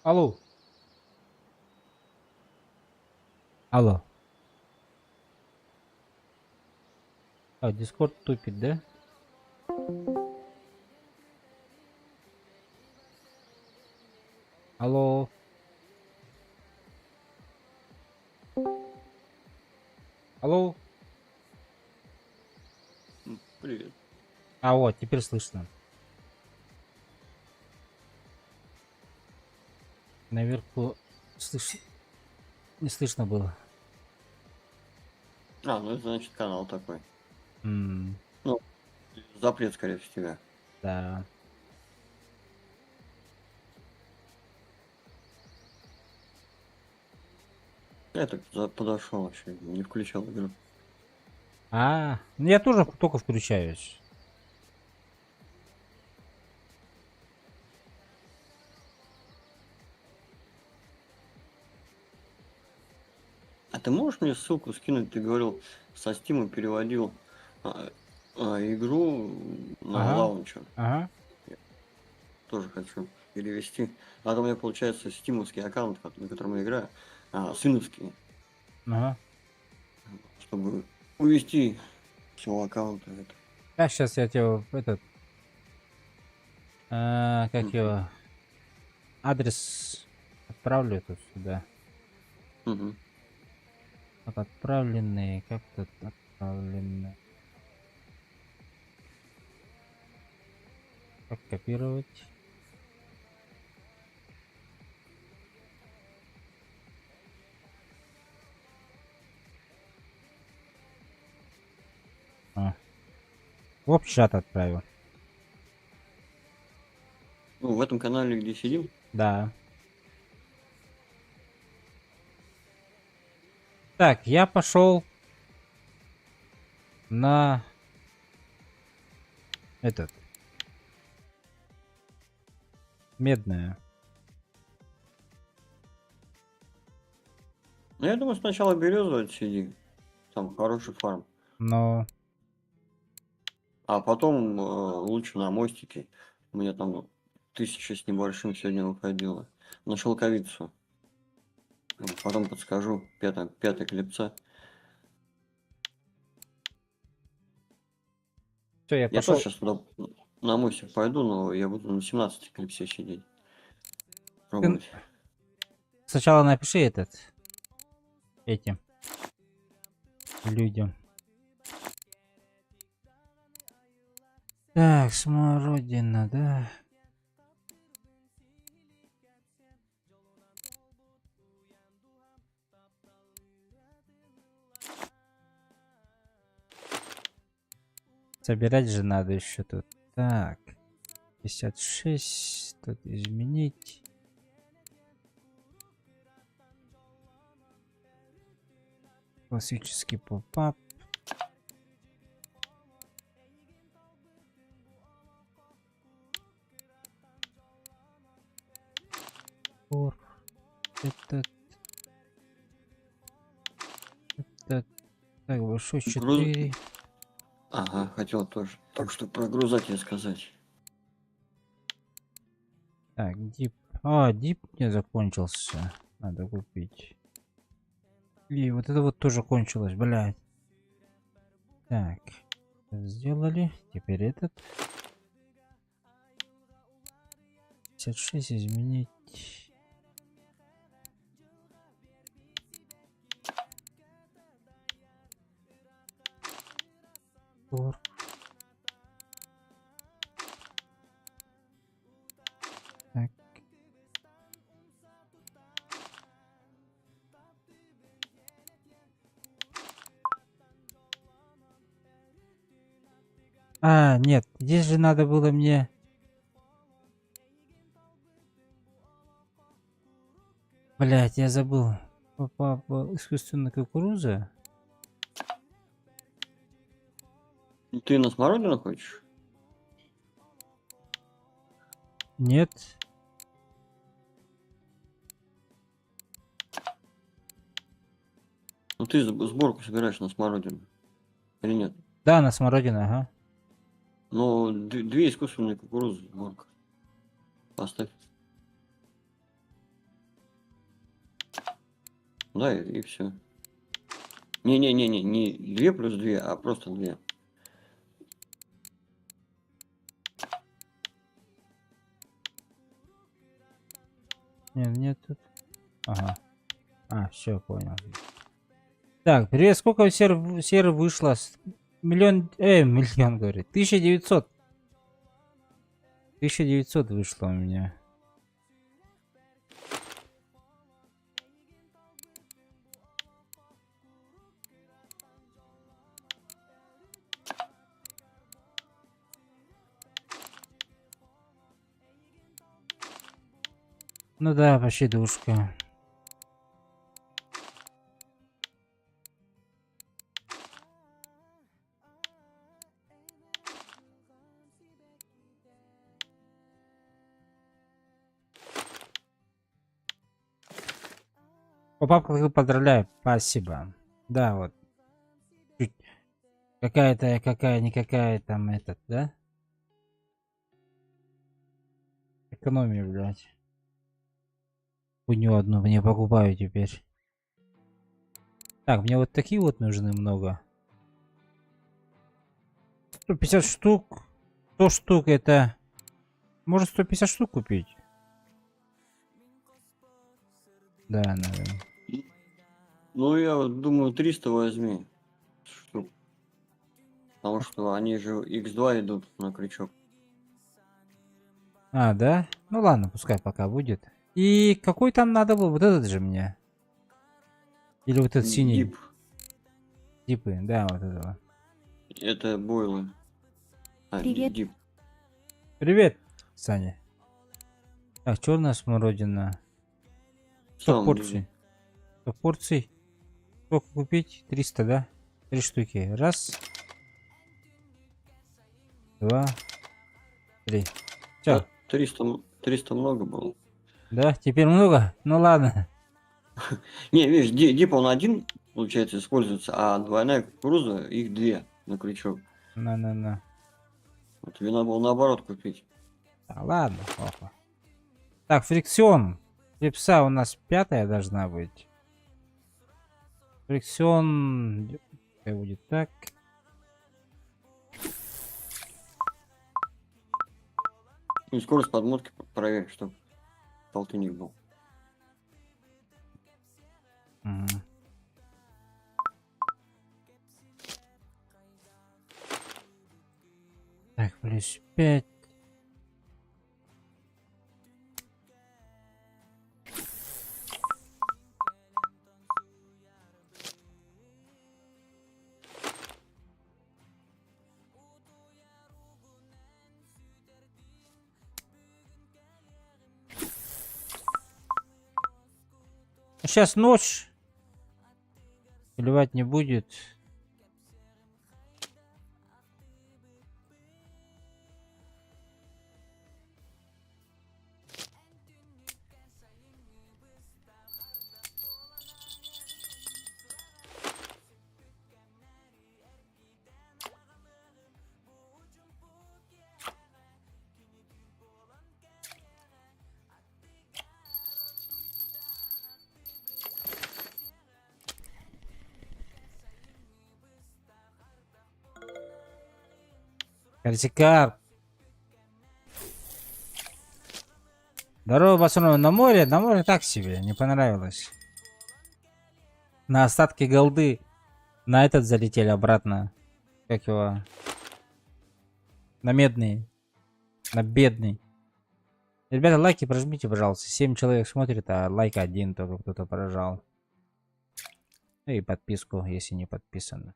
Алло. Алло. А, Дискорд тупит, да? Алло. Алло. Привет. А вот, теперь слышно. Наверху не слышно было. Ну это значит канал такой. М, Ну, запрет, скорее всего, тебя. да. Я так подошел вообще, не включал игру. Ну я тоже только включаюсь. А ты можешь мне ссылку скинуть? Ты говорил, со Стима переводил игру на Ага. лаунчер. Ага. Тоже хочу перевести. А то у меня получается стимовский аккаунт, на котором я играю, сыновский, Ага. чтобы увести всего аккаунта. Это. Да, сейчас я тебе этот, как Мгм. его, адрес отправлю тут сюда. Мгм. Вот отправленные, как тут отправленные. Как копировать? А, в общий чат отправил. Ну, в этом канале, где сидим, Да. Так, я пошел на этот медное. ну, я думаю, сначала березу отсиди, там хороший фарм. Но А потом лучше на мостике. У меня там 1000 с небольшим сегодня выходило. На шелковицу. Потом подскажу. Пятый клепца. все, я Я тоже пошел. сейчас туда на мостик пойду, но я буду на 17 клепсе сидеть. Ты Пробовать. сначала напиши этим людям. Так, смородина, да. Собирать же надо еще тут. Так, 56. Тут изменить. Классический поп-ап. Этот, этот. Так, большой Груз... 4. Ага, хотел тоже. Так что про грузатель сказать. Так, дип. Дип мне закончился. Надо купить. И вот это вот тоже кончилось, блядь. Так, сделали. Теперь этот. 56 изменить. Тор. Так. Нет, здесь же надо было мне... Блять, я забыл. Искусственная кукуруза? Ты на смородину хочешь? Нет. Ну ты сборку собираешь на смородину. Или нет? Да, на смородина, ага. Ну, две искусственные кукурузы сборка. Поставь. Да, и все. Не-не-не-не, не 2 плюс 2, а просто 2. Нет, нет тут. Ага. Все, понял. Так, привет, сколько у серы вышло? Миллион, миллион, говорит. 1900. 1900 вышло у меня. Ну да, почти душка. О, папка, поздравляю. Спасибо. Да, вот. Чуть какая-то, какая-никакая там этот, да? Экономия, блядь. Хуйню одну мне покупаю теперь. Так, мне вот такие вот нужны много. 150 штук. 100 штук это... Может 150 штук купить? Да, наверное. Ну, я вот думаю, 300 возьми штук. Потому что они же x2 идут на крючок. Да? Ну ладно, пускай пока будет. И какой там надо был? Вот этот же мне. Или вот этот синий? Дип. Типы, да, вот этого. Это бойлы. Привет. Дип. Привет, Саня. Так, черная смородина. В 100 самом низу. порций. 100 порций. Сколько купить? 300, да? 3 штуки. Раз. Два. Три. Все. Да, 300 много было. Да, теперь много? Ну ладно. Не, видишь, дип он один, получается, используется, а двойная кукуруза, их 2 на крючок. На. Вот тебе надо было наоборот купить. Да ладно, папа. Так, фрикцион. Клипса у нас 5 должна быть. Фрикцион... Будет так. И скорость подмотки проверь, чтобы полтинник был. Мгм. Так, плюс 5. Сейчас ночь. Плевать не будет. Корсикар. Здорово, пацаны. На море так себе, не понравилось. На остатки голды. На этот залетели обратно. Как его? На медный. На бедный. Ребята, лайки прожмите, пожалуйста. 7 человек смотрит, а лайк один только кто-то прожал. Ну и подписку, если не подписаны.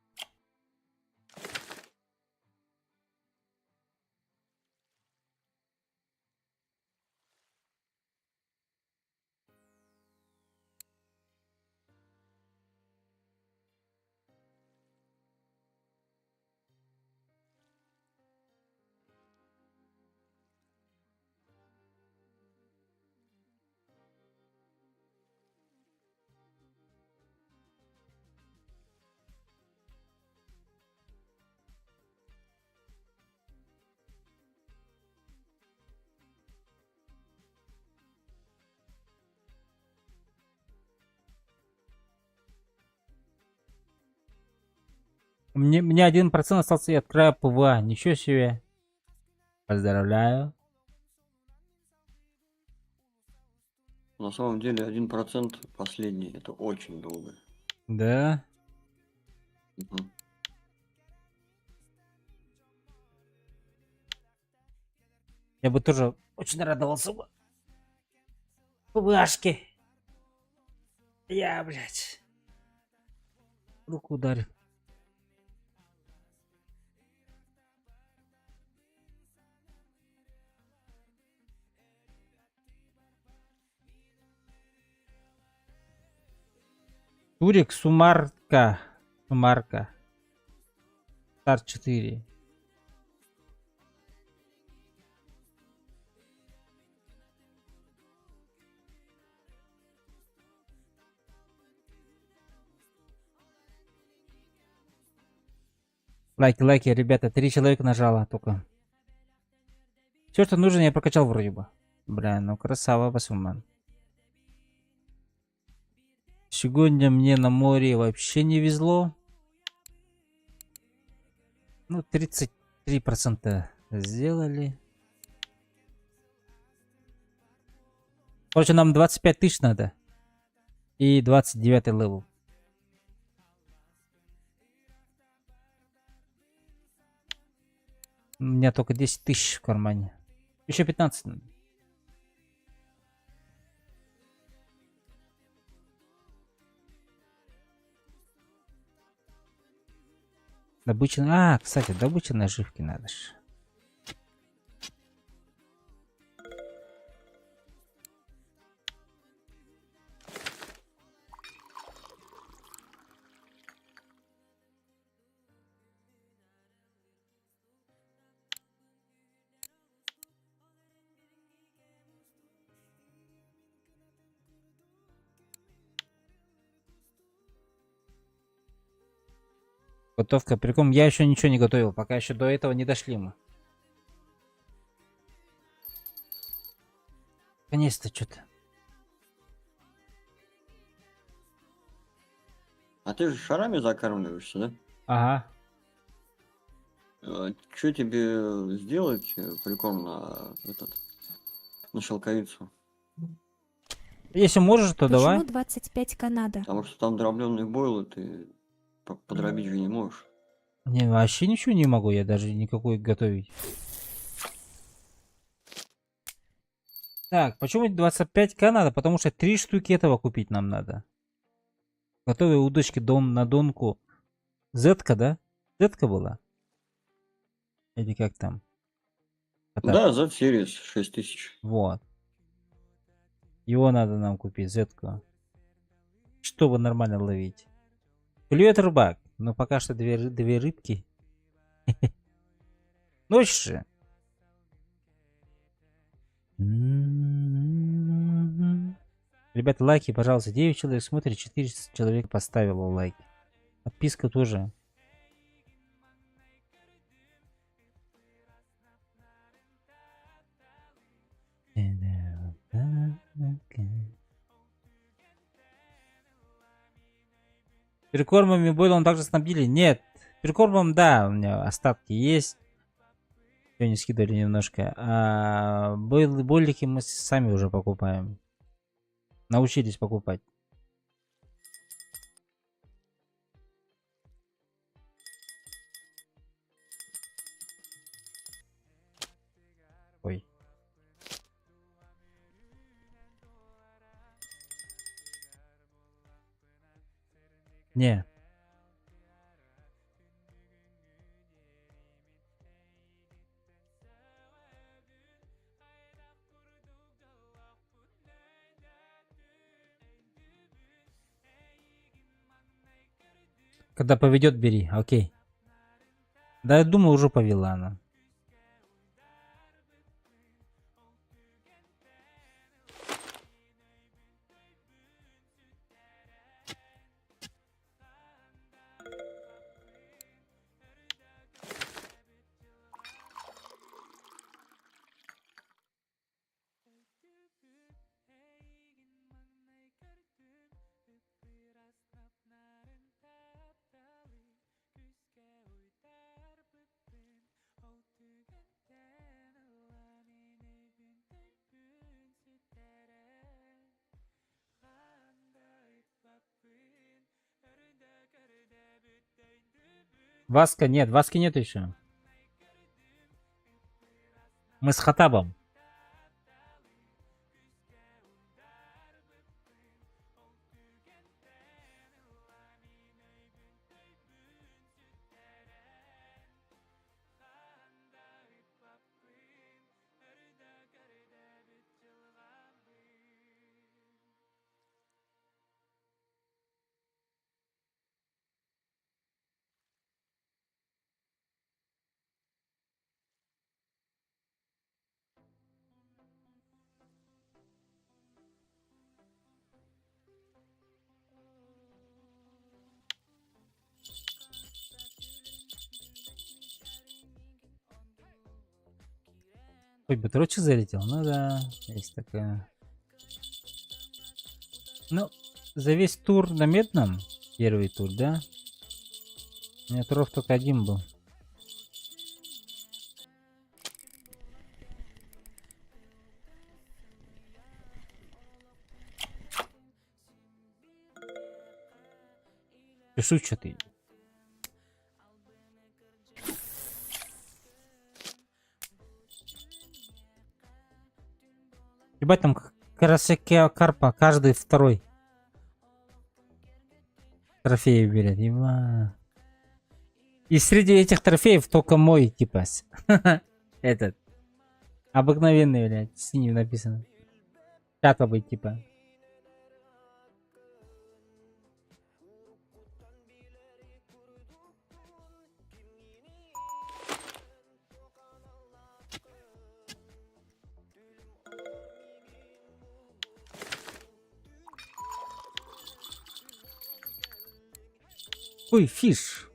Мне 1% остался и открою ПВА. Ничего себе. Поздравляю. На самом деле 1% последний, это очень долго. Да. Мгм. Я бы тоже очень радовался бы. ПВАшки. Я, блядь. Руку ударил. Турик, Сумарка. Сумарка. Стар 4. Лайки, лайки, ребята. 3 человека нажало только. Все, что нужно, я прокачал вроде бы. Бля, ну красава, басуман. Сегодня мне на море вообще не везло. Ну, 33% сделали. Короче, нам 25 тысяч надо. И 29 левел. У меня только 10 тысяч в кармане. Еще 15 надо. Добыча... А, кстати, добыча наживки надо же. Готовка. Приком я еще ничего не готовил. Пока еще до этого не дошли мы. Наконец-то что-то. А ты же шарами закармливаешься, да? Ага. Что тебе сделать прикорм на шелковицу? Если можешь, то давай. Почему 25к надо? Потому что там дробленый бойл, и ты подробить же не можешь. Не, вообще ничего не могу я даже никакой готовить. Так, почему 25к надо? Потому что 3 штуки этого купить нам надо. Готовые удочки на донку. Зетка, да? Зетка была? Или как там? Да, за Series 6000. Вот. Его надо нам купить, зетку. Чтобы нормально ловить. Клюет рыбак. Но пока что две рыбки. Ночь же. Ребята, лайки, пожалуйста. 9 человек смотрит, 400 человек поставило лайк. Подписка тоже. Прикормами бойлом также снабдили? Нет. Прикормом, да, у меня остатки есть. Сегодня скидывали немножко. А бойлики мы сами уже покупаем. Научились покупать. Ой. Не. Когда поведет, бери. Окей. Да, я думаю, уже повела она. Васка нет, Васки нет еще. Мы с Хатабом. Ой, Бетрочи залетел. Ну да, есть такая. Ну, за весь тур на медном, первый тур, да? У меня туров только один был. Пишу, что ты. Ебать, там карасеке карпа, каждый второй трофеи берет. Еба. И среди этих трофеев только мой, типа, этот, обыкновенный, блядь, синим написано. Пятого, типа. Ой, фиш.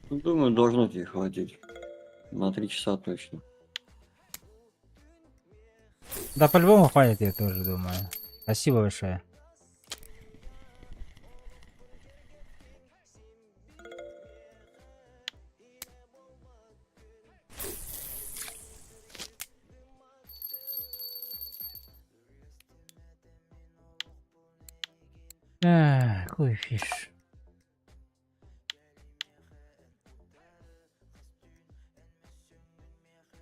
Ну, думаю, должно тебе хватить. На 3 часа точно. Да, по-любому хватит, я тоже думаю. Спасибо большое. Какой фиш.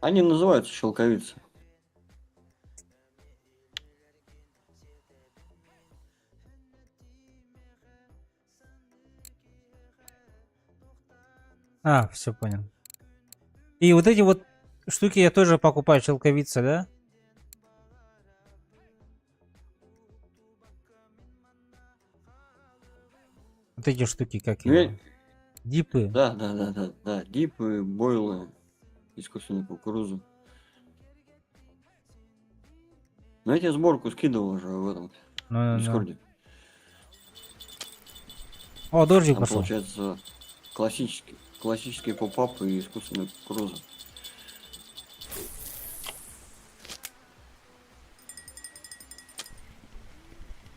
Они называются шелковицы. А, все понял. И вот эти вот штуки я тоже покупаю, шелковица, да? Вот эти штуки, как Ну, его? Дипы. да. Дипы, бойлы, искусственную кукурузу. Но я тебе сборку скидывал уже в этом Ну. Дискорде. О, дождик Там пошел. получается классический поп-ап и искусственная кукуруза.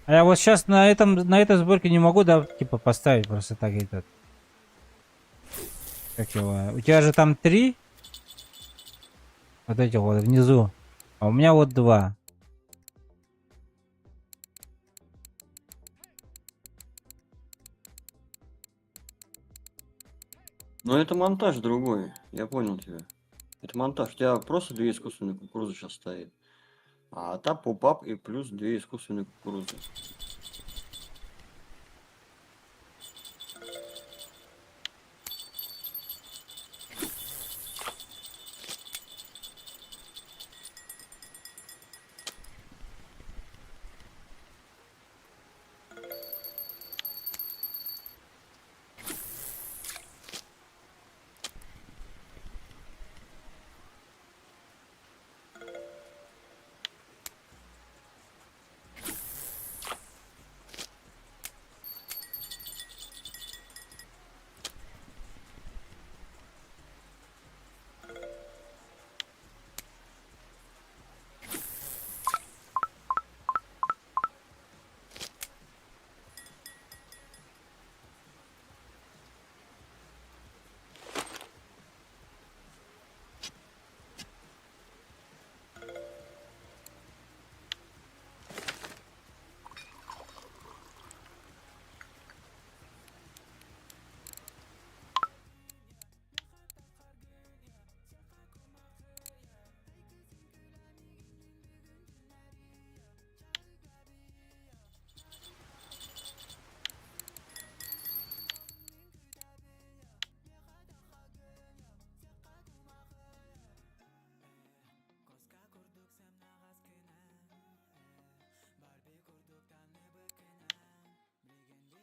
А я вот сейчас на этой сборке не могу, да, типа поставить просто так этот. Как его? У тебя же там 3? Вот эти вот внизу. А у меня вот 2. Но это монтаж другой, я понял тебя. Это монтаж. У тебя просто 2 искусственные кукурузы сейчас стоит. А там поп-ап и плюс 2 искусственные кукурузы.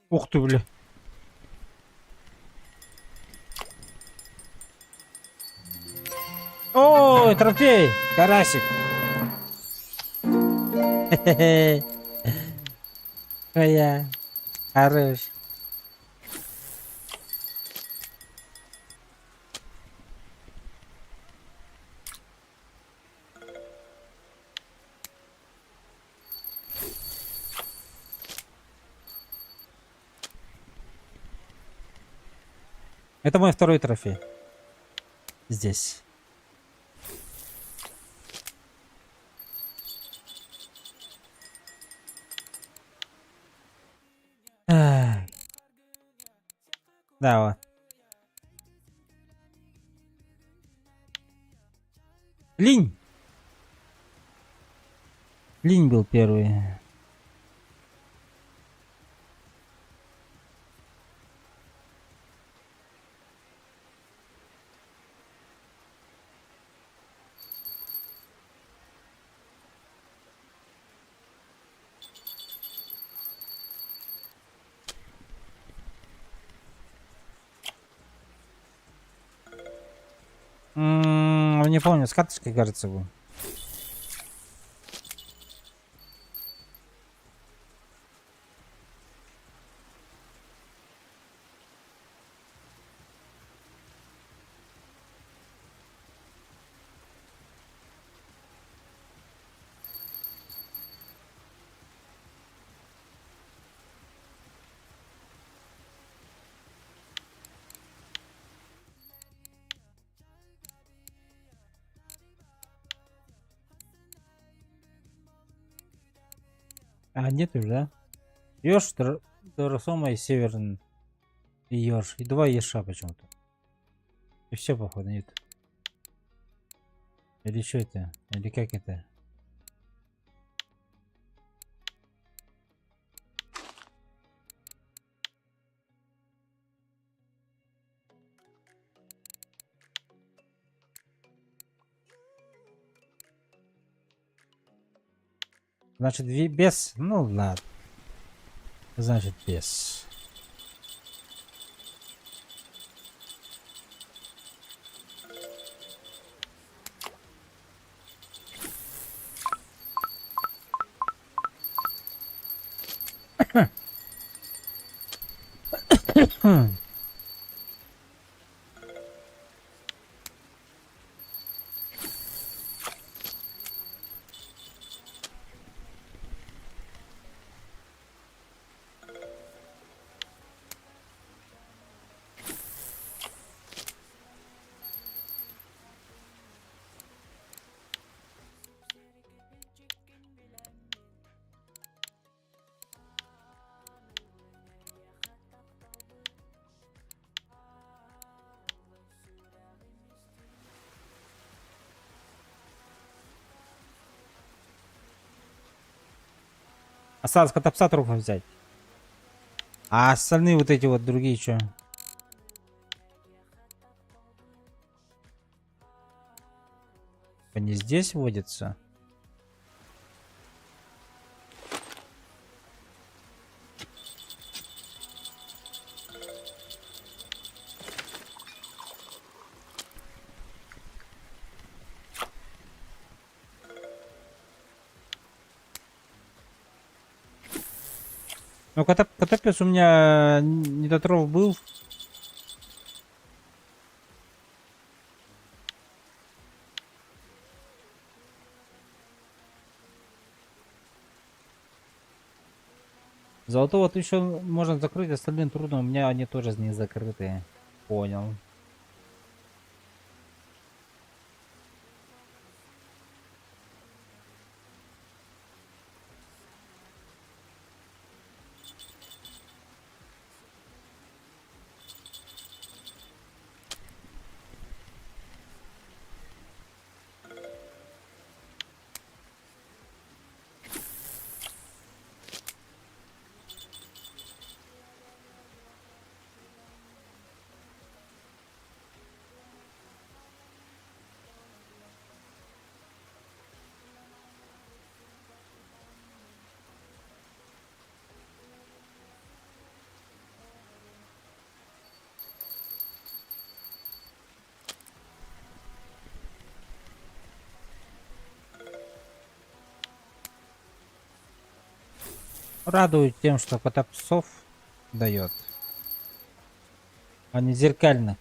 Ух ты, бля. Ой, трофей! Карасик! Хе-хе-хе. Твоя. Хорош. Это мой второй трофей. Здесь. Ай. Да, вот. Линь! Линь был первый. Не помню, с карточкой, кажется, был. А, нет уже, да? Ёж, Доросома и Северн. И ёж. И два еша почему-то. И все, походу, нет. Или что это? Или как это? Значит, без? Ну ладно. Значит, без. Осталось котопса трупа взять. А остальные вот эти вот другие что? Они здесь водятся? Ну, котопес у меня недотров был. Золотого вот еще можно закрыть, остальным трудно. У меня они тоже не закрытые. Понял. Радует тем, что кота псов дает, а не зеркально.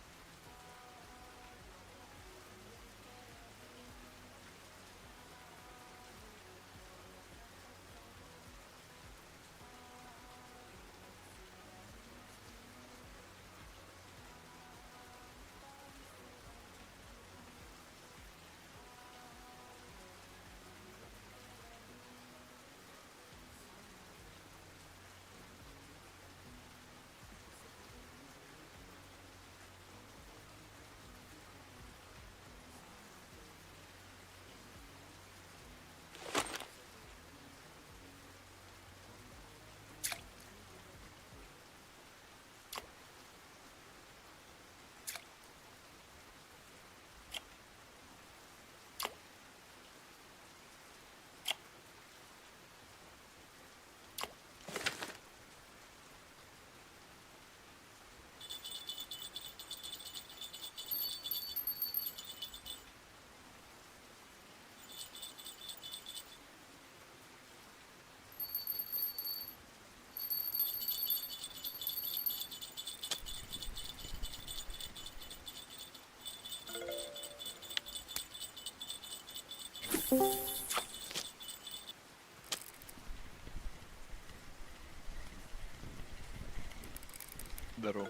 Здорово.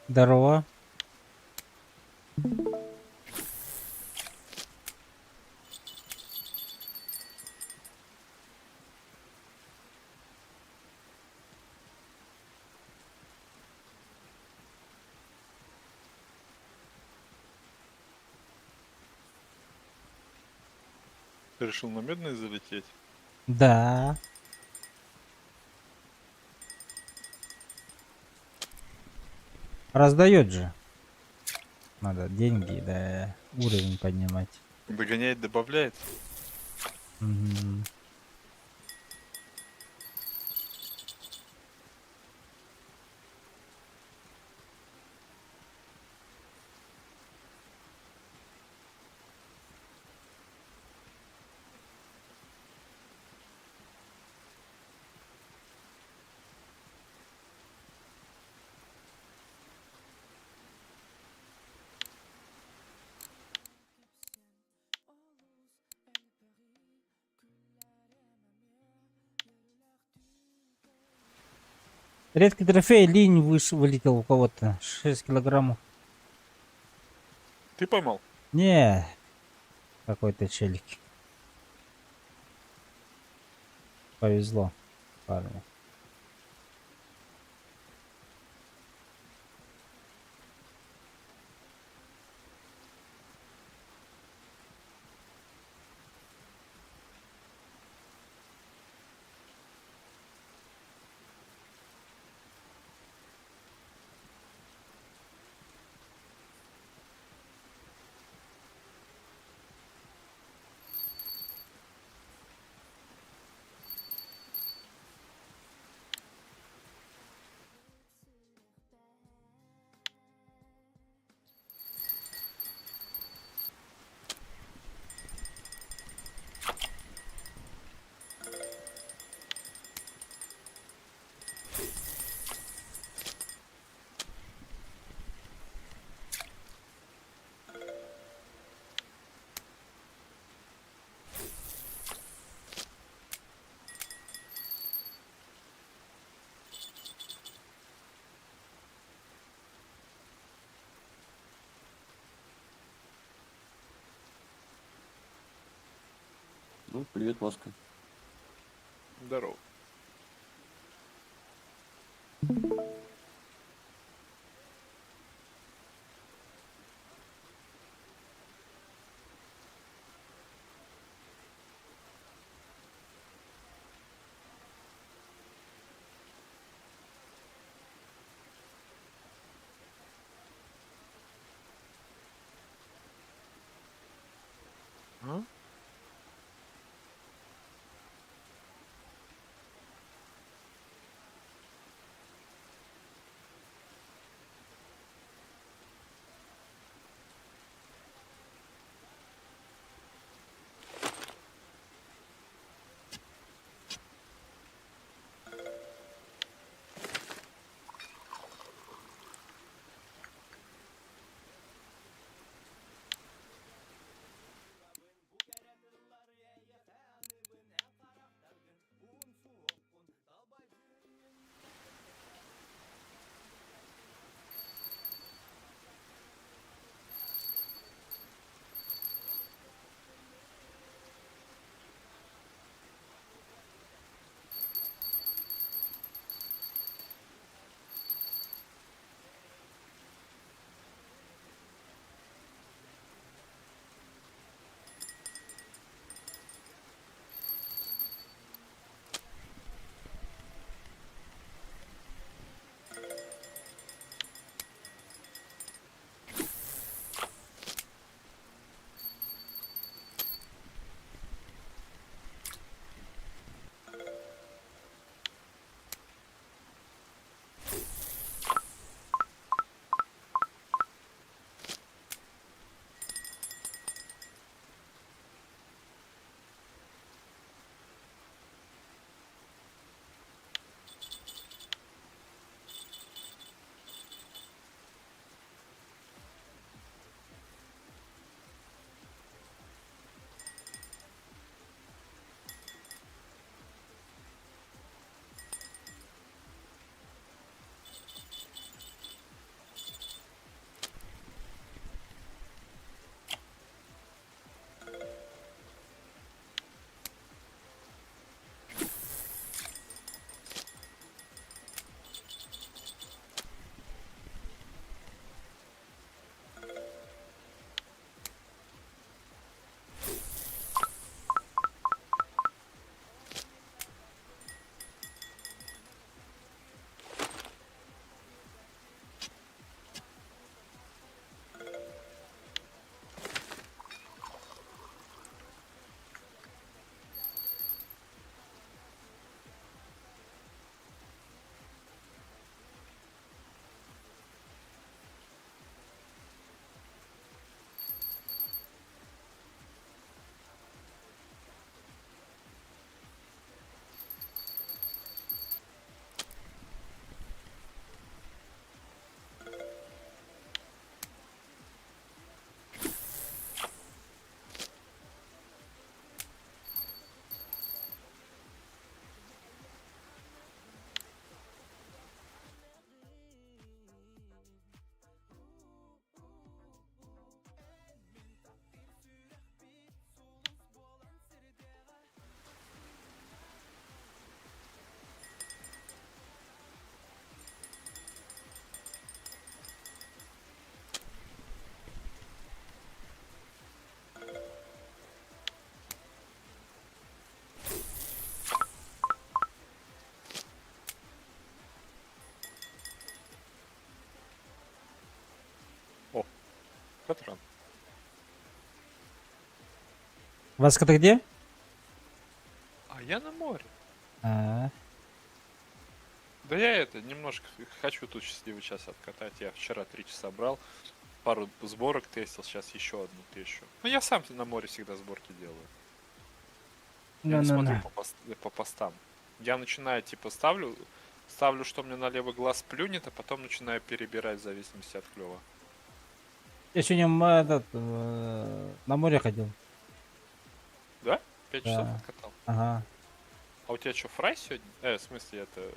Здорово. Ты решил на медный залететь? Да. Раздает же. Надо деньги, да, уровень поднимать. Догоняет, добавляет? Мгм. Редкий трофей, линь вылетел у кого-то. 6 килограммов. Ты поймал? Не, какой-то челик. Повезло парню. Ну, привет, Ласка. Здорово. А? Катран. Вас это где? А я на море. А, Да я это, немножко хочу тут счастливый час откатать. Я вчера 3 часа брал, пару сборок тестил, сейчас еще одну тещу. Ну я сам на море всегда сборки делаю. Я не смотрю ну-ну-ну. по постам. Я начинаю, типа, ставлю, что мне на левый глаз плюнет, а потом начинаю перебирать в зависимости от клёва. Я сегодня на море ходил. Да? 5 часов Да. откатал. Ага. А у тебя что, фрай сегодня? В смысле, это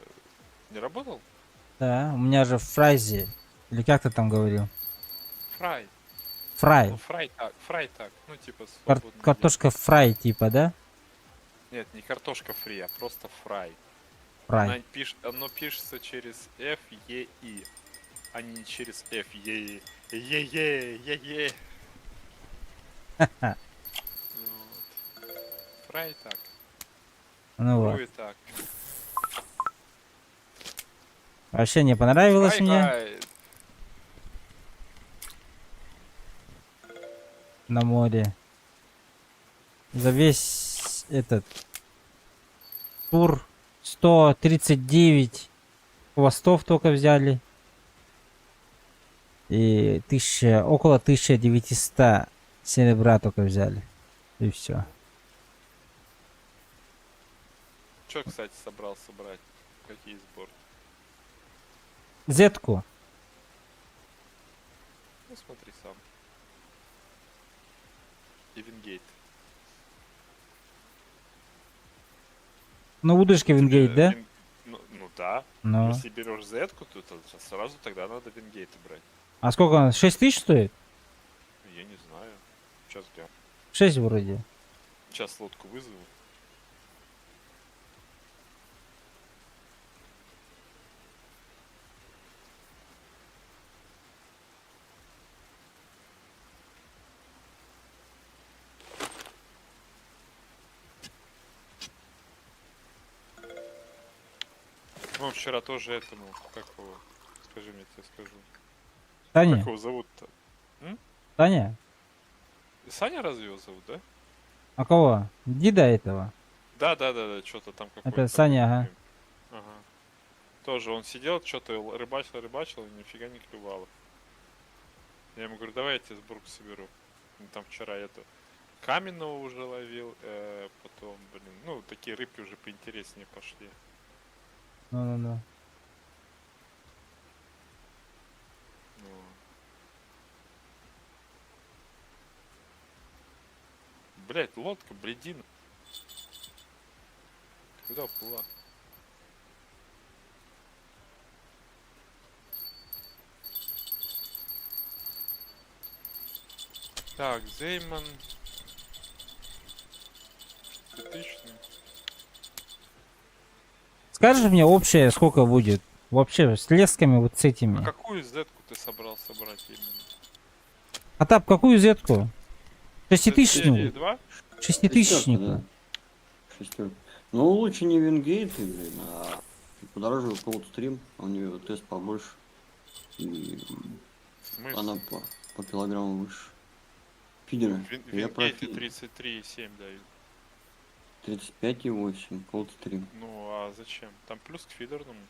не работал? Да, у меня же фрайзи. Или как ты там говорил? Фрай. Фрай. Ну, фрай так. Ну, типа, свободный день. Картошка фрай, типа, да? Нет, не картошка фри, а просто фрай. Фрай. Оно пишется через F, E, I, а не через F, E, E. Е-е. Ха-ха. Вот. Фрай так. Ну вот. Руи так. Вообще не понравилось мне Фрай. на море. За весь этот тур 139 хвостов только взяли. И около 1900 серебра только взяли. И все. Че, кстати, собрался брать? Какие сборки? Зетку. Ну, смотри сам. Ивенгейт. Ну, удочки Вингейт, да? Ну да. Ну. Если берешь Z-ку, то сразу тогда надо Вингейта брать. А сколько она? 6000 стоит? Я не знаю. Сейчас гляну. 6 вроде. Сейчас лодку вызову. Ну, он вчера тоже этому, как его, скажи мне, я тебе скажу. Как Таня? его зовут-то? Таня? Саня разве его зовут, да? А кого? Дида этого? Да, что-то там какой-то. Это Саня, ага. Ага. Тоже он сидел, что-то рыбачил, и нифига не клювало. Я ему говорю, давай я тебе сборку соберу. Ну, там вчера это каменного уже ловил, потом, блин, ну, такие рыбки уже поинтереснее пошли. Ну-ну-ну. Ну. Блять, лодка, блядина. Куда уплыла? Так, Зейман. 2000. Скажешь мне общее, сколько будет? Вообще, с лесками вот с А этими. какую Z-ку ты собрался брать именно? Потап, какую зетку? Серии Шеститысячную? 2? Шеститысячнику? Да. Шестерка. Ну, лучше не Вингейт, блин, а подороже Coldstream. У нее тест побольше. И В смысле? она по килограмму выше. Фидеры. Я про Вингейты фидер. 33,7 дают. 35,8. Coldstream. Ну а зачем? Там плюс к фидерному.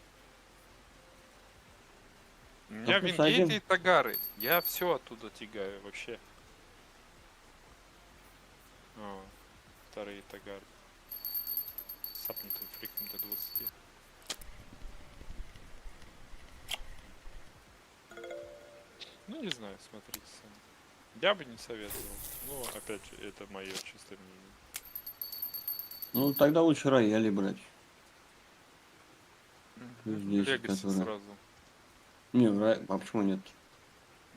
У меня плюс вингейты один. и тагары. Я все оттуда тягаю вообще. О, вторые тагары. С апнутым фриком до 20. Ну не знаю, смотрите сами. Я бы не советовал. Но опять же, это мое чистое мнение. Ну, тогда лучше рояли брать. Плюс 10, Легаси которые... сразу. Не, а почему нет?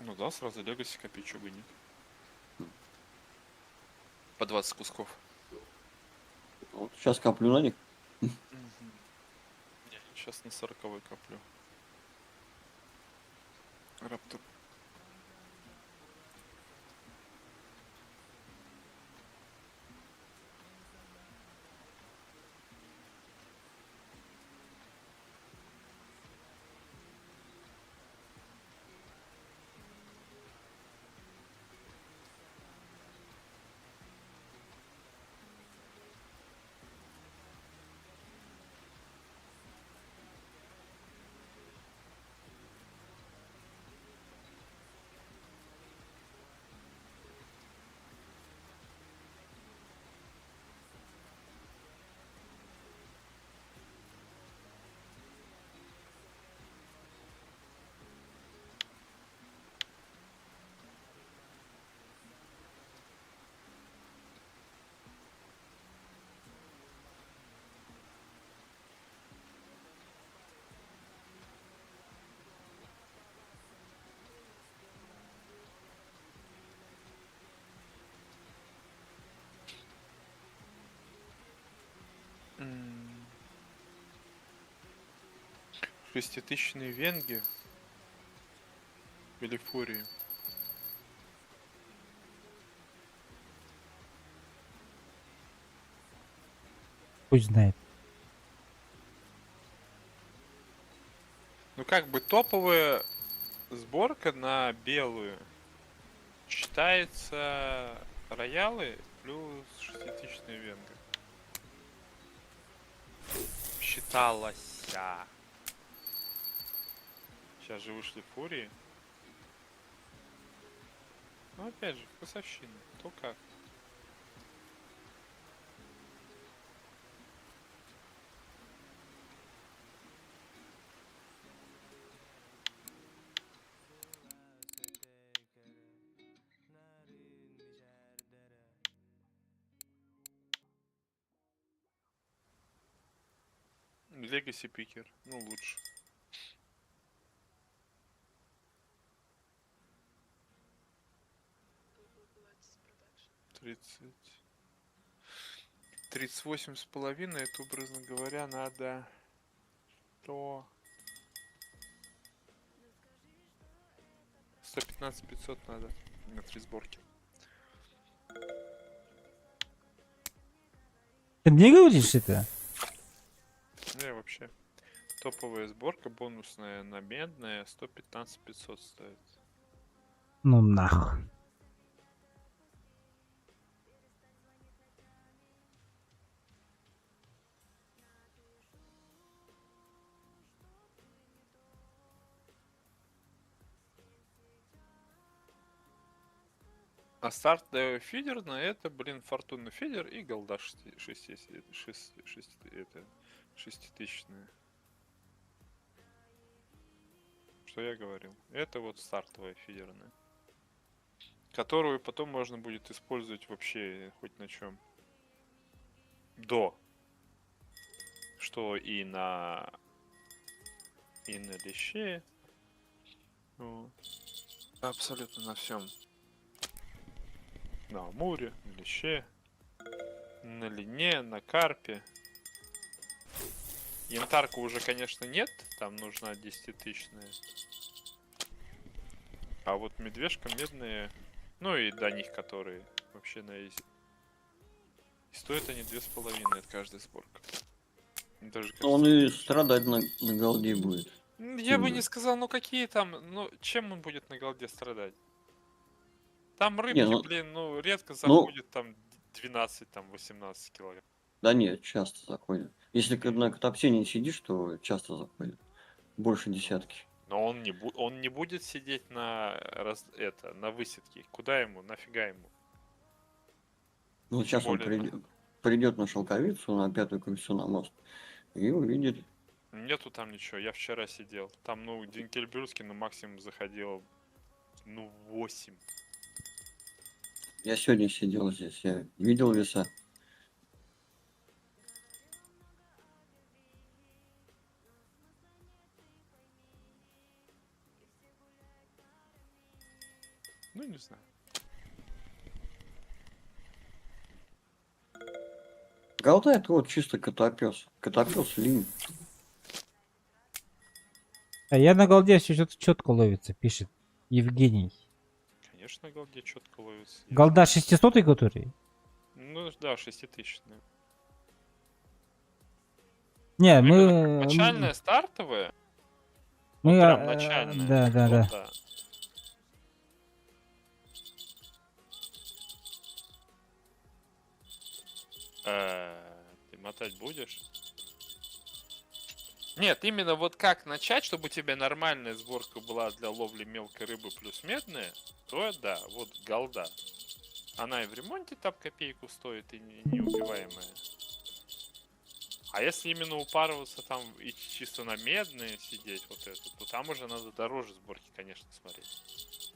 Ну да, сразу Легаси копить, чего бы нет. По 20 кусков. Вот сейчас коплю на них. Сейчас на 40-й коплю. Раптор. Шеститысячные венги или фурии. Пусть знает. Ну как бы топовая сборка на белую считается роялы плюс шеститысячные венга. Считалось. Сейчас же вышли фурии. Ну опять же, вкусовщина. То как. Legacy пикер. Ну лучше. Тридцать. 38,5, это, образно говоря, надо 100... 115 500 надо на 3 сборки. Ты мне говоришь это? Не, вообще. Топовая сборка, бонусная на медная, 115 500 стоит. Ну нах. А старт фидерная это, блин, фортуна фидер и голда 6000. Что я говорил? Это вот стартовая фидерная. Которую потом можно будет использовать вообще хоть на чем. До. Что и на леще. Вот. Абсолютно на всем. На амуре, на леще, на лине, на карпе. Янтарка уже, конечно, нет. Там нужна 10-тысячная. А вот медвежка медные, ну и до них, которые вообще на изи. И стоят они 2,5 от каждой сборка. Даже, кажется, Он и страдать на голде будет. я бы не сказал, ну какие там, ну чем он будет на голде страдать? Там рыбки, Не, ну- блин, ну редко ну- заходит там 12, там 18 килограмм. Да нет, часто заходит. Если на катапсине сидишь, то часто заходит. Больше десятки. Но он не будет сидеть на на высадке. Куда ему? Нафига ему? Ну, Тем сейчас он более придет на шелковицу, на пятую колесо на мост. И увидит. Нету там ничего. Я вчера сидел. Там, ну, Динкельбюрский, ну, максимум заходил, ну, 8. Я сегодня сидел здесь, я видел веса. Ну, не знаю. Голда это вот чисто котопес. Котопес линь. А я на голде все что-то четко ловится, пишет Евгений. Конечно, голде четко ловится. Голда 600 который? Ну, да, 6000. Не, Именно мы... начальная, стартовая. Мы, Вот прям а, начальная. да, да, да. голда. Ты мотать будешь? Нет, именно вот как начать, чтобы у тебя нормальная сборка была для ловли мелкой рыбы плюс медная, то да, вот голда. Она и в ремонте там копейку стоит, и неубиваемая. А если именно упарываться там и чисто на медные сидеть вот это, то там уже надо дороже сборки, конечно, смотреть.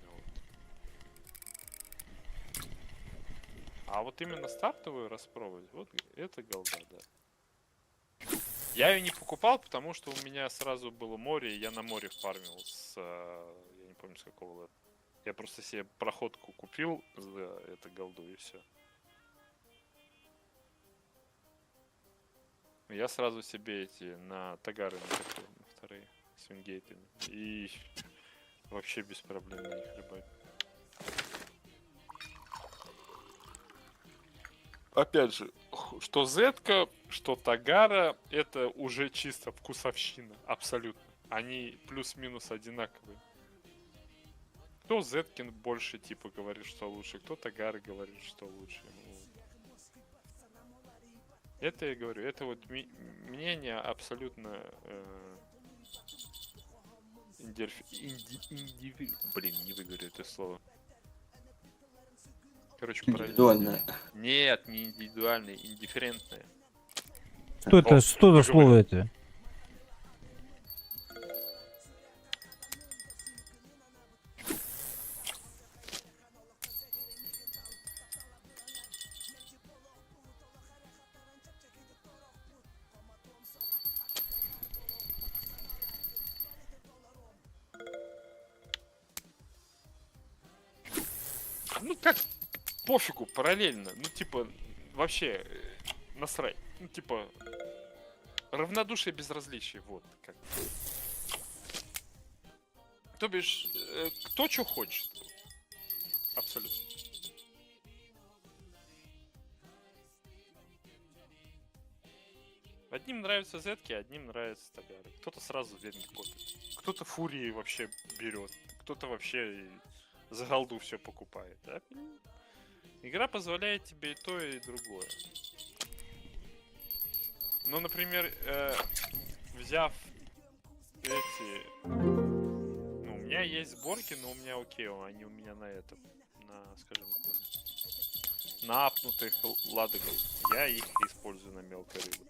Вот. А вот именно стартовую распробовать, вот это голда, да. Я ее не покупал, потому что у меня сразу было море, и я на море фармил с... Я не помню, с какого лета. Я просто себе проходку купил за это голду, и все. Я сразу себе эти на тагары накопил, на вторые, с вингейтами. И вообще без проблем на них рыбать. Опять же, что зетка, что тагара, это уже чисто вкусовщина, абсолютно. Они плюс-минус одинаковые. Кто зеткин больше типа говорит, что лучше, кто тагары говорит, что лучше. Ну, это я говорю, это вот мнение абсолютно блин, не выговорю это слово. Короче, Индивидуальное. Нет, не индивидуальное, индифферентное. Что это? О, Что за не слово говорю. это? Ну как, пофигу, параллельно. Ну типа, вообще, насрать. Ну типа, равнодушие, безразличие, вот как. То бишь, кто что хочет. Абсолютно. Одним нравятся зетки, одним нравятся тагары. Кто-то сразу зетки копит. Кто-то фурии вообще берет. Кто-то вообще за голду все покупает. Да? Игра позволяет тебе и то, и другое. Ну, например, взяв эти... Ну, у меня есть сборки, но у меня окей, они у меня на этом. На, скажем так, на апнутых ладогах. Я их использую на мелкой рыбе.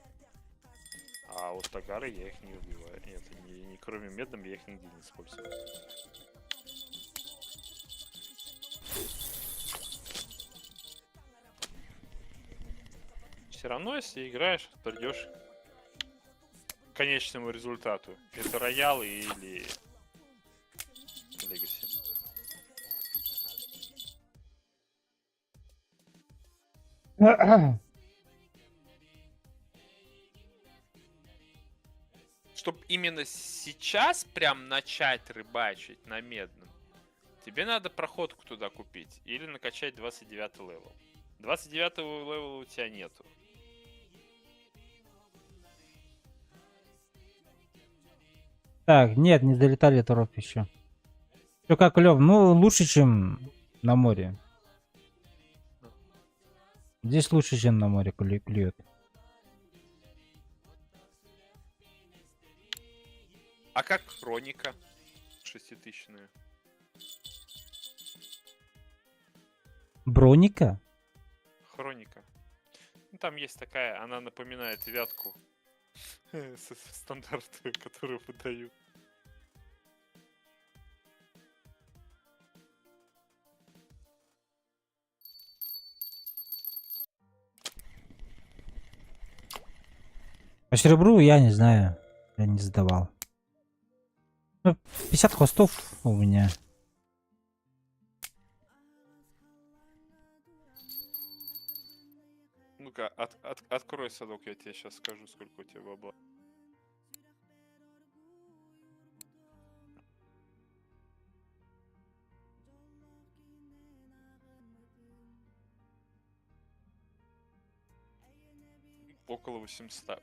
А вот тагары я их не убиваю. Нет, не кроме медом я их нигде не использую. Все равно, если играешь, придешь к конечному результату. Это роял или Legacy. Чтобы именно сейчас прям начать рыбачить на медном, тебе надо проходку туда купить или накачать 29 левел. 29 левела у тебя нету. Так, нет, не долетали троп еще. Все как, Лев, ну лучше, чем на море. Здесь лучше, чем на море клюет. А как хроника 6000-ная? Броника? Хроника. Ну, там есть такая, она напоминает вятку стандартную, которую выдают. По серебру я не знаю. Я не сдавал. Ну, 50 хвостов у меня. Ну-ка, открой садок, я тебе сейчас скажу, сколько у тебя бабла. Около 800.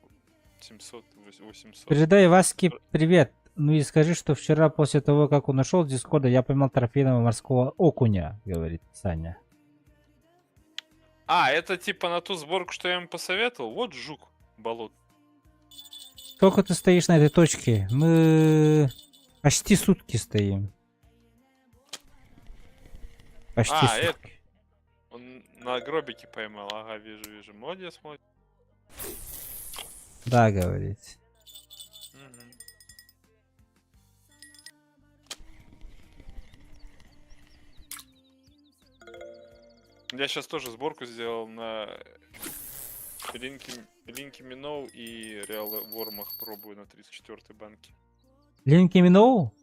700, 800. Передай Ваське привет. Ну и скажи, что вчера после того, как он ушел с Дискорда, я поймал трофейного морского окуня, говорит Саня. А, это типа на ту сборку, что я ему посоветовал? Вот жук болот. Сколько ты стоишь на этой точке? Мы почти сутки стоим. Почти сутки. Он на гробике поймал. Ага, вижу. Молодец, молодец. Да, говорит. Мгм. Я сейчас тоже сборку сделал на Линки Миноу и Реал Вормах пробую на 34-й банке. Линки Миноу?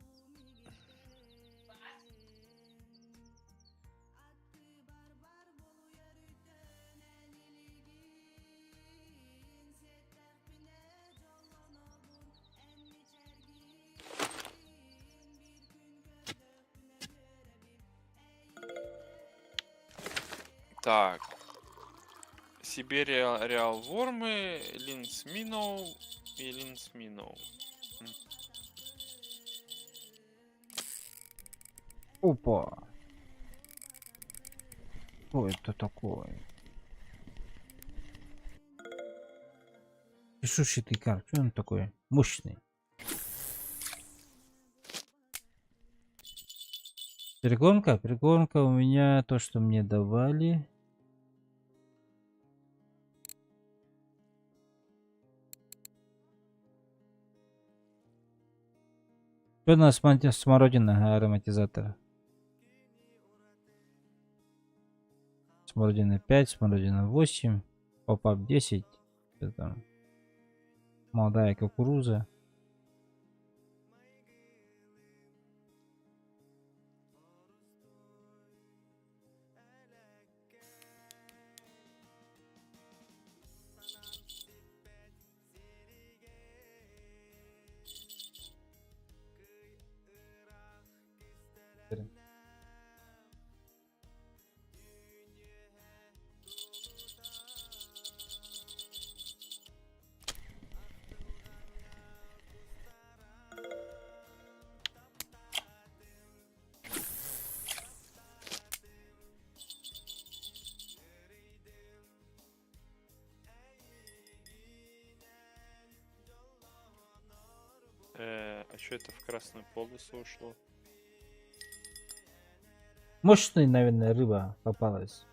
Так. Сибирия Реал Вормы, Линс Миноу и Линс Миноу. Опа. Что это такое? Пишущий карт. Что он такой? Мощный. Перегонка? Перегонка у меня то, что мне давали. Что у нас смородина ароматизатор? Смородина 5, смородина 8, попап 10. Что там? Молодая кукуруза. А что это в красную полосу ушло? Мощная, наверное, рыба попалась.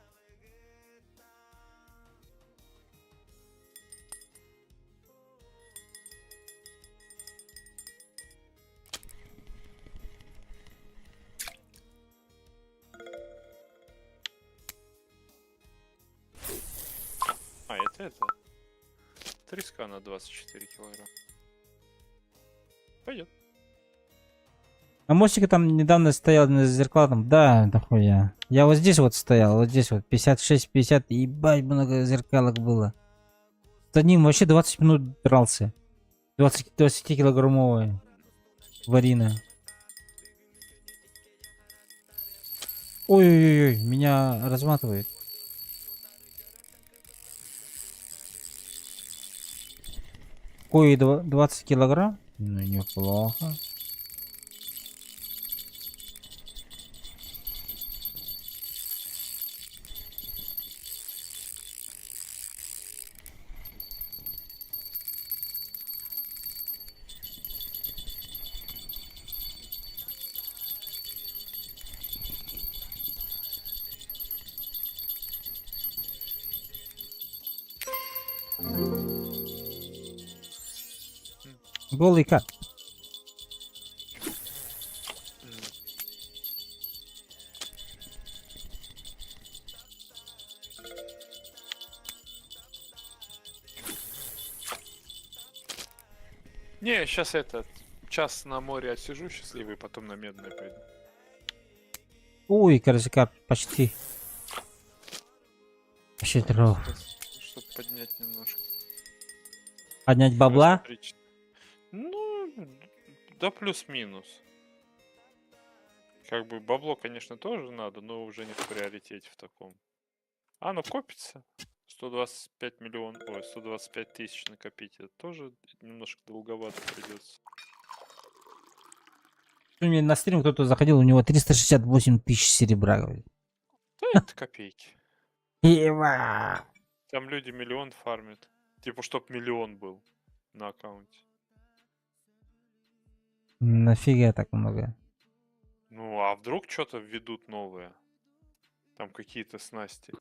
А, это. Треска на 24 килограмма. Пойдет. А мостик там недавно стоял на зеркалом. Да, дохуя. Я вот здесь вот стоял, вот здесь вот 56-50. Ебать, много зеркалок было. С одним вообще 20 минут дрался. 20-килограммовая варина. Ой-ой-ой, меня разматывает. Ой, 20 килограмм? Ну, неплохо. Голый как? Не, сейчас час на море отсижу счастливый, потом на медное пойду. Ой, корзикар, почти. Вообще дров. Чтобы поднять немножко. Поднять бабла? Смотри, ну, да плюс-минус. Как бы бабло, конечно, тоже надо, но уже не в приоритете в таком. Оно копится. 125 миллионов, ой, 125 тысяч накопить. Это тоже немножко долговато придется. Мне на стрим кто-то заходил, у него 368 тысяч серебра, говорит. Да это копейки. Ева! Там люди миллион фармят. Типа, чтоб миллион был на аккаунте. Нафига так много? Ну, а вдруг что-то введут новое? Там какие-то снасти.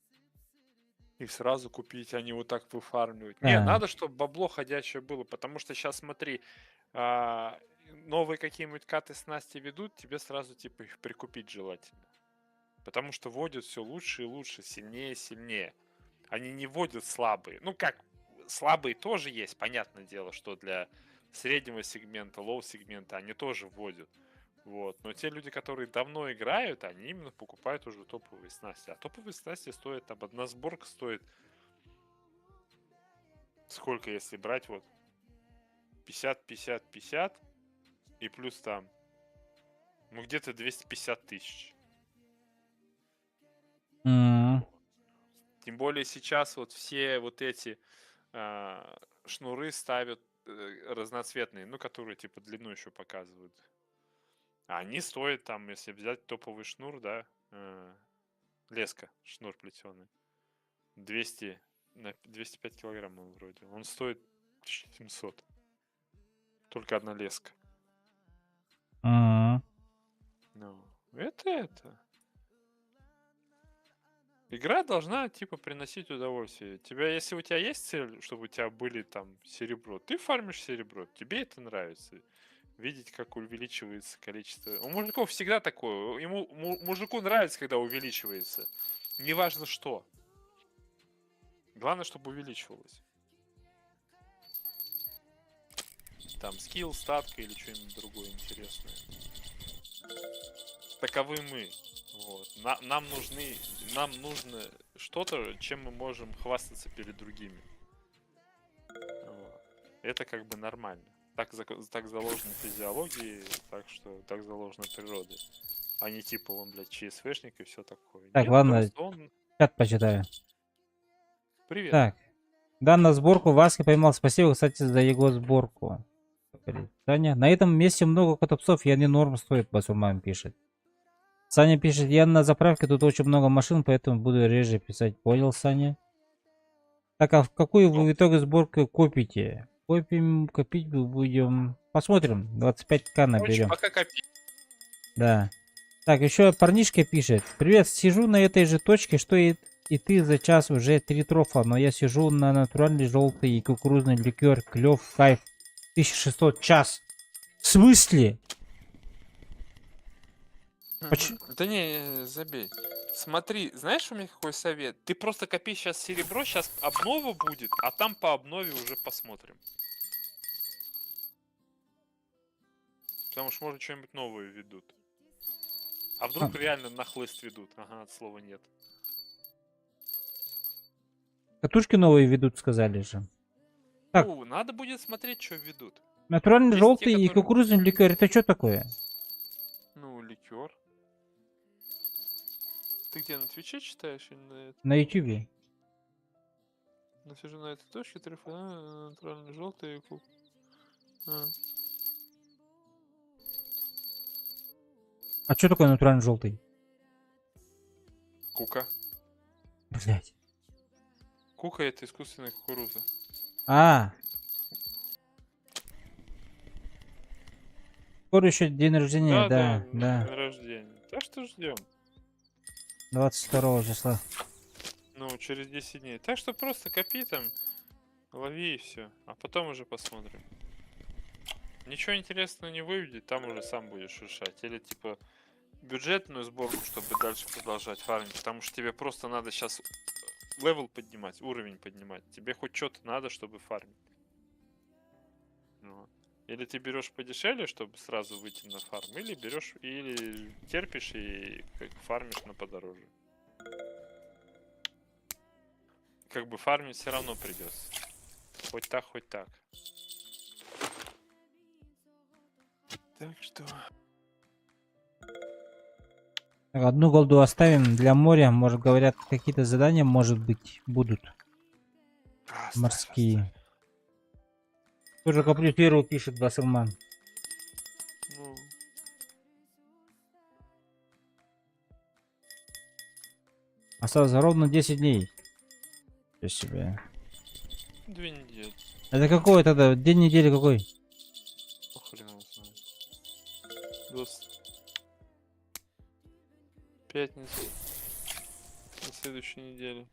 И сразу купить, они вот так выфармливают. Не, Да. надо, чтобы бабло ходячее было, потому что сейчас смотри, новые какие-нибудь каты снасти ведут, тебе сразу типа их прикупить желательно. Потому что вводят все лучше и лучше, сильнее и сильнее. Они не вводят слабые. Ну как, слабые тоже есть, понятное дело, что для среднего сегмента, лоу-сегмента они тоже вводят. Вот. Но те люди, которые давно играют, они именно покупают уже топовые снасти. А топовые снасти стоят, там, одна сборка стоит... Сколько, если брать, вот, 50, 50, 50, и плюс там, ну, где-то 250 тысяч. М. Тем более сейчас вот все вот эти шнуры ставят разноцветные, ну, которые типа длину еще показывают. А они стоят там, если взять топовый шнур, да, леска, шнур плетеный, 200 на 205 килограмм он вроде. Он стоит 1700. Только одна леска. М. Ну, это. Игра должна, типа, приносить удовольствие. Если у тебя есть цель, чтобы у тебя были там серебро, ты фармишь серебро. Тебе это нравится. Видеть, как увеличивается количество. У мужиков всегда такое. Мужику нравится, когда увеличивается. Неважно что. Главное, чтобы увеличивалось. Там скилл, статка или что-нибудь другое интересное. Таковы мы. Вот. Нам нужно что-то, чем мы можем хвастаться перед другими. Вот. Это как бы нормально. Так заложено физиологией, так что так заложено природой. А не типа он, блядь, ЧСВшник и все такое. Так, Нет, ладно, просто он... чат почитаю. Привет. Так. Данную сборку Васька поймал. Спасибо, кстати, за его сборку. Говорит Саня. На этом месте много котопсов, я не норм стоит, Басурман пишет. Саня пишет, я на заправке, тут очень много машин, поэтому буду реже писать. Понял, Саня? Так, а в какую вы в итоге сборку копите? Копить мы будем... Посмотрим, 25к наберем. Пока копить. Да. Так, еще парнишка пишет. Привет, сижу на этой же точке, что и ты за час уже 3 трофа, но я сижу на натуральный желтый и кукурузный ликер. Клев, кайф. 1600 час. В смысле? Да не, забей. Смотри, знаешь, у меня какой совет? Ты просто копи сейчас серебро, сейчас обнова будет, а там по обнове уже посмотрим. Потому что, может, что-нибудь новое ведут. А вдруг реально на хлыст ведут? Ага, от слова нет. Катушки новые ведут, сказали же. Так. Ну, надо будет смотреть, что ведут. Натуральный Есть желтый те, и которые- кукурузный ликер. Это что такое? Ну, ликер. Ты где, на Твиче читаешь или на это? На ютубе. Насижу на этой точке, натуральный желтый и кук. А что такое натуральный желтый? Кука. Блять. Кука это искусственная кукуруза. А. Скоро еще день рождения, да. День рождения. Так что ждем. 22 числа. Ну, через 10 дней. Так что просто копи там, лови и все. А потом уже посмотрим. Ничего интересного не выведет, там уже сам будешь решать. Или типа бюджетную сборку, чтобы дальше продолжать фармить. Потому что тебе просто надо сейчас левел поднимать, уровень поднимать. Тебе хоть что-то надо, чтобы фармить. Вот. Или ты берешь подешевле, чтобы сразу выйти на фарм, или берешь, или терпишь и фармишь на подороже. Как бы фармить все равно придется. Хоть так, хоть так. Так что... Так, одну голду оставим для моря. Может, говорят, какие-то задания, может быть, будут. Морские. Тоже коплю первую, пишет Басылман. Ну, Осталось ровно 10 дней. Что себе. 2 недели. Это какой тогда? День недели какой? Ну, хрен его знает. 20. Пятница. На следующей неделе.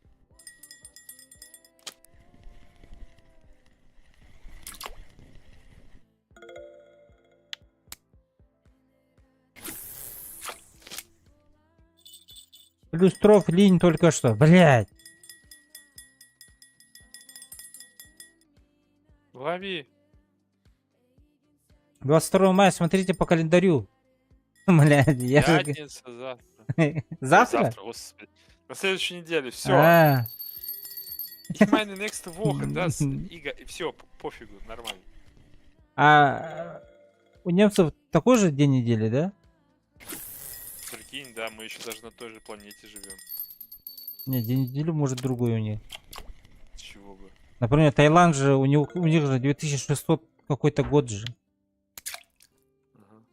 Плюс троф линь только что. Блять. Лови. 22 мая, смотрите по календарю. Блять, я же... Пятница, завтра. Завтра? Господи. На следующей неделе. Все. А, Майны next воха, да, Ига, и все, пофигу, нормально. а у немцев такой же день недели, да? Прикинь, да, мы еще даже на той же планете живем. Не, день недели может другой у них. С чего бы? Например, Таиланд же, у них же 2600 какой-то год же. Ага.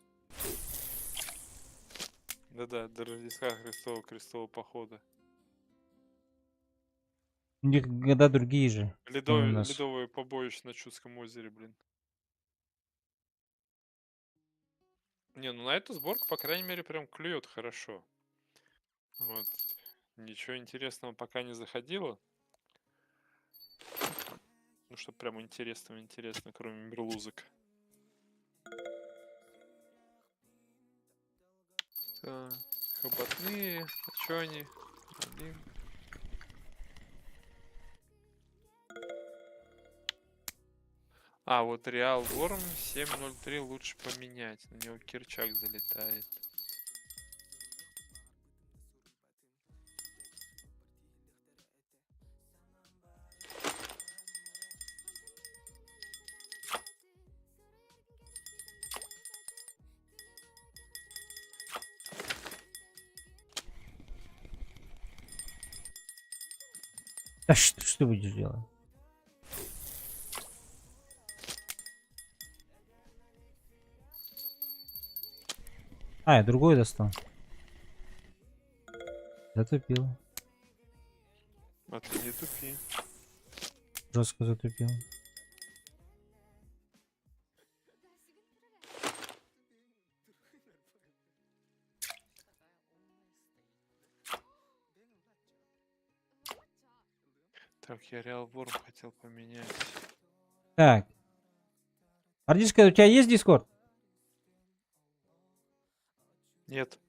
Да-да, до Рождества Христова крестового похода. У них года другие же, чем у нас. Ледовое побоище на Чудском озере, блин. Не, ну на эту сборку, по крайней мере, прям клюет хорошо. Вот. Ничего интересного пока не заходило. Ну, что прям интересно, кроме мерлузок. Так, хоботные. А чё они? Один. А, вот Реал Ворм 7.03 лучше поменять. На него Кирчак залетает. А что ты будешь делать? А, я другой достал. Затупил. А ты не тупи. Жестко затупил. Так, я Реал Ворм хотел поменять. Так. Ардишка, у тебя есть Дискорд? Нет.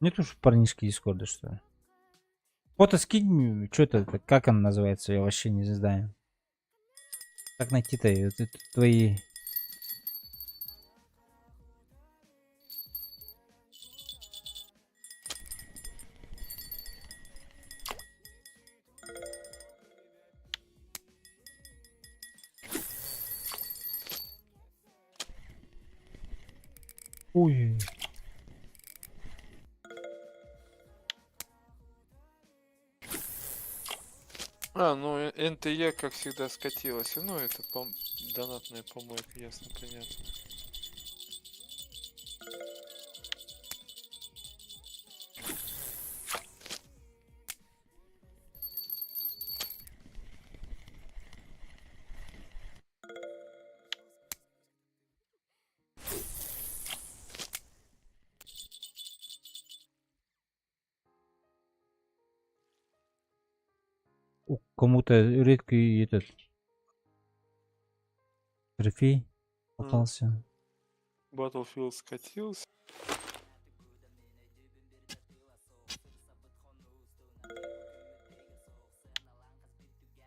Нет уж парнишки Дискорда, что ли? Фото скинь, что это, как он называется, я вообще не знаю. Как найти-то вот это твои... Ой. А, ну НТЕ, как всегда, скатилась. Ну, это донатная помойка, ясно, понятно. Кому-то редкий этот трофей М. попался. Battlefield скатился.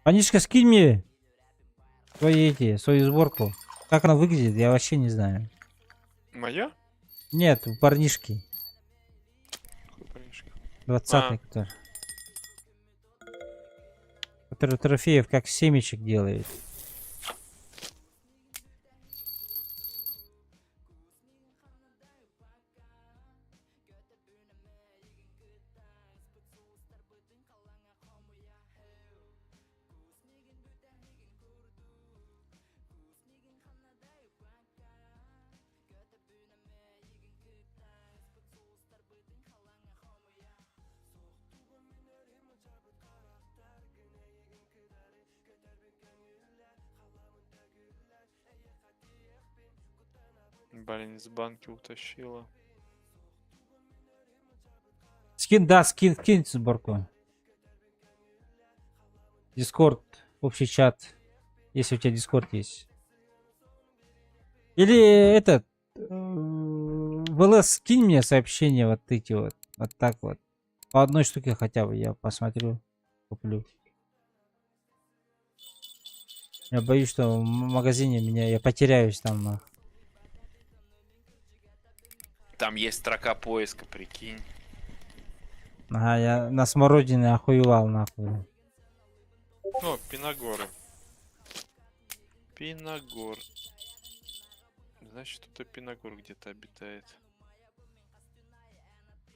Анишка, скинь мне свою сборку. Как она выглядит, я вообще не знаю. Моя? Нет, у парнишки. Какой парнишка? 20-й, который. Который трофеев как семечек делает. Блин, из банки утащила. Скинь сборку. Дискорд, общий чат. Если у тебя Дискорд есть. Или этот... В ЛС скинь мне сообщение вот эти вот. Вот так вот. По одной штуке хотя бы я посмотрю. Куплю. Я боюсь, что в магазине я потеряюсь там. Там есть строка поиска, прикинь. Ага, я на смородине охуевал нахуй. О, Пинагоры. Пинагор. Значит, кто-то Пинагор где-то обитает.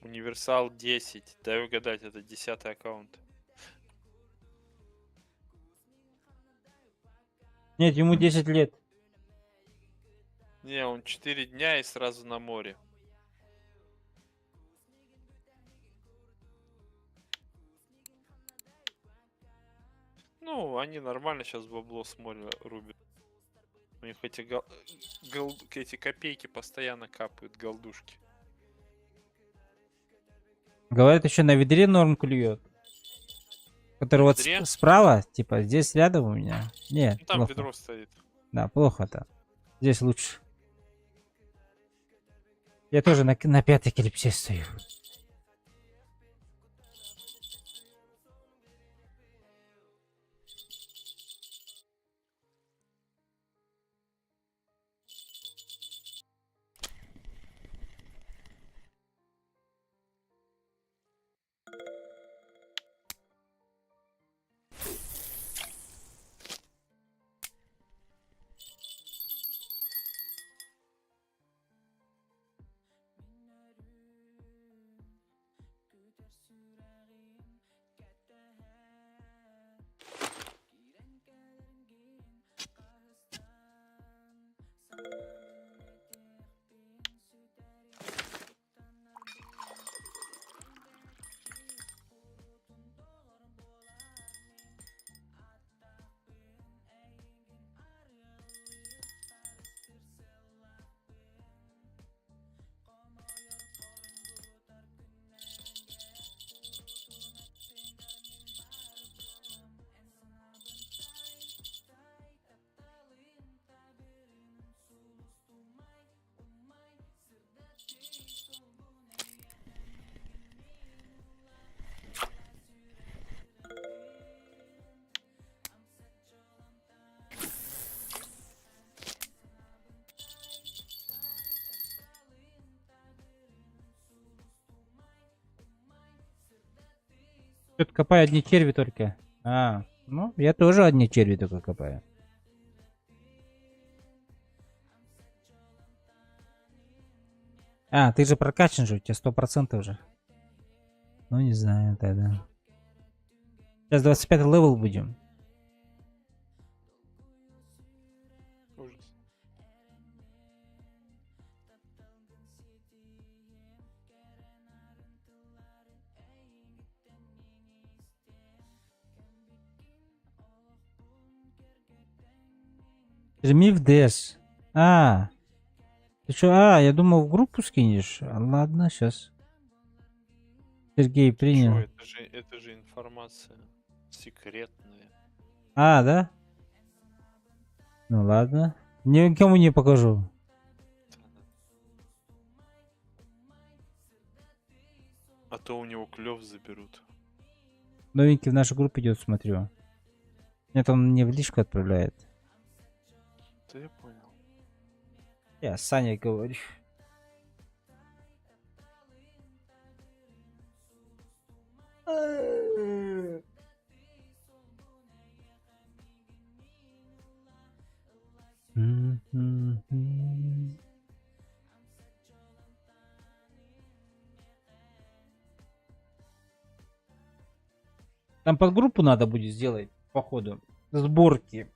Универсал 10. Дай угадать, это 10-й аккаунт. Нет, ему 10 лет. Не, он 4 дня и сразу на море. Ну, они нормально сейчас бабло с моря рубят. У них эти, эти копейки постоянно капают, голдушки. Говорят, еще на ведре норм клюет. Который вот ведре? справа, типа, здесь рядом у меня. Нет, Ну, там плохо. ведро стоит. Да, плохо-то. Здесь лучше. Я тоже на пятой клипсе стою. Тут копаю одни черви только. А, ну, я тоже одни черви только копаю. А, ты же прокачан же, у тебя 100% же. Ну, не знаю тогда. Сейчас 25 левел будем. Ужас. Жми в дэш. А, ты что? А, я думал, в группу скинешь. А, ладно, сейчас. Сергей Чё, принял. это же информация секретная. А, да? Ну ладно. Никому не покажу. А то у него клев заберут. Новенький в нашу группу идет, смотрю. Нет, он мне в личку отправляет. Да я понял. Я с Саней говорю. Там подгруппу надо будет сделать, походу. Сборки.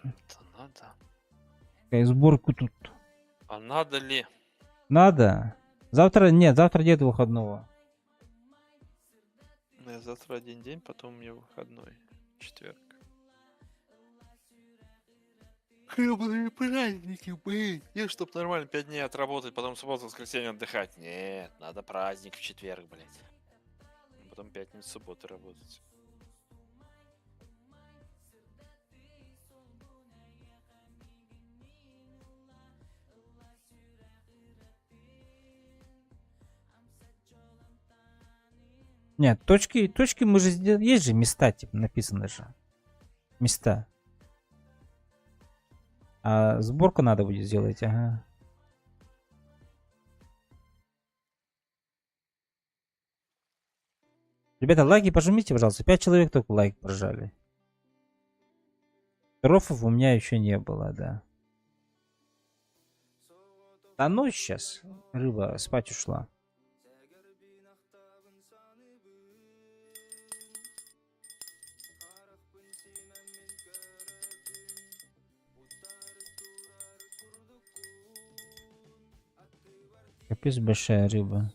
Это надо. Сборку тут. А надо ли? Надо. Завтра, нет, завтра нет выходного. Я завтра один день, потом у меня выходной. Четверг. Хребаные праздники, блин. Я чтоб нормально 5 дней отработать, потом субботу, воскресенье отдыхать. Нет, надо праздник в четверг, блядь. Потом пятницу, субботу работать. Нет, точки мы же сделали. Есть же места, типа, написано же. Места. А сборку надо будет сделать, ага. Ребята, лайки пожмите, пожалуйста. 5 человек только лайк прожали. Рофов у меня еще не было, да. Да ну сейчас. Рыба спать ушла. Капец большая рыба.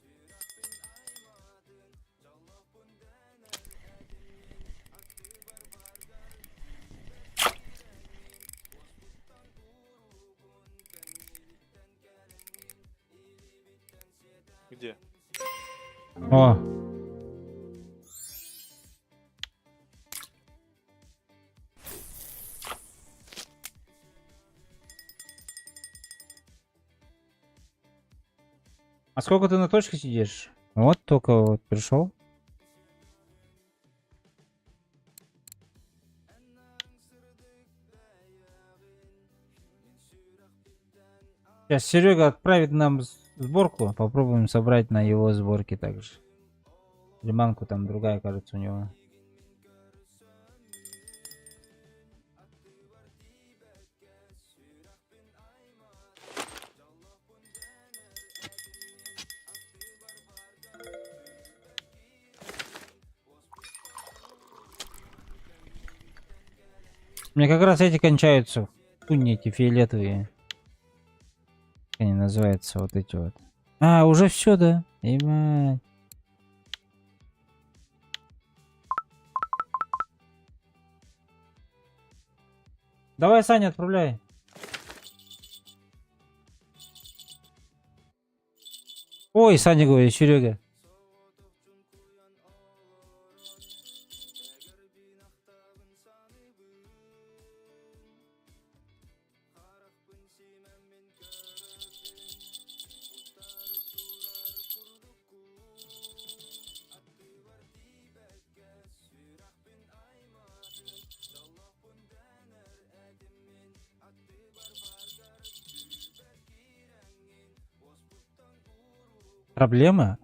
Где? О! А сколько ты на точке сидишь? Вот только вот пришел. Сейчас Серега отправит нам сборку. Попробуем собрать на его сборке также. Лиманку там другая, кажется, у него. Мне как раз эти кончаются. Хуйни эти фиолетовые. Как они называются, вот эти вот. А, уже все, да? Ебать. Давай, Саня, отправляй. Ой, Саня говорит, Серега. Проблема?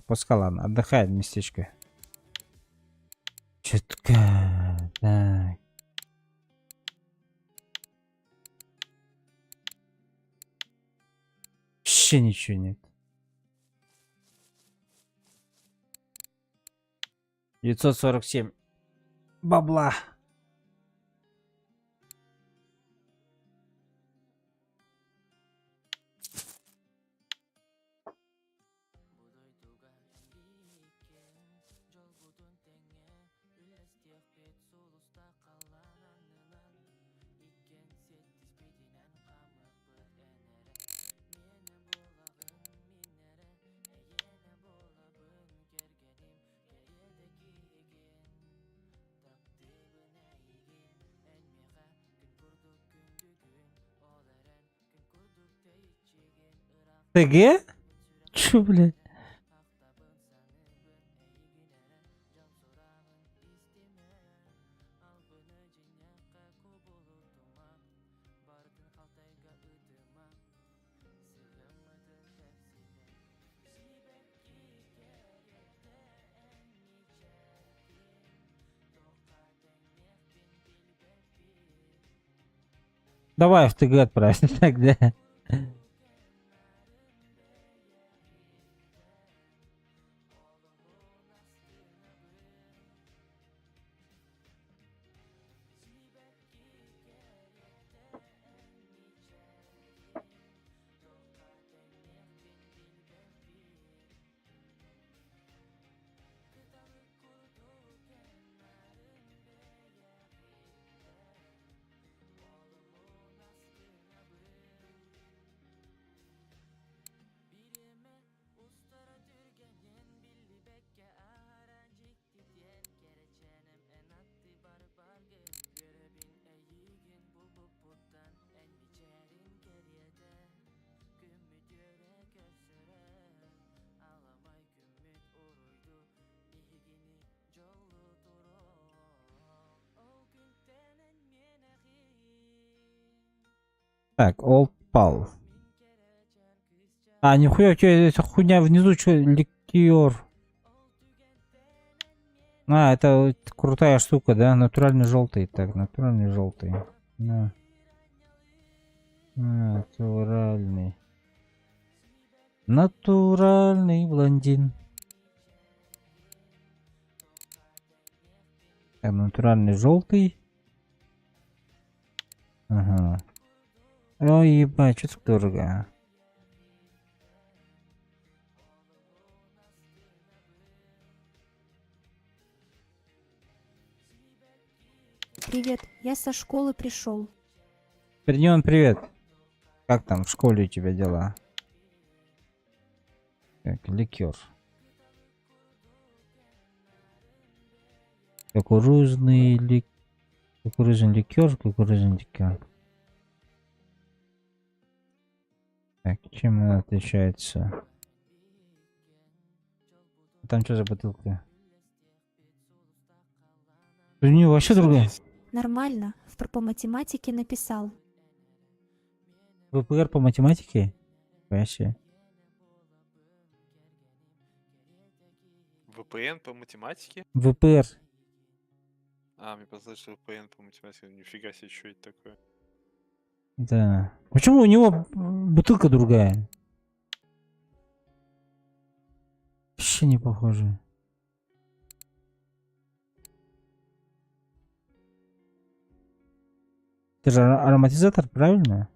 Пускай, ладно, отдыхает местечко. Четко. Так. Вообще ничего нет. 947 бабла. ТГ? Чё, блядь? Давай в ТГ отправь тогда. Так, Old Pal. А, нихуя, у тебя эта хуйня внизу, что, ликер. А, это вот крутая штука, да? Натуральный желтый. Так, натуральный желтый. Да. Натуральный. Натуральный блондин. Так, натуральный желтый. Ага. Ой, ебать, что так дорого. Привет, я со школы пришел. Пердион, привет. Как там в школе у тебя дела? Так, ликер. Кукурузный ликер. Кукурузный ликер, кукурузный ликер. Так, чем он отличается? Там что за бутылка? У нее вообще другая. Садись. Нормально, по математике написал. ВПР по математике? Вообще. VPN по математике? ВПР. А, мне показалось, что VPN по математике. Нифига себе, что это такое? Да. Почему у него бутылка другая? Вообще не похоже. Это же ароматизатор, правильно?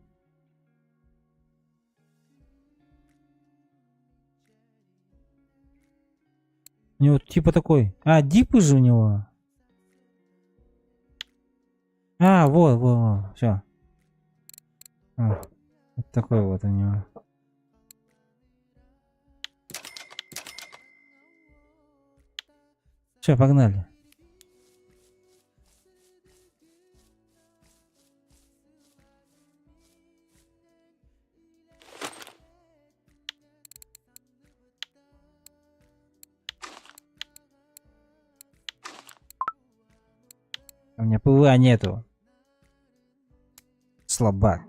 У него типа такой. А, дипы же у него. А, вот, все. Вот такой вот у него. Все, погнали. У меня ПВА нету. Слабак.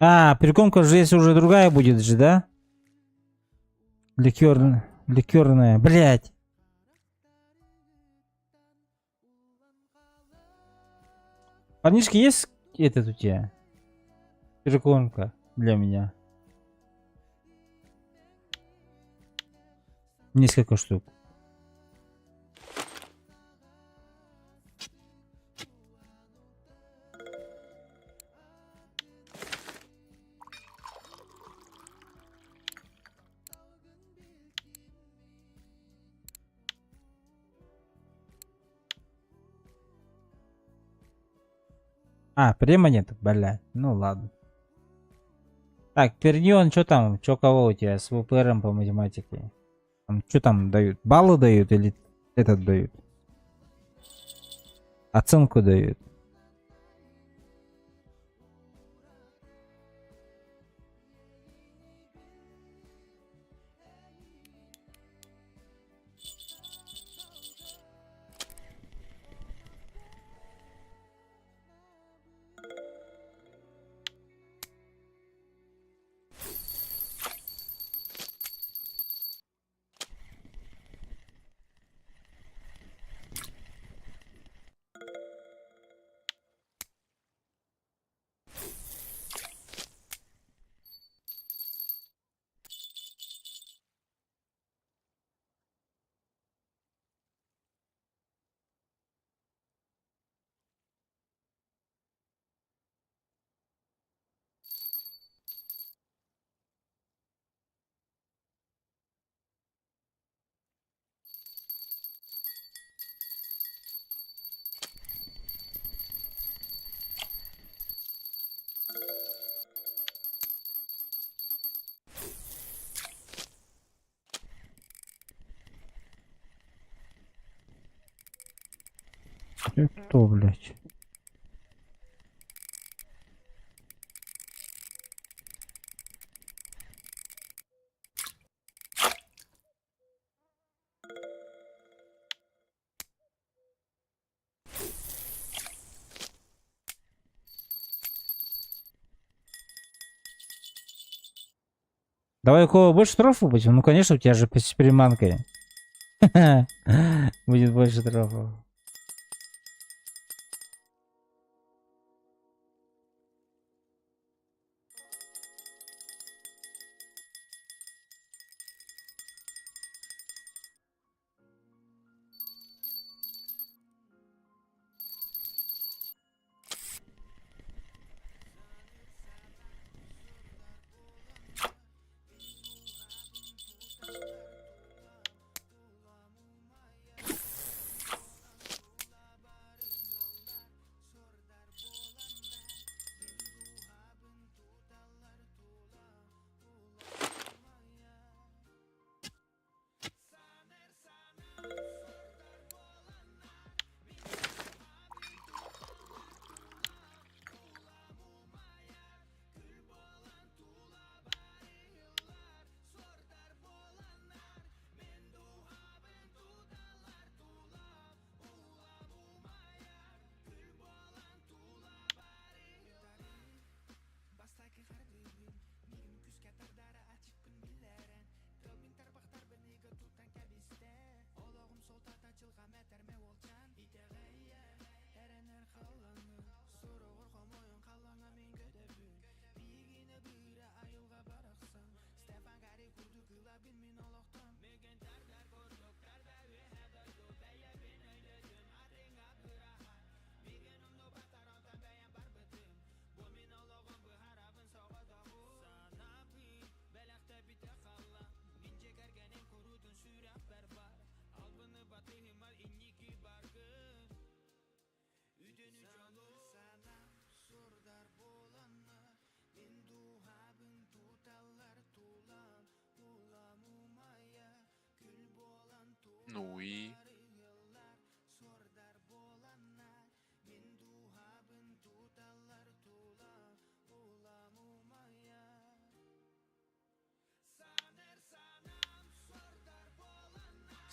А, прикомка же здесь уже другая будет же, да? Ликерная. Блять. Парнишки, есть этот у тебя? Прикомка для меня. Несколько штук. А, прямо нет, блядь. Ну ладно. Так, Пернион, что там? Что кого у тебя с ВПРом по математике? Что там дают? Баллы дают или этот дают? Оценку дают. Ты кто, блядь? Давай у кого больше трофов будем? Ну, конечно, у тебя же с приманкой. Будет больше трофов. Ну и...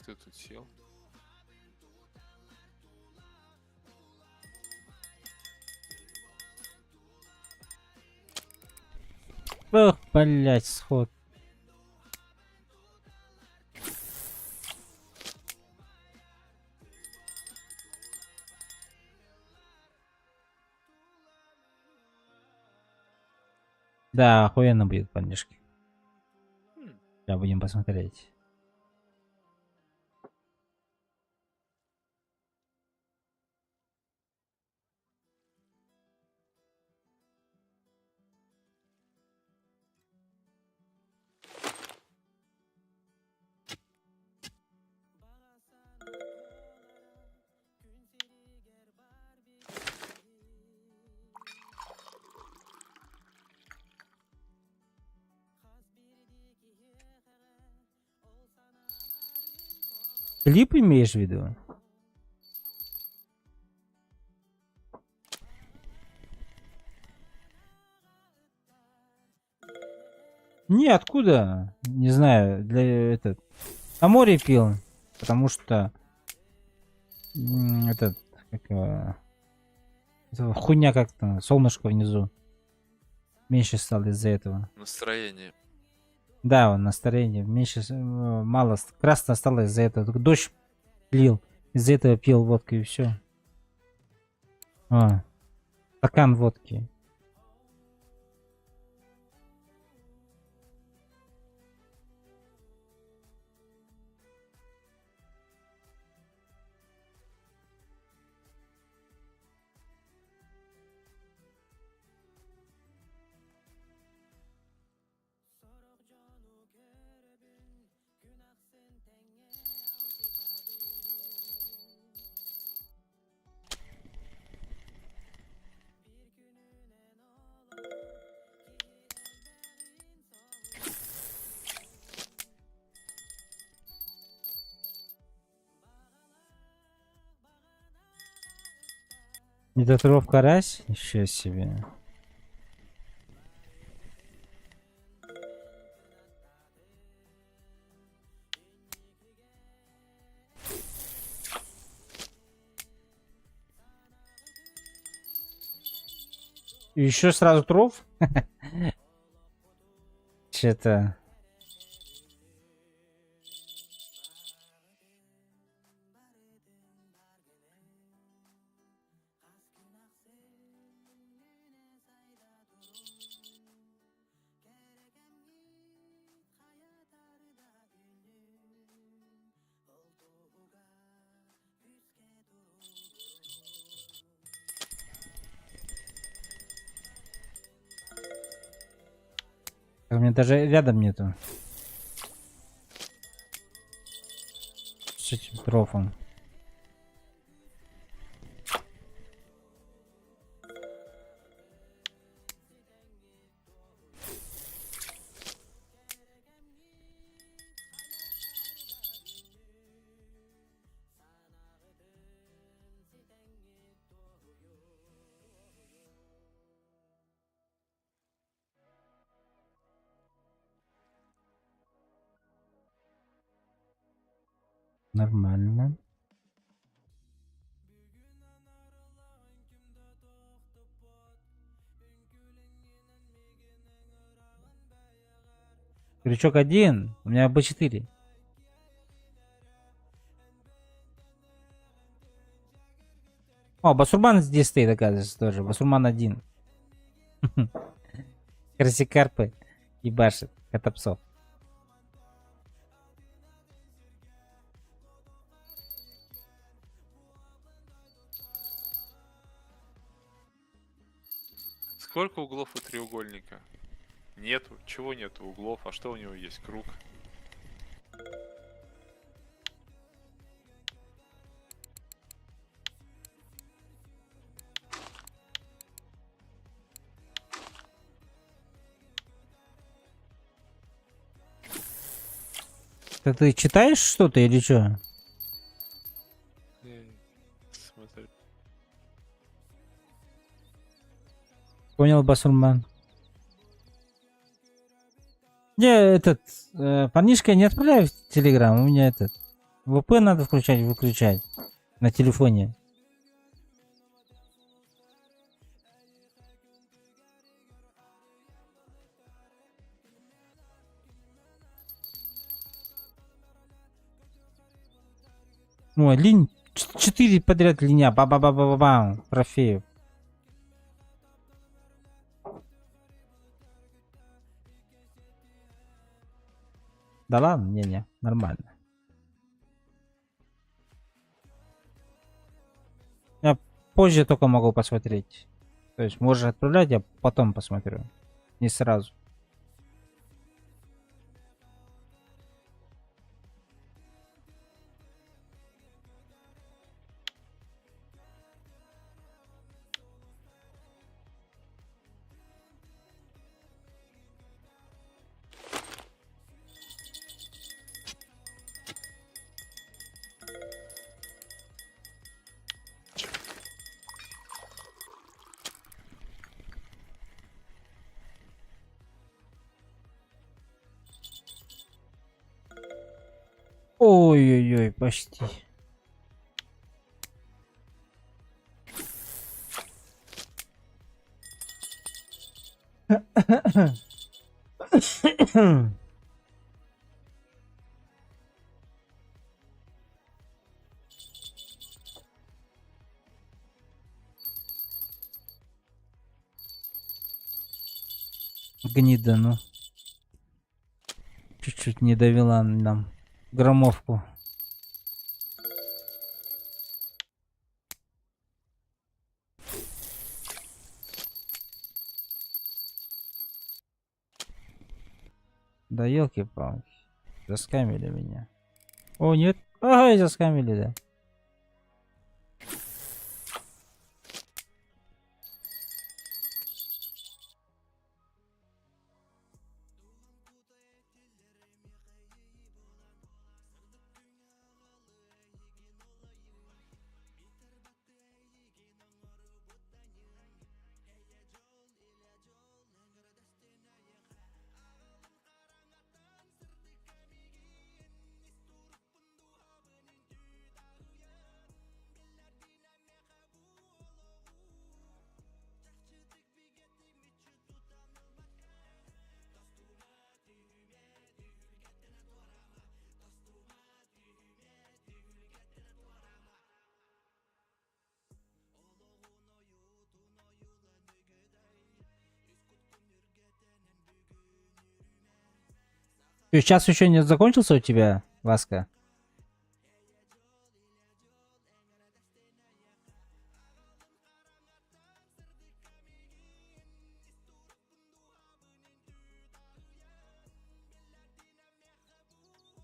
Ты тут сел? Ох, блять, сход. Да, охуенно будет, парнишки. Да, будем посмотреть. Клип имеешь в виду? Не, откуда? Не знаю, для этот. На море пил, потому что этот как его, это хуйня как-то, солнышко внизу меньше стало из-за этого. Настроение. Да, он настроение меньше, мало, красно стало из-за этого. Только дождь лил, из-за этого пил водку и все. Стакан водки. Недотровка раз? Еще себе. Еще сразу тров? Че-то... У меня даже рядом нету. С этим трофом. Нормально. Крючок один, у меня Б4. О, басурман здесь стоит, оказывается, тоже. Басурман один. Красикарпы и башит котопсов. Сколько углов у треугольника? Нету. Чего нету углов? А что у него есть? Круг. Это ты читаешь что-то или что? Смотри. Понял, басурман. Не, этот, парнишка, я не отправляю в Телеграм, у меня этот, ВП надо включать, выключать на телефоне. Ой, 4 подряд линия, ба-ба-ба-ба-ба, трофеев. Да ладно, не, нормально. Я позже только могу посмотреть. То есть можешь отправлять, я потом посмотрю. Не сразу. Ой-ой-ой, почти. Гнида, ну. Чуть-чуть не довела нам громовку. Да елки-палки. Заскамили меня. О, нет. Ай, заскамили, да. Час еще не закончился у тебя, Васка?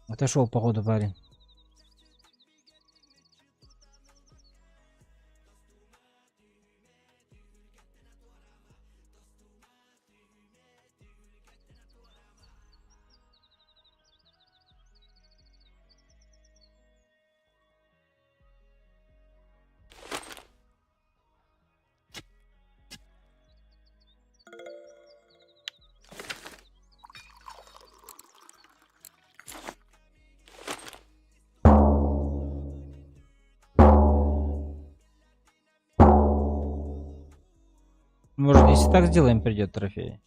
Отошел, походу, парень. Может, если так сделаем, придет трофей.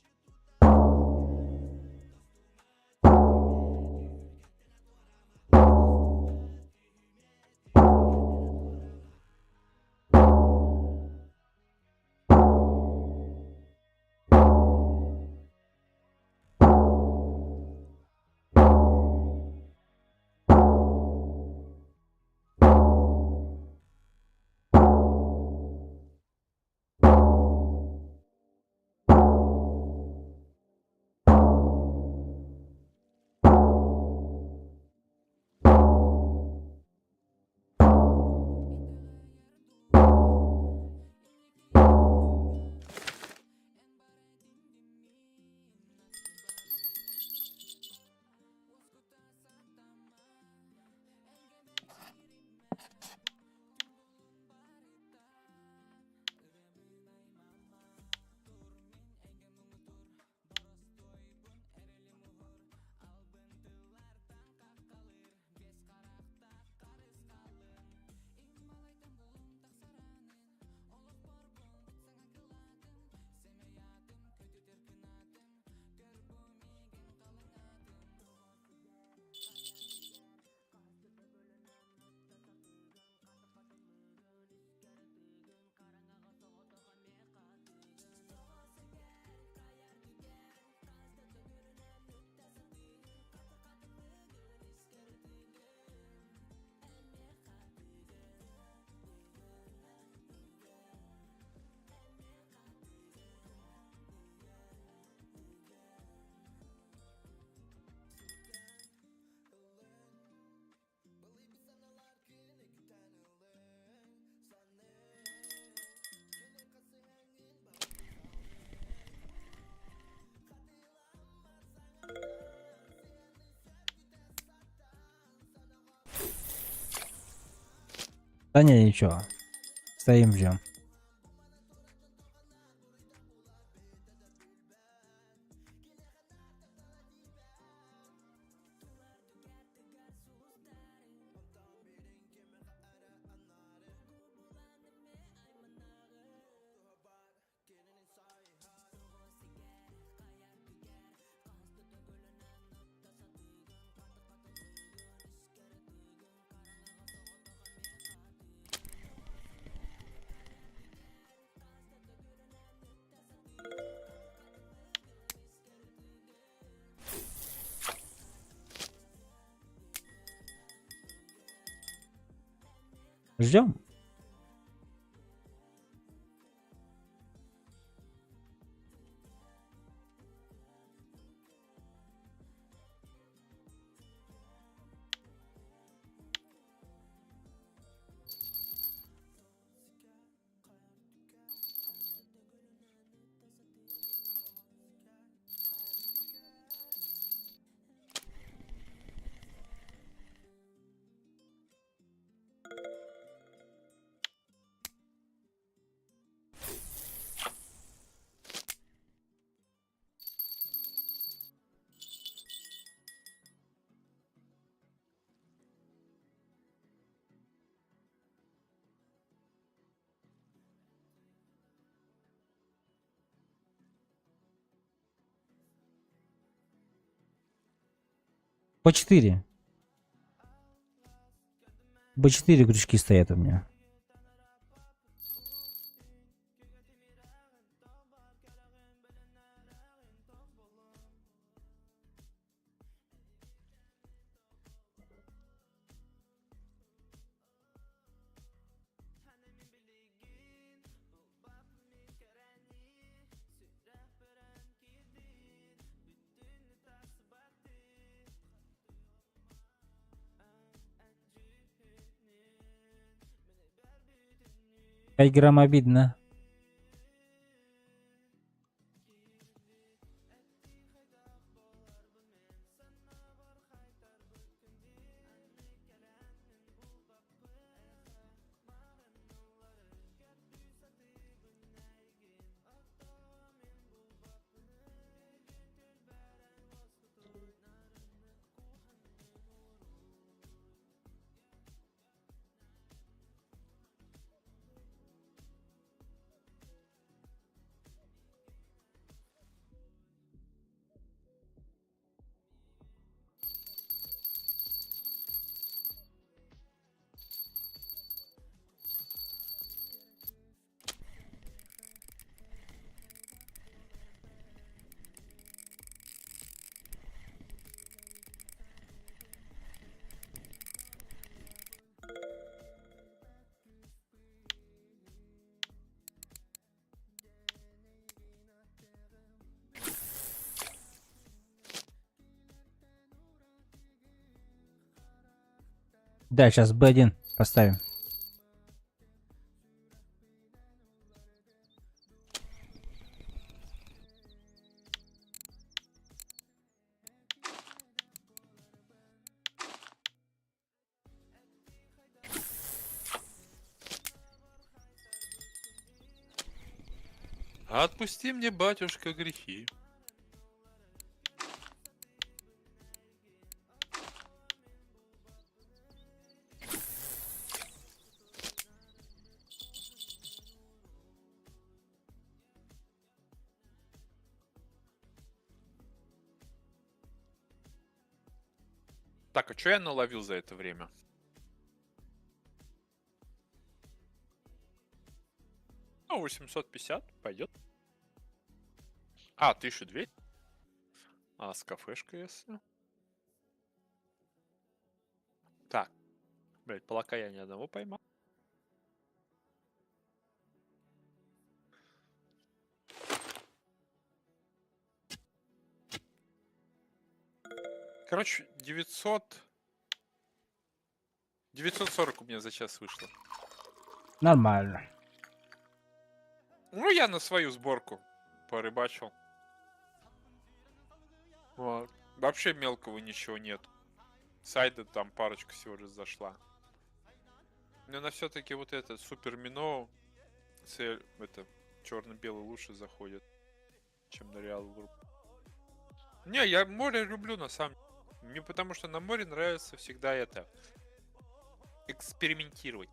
Да не, ничего. Стоим, ждем. Ждем. По 4. По 4 крючки стоят у меня. 5 грамм обидно. Да, сейчас B1 поставим. Отпусти мне, батюшка, грехи. Так, а что я наловил за это время? Ну, 850 пойдет. А, 1200. А, с кафешкой, если. Так. Блять, полака я ни одного поймал. Короче, 940 у меня за час вышло. Нормально. Ну, я на свою сборку порыбачил. Вот. Вообще мелкого ничего нет. Сайда там парочка всего лишь зашла. Но на все-таки вот этот супер мино, это черно-белый лучше заходит, чем на Реал Групп. Не, я море люблю на самом деле. Мне потому что на море нравится всегда это экспериментировать.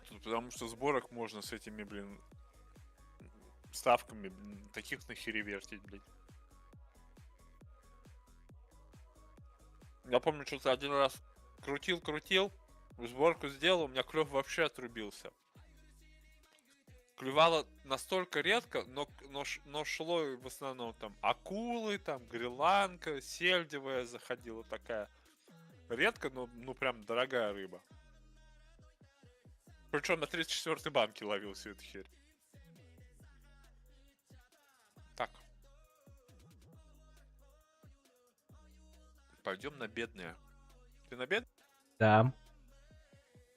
Тут потому что сборок можно с этими, блин, ставками, блин, таких нахеревертить, блин. Я помню, что-то один раз крутил, сборку сделал, у меня клев вообще отрубился. Клювало настолько редко, но шло в основном там акулы, там гриланка, сельдевая заходила такая. Редко, но ну прям дорогая рыба. Причем на 34-й банке ловил всю эту херь. Так. Пойдем на бедные. Ты на бед? Да.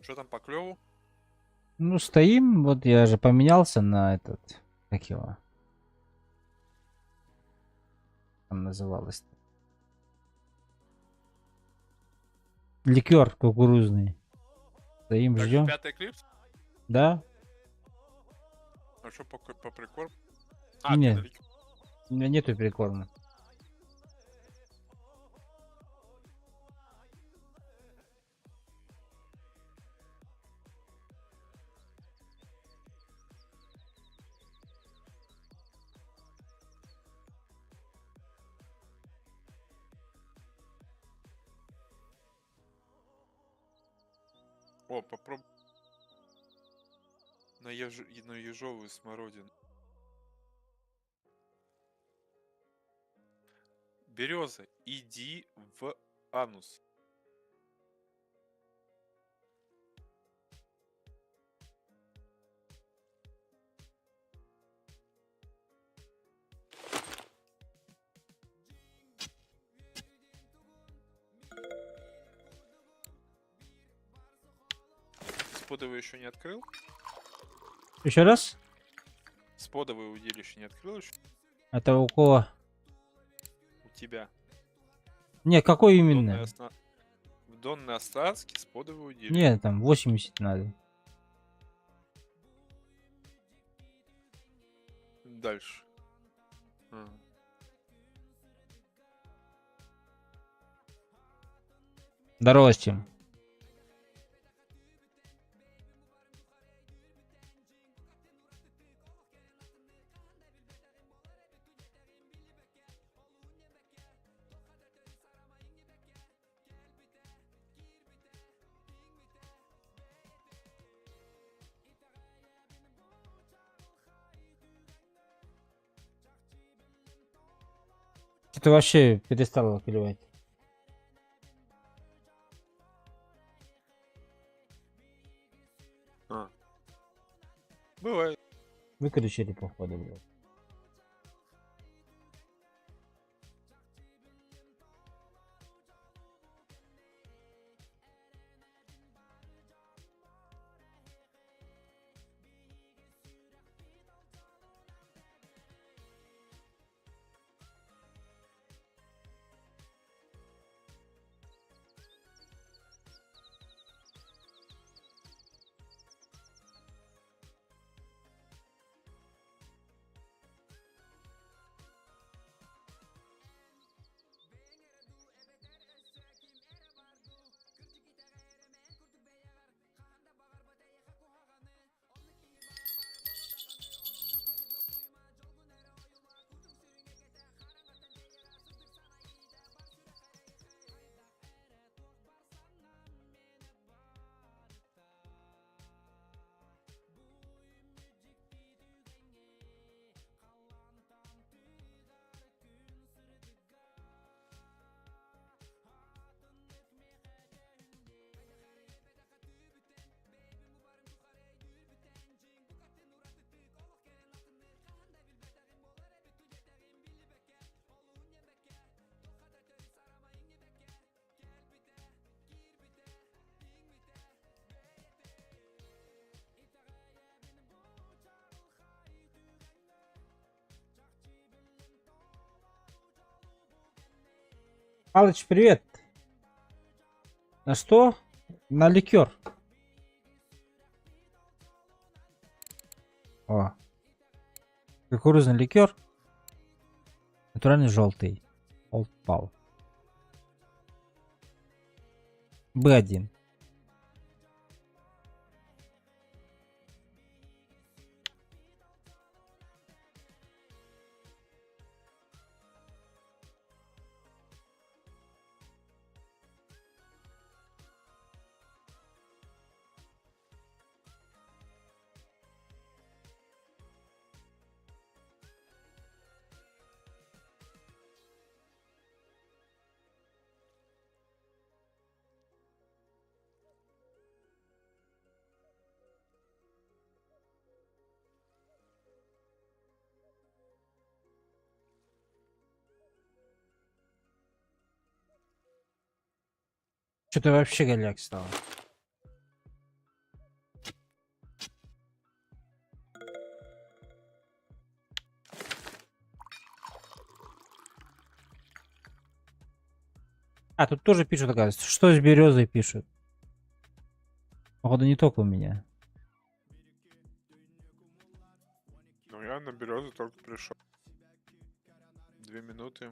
Что там по клеву? Ну, стоим. Вот я же поменялся на этот... Как его? Там называлось. Ликер кукурузный. Стоим, Так, ждем. 5-й клипс? Да? А что по прикорму? А, Не. ты на лик- У меня нету прикорма. О, попробуй. На ежовую смородину. Береза, иди в анус. сподовый еще не открыл? Еще раз? Сподовый удилище не открыл еще? Это у кого? У тебя. Не, какой Донный именно? В Донной Островске сподовый удилище. Не, там 80 надо. Дальше. А. Здорово, Стим. Ты вообще перестал клевать. А. Бывает. Выключили, походу, блядь. Алыч, привет. На что? На ликер. О. Кукурузный ликер. Натуральный желтый. Old Pal. Б1. Что-то вообще голяк стало. А, тут тоже пишут, оказывается. Что с березой пишут? Походу, не только у меня. Ну я на березу только пришел. 2 минуты,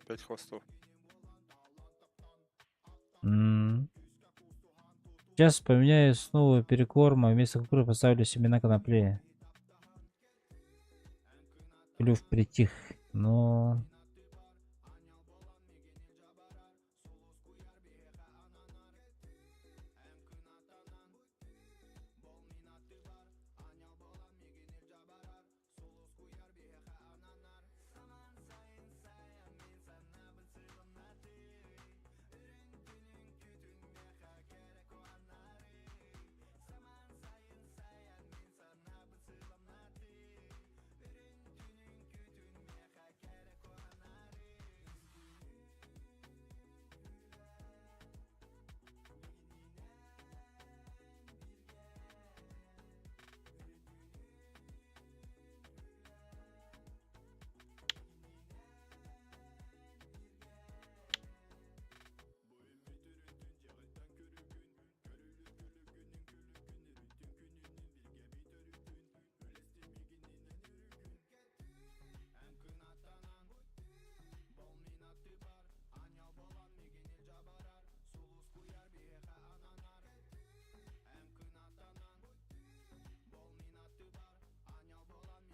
5 хвостов. Сейчас поменяю снова перекорма. Вместо кукурузы поставлю семена конопли. Клюв притих, но...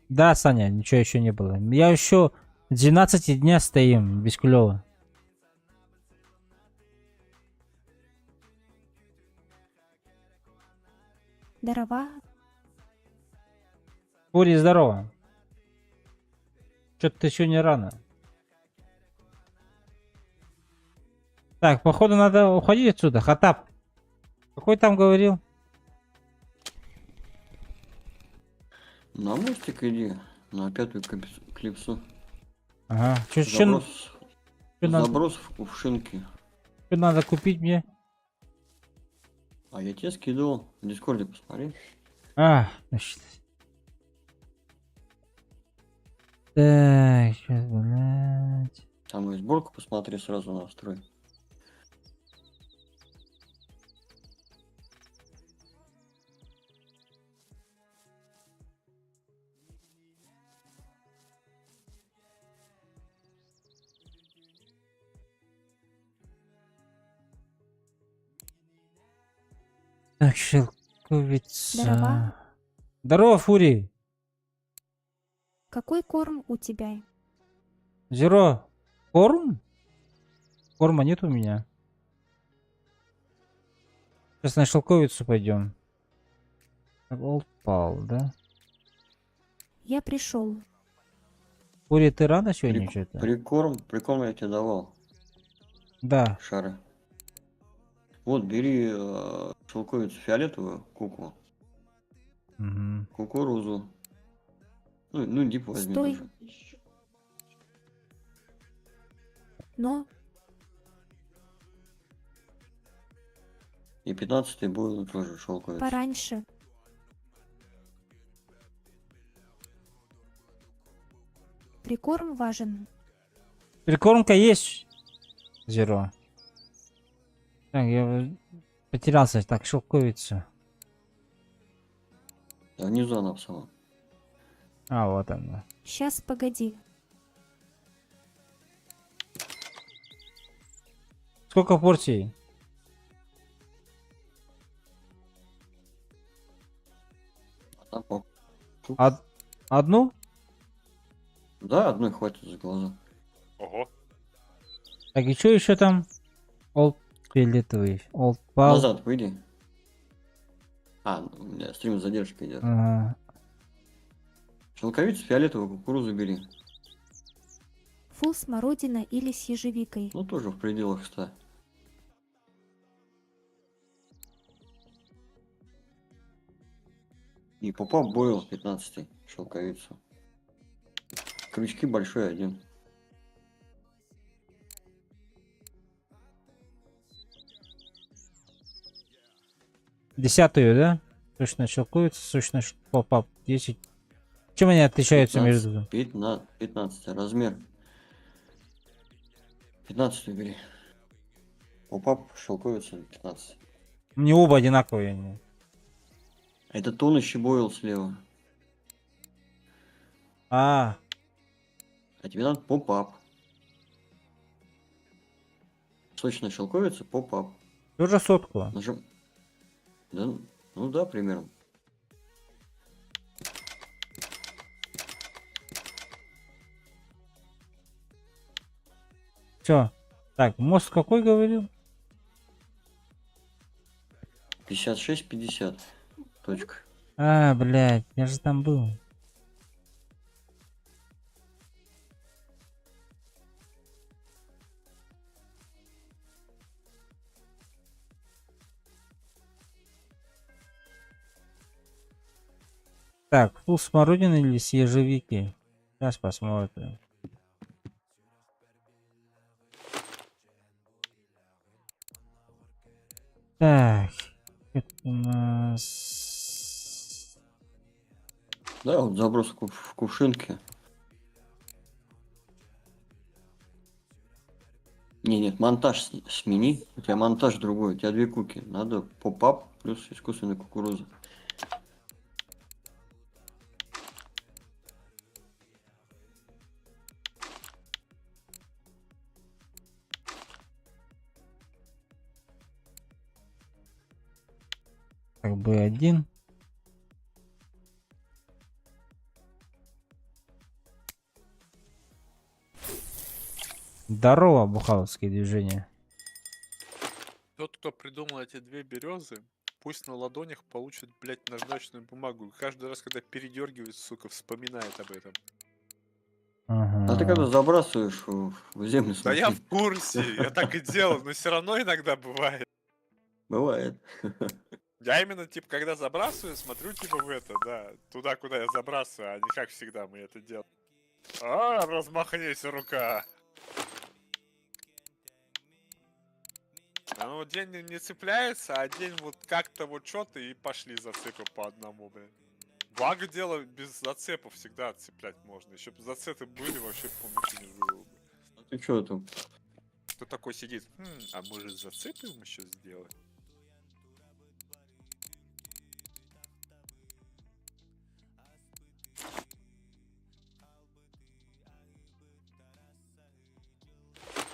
Да, Саня, ничего еще не было. Я еще 12 дня стоим без клёва. Дарова. Фури, здорово. Что-то ты сегодня рано. Так, походу надо уходить отсюда. Хатап. Какой там говорил? На мостик иди, на пятую клипсу. Ага. Что надо, Заброс в кувшинки. чё надо купить мне? А я тебе скидывал. В Дискорде посмотри. А, значит. Так, сейчас, блядь. Там и сборку посмотри, сразу настрой. Так, шелковица. Дрова. Здорово, Фури. Какой корм у тебя? Зеро. Корм? Корма нет у меня. Сейчас на шелковицу пойдем. Олдпал, да? Я пришел. Фури, ты рано сегодня что-то? Прикорм я тебе давал. Да. Шары. Вот, бери шелковицу фиолетовую, куклу, Мгм. кукурузу. Ну дип возьми Стой. тоже. Но И 15-й был тоже шелковица. пораньше. Прикорм важен. Прикормка есть. Зеро. Так, я потерялся. Так, шелковица. Да, внизу она в самом. А, вот она. Сейчас, погоди. Сколько порций? А там по- Одну? Да, одной хватит за глаза. Ого. Так, и что еще там? Олд фиолетовый. Олдпал. Назад выйди. У меня стрим с задержкой идет. Ага. Шелковицу фиолетовую, кукурузу бери. Фул смородина или с ежевикой. Ну тоже в пределах 100. И попап бойл 15 шелковицу. Крючки большой один. Десятую, да? Сочная шелковица, сочная попап. 10. Чем они отличаются между собой? 15 размер. 15 бери. Попап шелковица 15. Мне оба одинаковые они. Это тонущий бойл слева. А, А тебе надо поп-ап. Сочная шелковица, поп-ап. тоже сотку. Нажим. Да, ну да, примерно. Все. Так, мост какой говорил? 56-50. Точка. А, блядь, я же там был. Так, вкус смородины или с ежевики? Сейчас посмотрим. Так, это у нас... Да, вот заброс в кувшинке. Нет, монтаж смени. У тебя монтаж другой. У тебя две куки. Надо поп-ап плюс искусственная кукуруза. Как бы один. Здорово, бухаловские движения. Тот, кто придумал эти две березы, пусть на ладонях получит, блядь, наждачную бумагу. Каждый раз, когда передергивает, сука, вспоминает об этом. Ага. А ты когда забрасываешь в землю, Да я смотри, в курсе, я так и делал, но все равно иногда бывает. бывает. Я именно, типа, когда забрасываю, смотрю, типа, в это, да, туда, куда я забрасываю, а не как всегда мы это делаем. А, размахнись, рука! А ну, вот день не цепляется, а день вот как-то вот что-то и пошли зацепы по одному, блин. Благо дело, без зацепов всегда цеплять можно. Еще бы зацепы были, вообще помощи не было бы. А ты что там? Кто такой сидит? А может зацепы мы еще сделаем?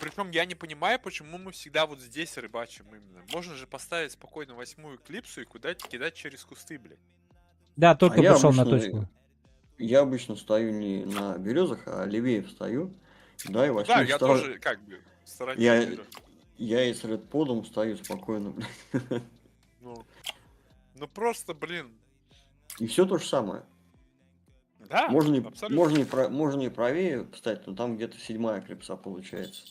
Причем я не понимаю, почему мы всегда вот здесь рыбачим именно. Можно же поставить спокойно 8-ю клипсу и куда-то кидать через кусты, блядь. Да, только я пришел на обычно- точку. Я обычно стою не на березах, а левее встаю. Да, и Ну восьмую да, я ставлю. тоже как бы в стороне Я- беру. Я и с редподом стою спокойно, блядь. Ну просто, блин. И все то же самое. Да, Можно, абсолютно. можно и правее встать, но там где-то 7-я клипса получается.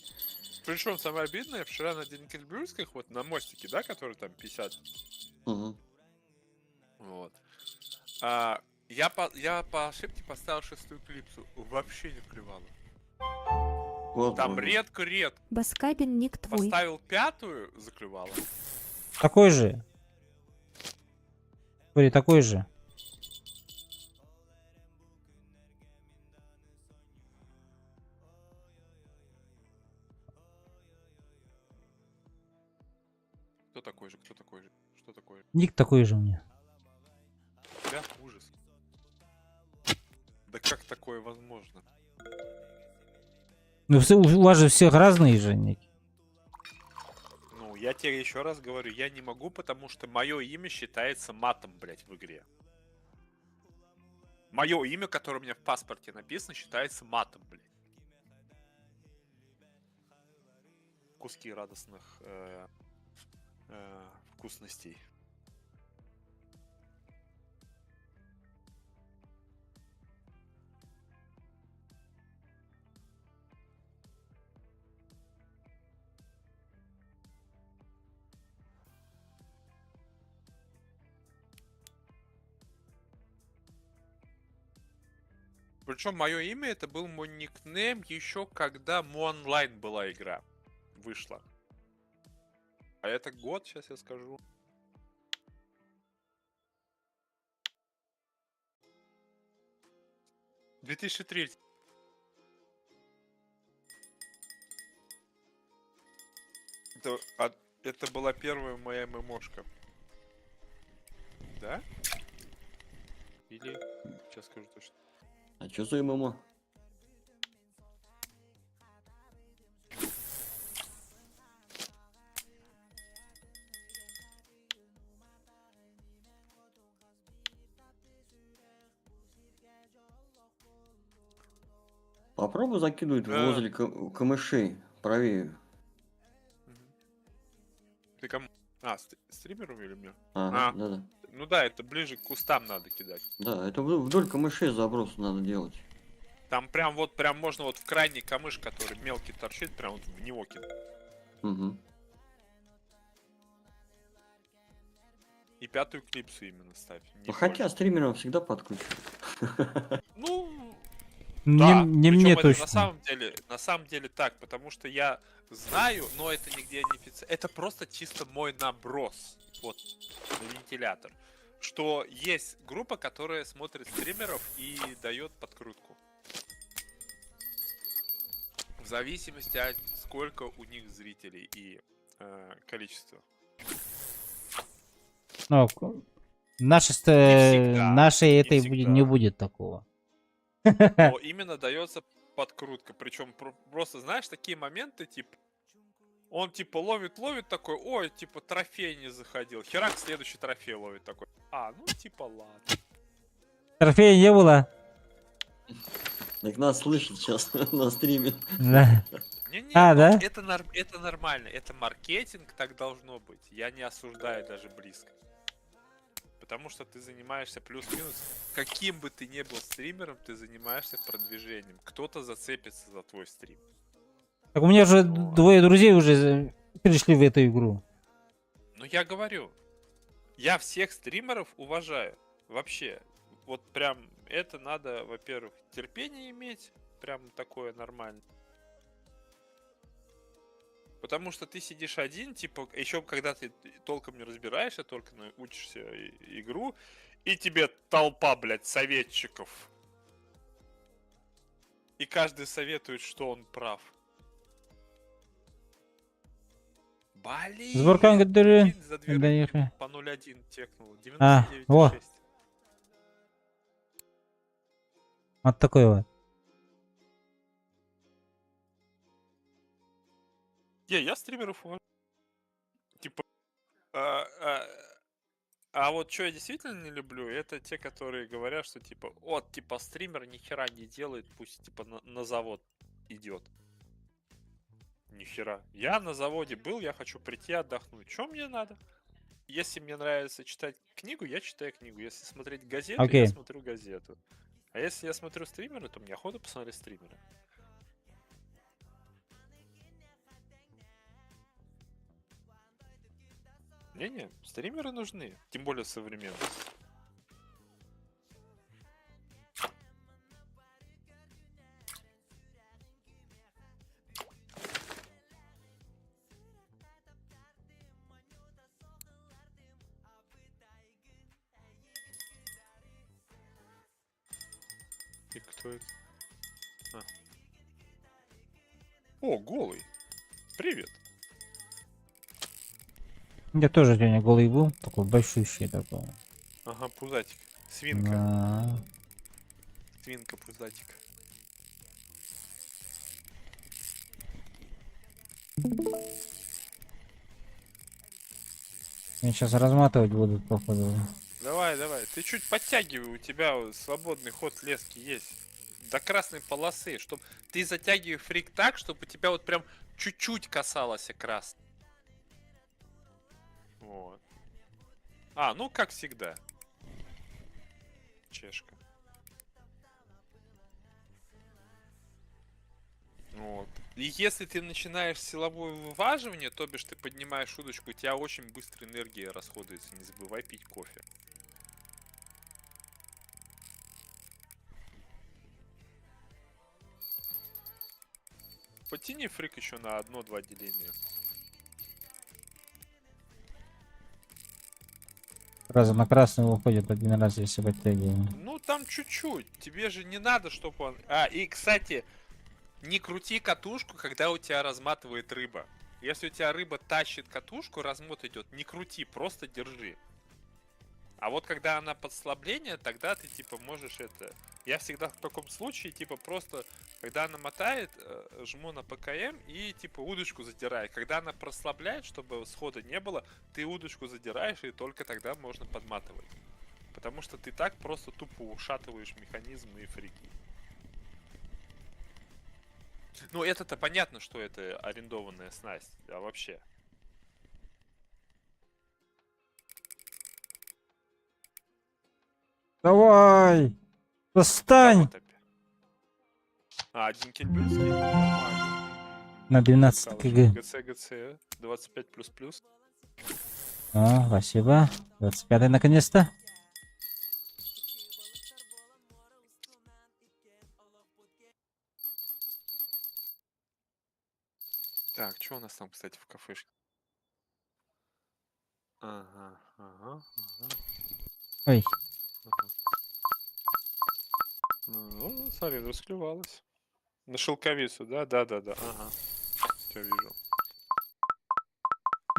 Причем самое обидное, вчера на Денкельбрюских, вот на мостике, да, который там 50. Мгм. Вот. Я по ошибке поставил 6-ю клипсу. Вообще не клевало. Вот, Там вот. редко-редко. Баскабин ник твой. Поставил 5-ю, заклевало. Такой же. Смотри, такой же. Кто такой же? Кто такой же? Что такое же? Ник такой же у меня. Бля, ужас. Да как такое возможно? Ну, у вас же всех разные же ники. Ну, я тебе еще раз говорю, я не могу, потому что мое имя считается матом, блядь, в игре. Мое имя, которое у меня в паспорте написано, считается матом, блядь. Куски радостных вкусностей. Причем мое имя это был мой никнейм еще когда Онлайн была игра. Вышла. А это год, сейчас я скажу. — 2003. Это была первая моя ММОшка. Да? Или... Сейчас скажу точно. А что за ММО? Попробуй закидывать Да. возле камышей, правее. Ты кому? Стримеру или мне? Ага, да-да. Ну да, это ближе к кустам надо кидать. Да, это вдоль камышей заброс надо делать. Там прям можно вот в крайний камыш, который мелкий торчит, прям вот в него кидать. Угу. И 5-ю клипсу именно ставь. не Ну, хотя больше. стримерам всегда подкручивают. Ну, Не, да. не Причем мне это точно. на самом деле так, потому что я знаю, но это нигде не официально. Это просто чисто мой наброс. Вот, на вентилятор. Что есть группа, которая смотрит стримеров и дает подкрутку. В зависимости от сколько у них зрителей и количество. Ну, нашей всегда, нашей не этой всегда. не будет такого. Но именно дается подкрутка. Причем просто, знаешь, такие моменты, типа, он типа ловит такой, ой, типа трофей не заходил. Херак следующий трофей ловит такой. Ну типа ладно. Трофея не было. Так нас слышат сейчас на стриме. Да. Не-не, А, да? это нормально, это маркетинг, так должно быть. Я не осуждаю даже близко. Потому что ты занимаешься плюс-минус. Каким бы ты ни был стримером, ты занимаешься продвижением. Кто-то зацепится за твой стрим. Так у меня же Вот. двое друзей уже перешли в эту игру. Ну я говорю, я всех стримеров уважаю. Вообще. Вот прям это надо, во-первых, терпение иметь. Прям такое нормально. Потому что ты сидишь один, типа, еще когда ты толком не разбираешься, только учишься игру, и тебе толпа, блядь, советчиков. И каждый советует, что он прав. Блин! Сборка, которые Прикинь, за 2 доехали. рыбки по 0.1 текнул. А, 99,6. Вот такой вот. Я стримеров уважаю. Типа, а, а, а вот что я действительно не люблю, это те, которые говорят, что типа, вот, типа, стример ни хера не делает, пусть типа на завод идет. Ни хера. Я на заводе был, я хочу прийти отдохнуть. Что мне надо? Если мне нравится читать книгу, я читаю книгу. Если смотреть газету, Окей. я смотрю газету. А если я смотрю стримера, то мне охота посмотреть стримера. Не-не, стримеры нужны. Тем более современные. И кто это? А. О, голый. Привет. Я тоже сегодня голый был, такой большущий такой. Ага, пузатик. Свинка. Да. Свинка, пузатик. Меня сейчас разматывать будут, походу. Давай, давай. Ты чуть подтягивай, у тебя вот свободный ход лески есть. До красной полосы, чтобы ты затягивай фрик так, чтобы у тебя вот прям чуть-чуть касалось красной. Вот. А, ну как всегда. Чешка. Вот. И если ты начинаешь силовое вываживание, то бишь ты поднимаешь удочку, у тебя очень быстро энергия расходуется. Не забывай пить кофе. Потяни фрик еще на 1-2 деления. Сразу на красный выходит один раз, если подтягиваем. Ну там чуть-чуть. Тебе же не надо, чтобы он... А, и кстати, не крути катушку, когда у тебя разматывает рыба. Если у тебя рыба тащит катушку, размот идет, не крути, просто держи. А вот когда она подслабление, тогда ты типа можешь это... Я всегда в таком случае, типа просто, когда она мотает, жму на ПКМ и типа удочку задираю. Когда она прослабляет, чтобы схода не было, ты удочку задираешь, и только тогда можно подматывать. Потому что ты так просто тупо ушатываешь механизм и фрики. Ну это-то понятно, что это арендованная снасть, а вообще... Давай! Да, Достань! вот опять. А, один кельбюльский? Нормально. На 12 кг. ГЦ, 25++. О, спасибо. 25 наконец-то. Так, что у нас там, кстати, в кафешке? Ага, ага, ага, Ой, ага. Ну, смотри, расклевалась. На шелковицу, да? Да-да-да, ага. Все вижу.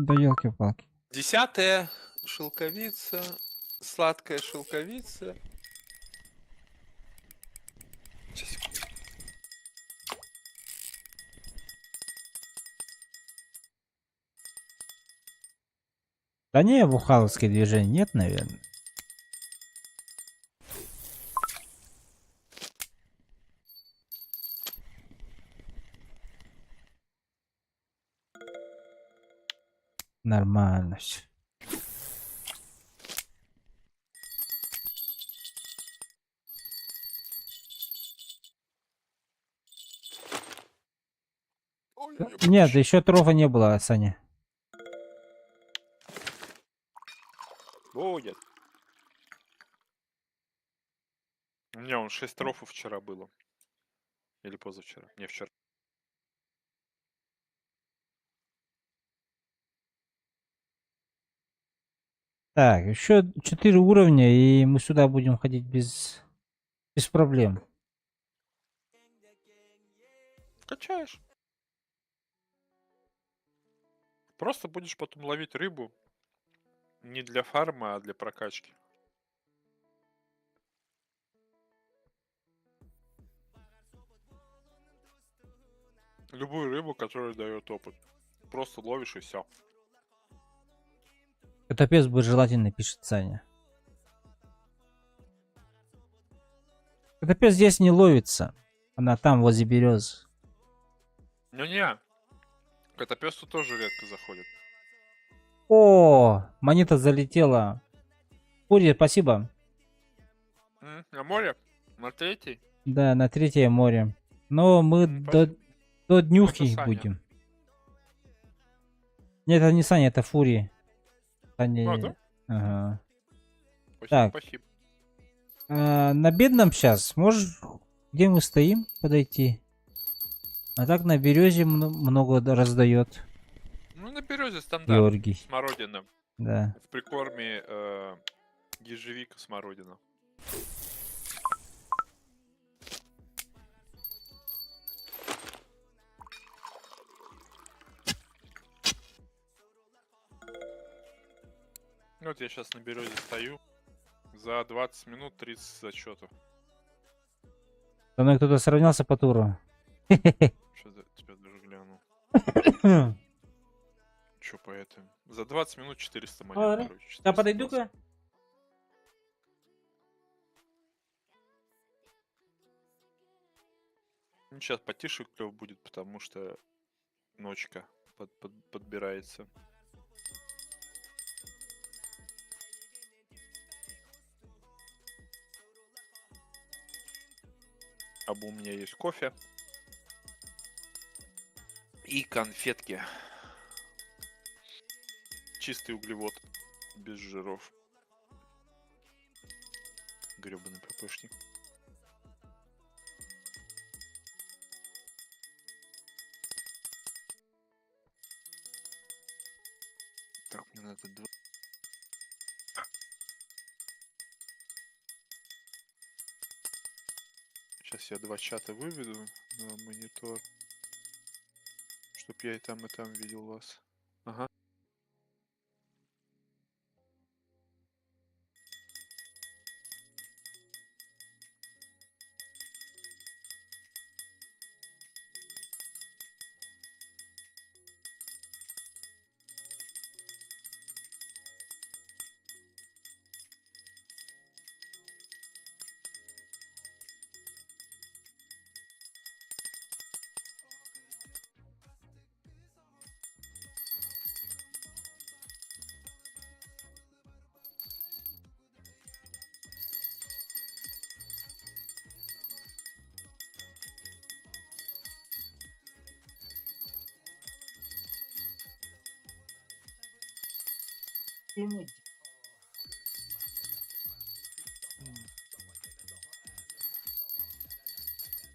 да елки-палки. 10-я шелковица, сладкая шелковица. Сейчас, секунду. Да не, бухаловские движения нет, наверное. Нормально все. Ой, Нет, еще трофа не было, Саня. Будет. У меня он 6 трофов вчера было. Или позавчера. Не, вчера. Так, еще 4 уровня, и мы сюда будем ходить без проблем. Качаешь. Просто будешь потом ловить рыбу. Не для фарма, а для прокачки. Любую рыбу, которая дает опыт. Просто ловишь и все. Котопес бы желательно, пишет Саня. Котопес здесь не ловится. Она там, возле берез. Не-не. Котопес тут тоже редко заходит. О, монета залетела. Фурия, спасибо. На море? На третий? Да, на 3 море. Но мы до днюхи Это Саня. будем. Нет, это не Саня, это Фурия. Саня... А, да? Ага. Спасибо, Так. спасибо. На бедном сейчас. Можешь, где мы стоим, подойти? А так на березе много раздает. Ну, на березе стандарт. Георгий. Смородина. Да. В прикорме ежевика смородина. Вот я сейчас на березе стою. За 20 минут 30 зачетов. Со мной кто-то сравнялся по туру. Что-то тебя даже глянул. Чё по этому? За 20 минут 400 монет, Ладно. короче. Я 400 подойду-ка. Ну, сейчас потише клёв будет, потому что ночка подбирается. Або у меня есть кофе. И конфетки. Чистый углевод. Без жиров. Грёбаный ППшник. Так, мне надо два. Сейчас я 2 чата выведу на монитор. Чтоб я и там видел вас. Ага.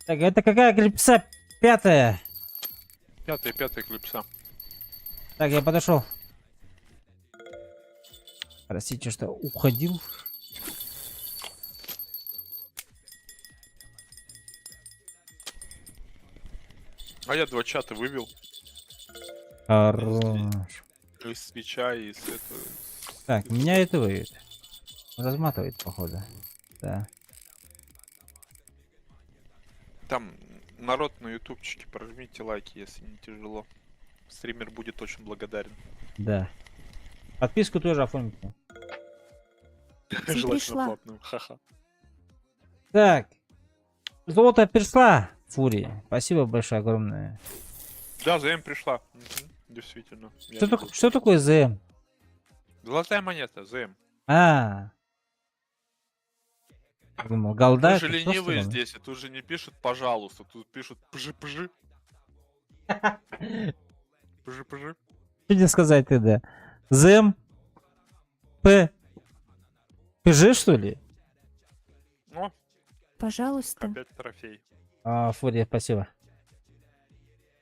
Так, это какая клипса? 5-я. Пятая клипса. Так, я подошел. Простите, что уходил. А я 2 чата вывел. Хорош. Из свеча, и с этого. Так, меня это выйдет. Разматывает, походу. Да. Там народ на ютубчике, прожмите лайки, если не тяжело. Стример будет очень благодарен. Да. Подписку тоже оформите. Желательно пришла. платную. Ха-ха. Так. Золото пришла, Фурия. Спасибо большое, огромное. Да, Зэм пришла. действительно. Я Что, не так- был. что такое ЗМ? Золотая монета, ЗМ. А. Я думал, Мы голда же это что, ленивые что ли? здесь, и тут же не пишут «пожалуйста», тут пишут «пжи-пжи», «пжи-пжи». Что тебе сказать тогда? ЗМ? П? ПЖ, что ли? О, Пожалуйста. опять трофей. А, Фурия, спасибо.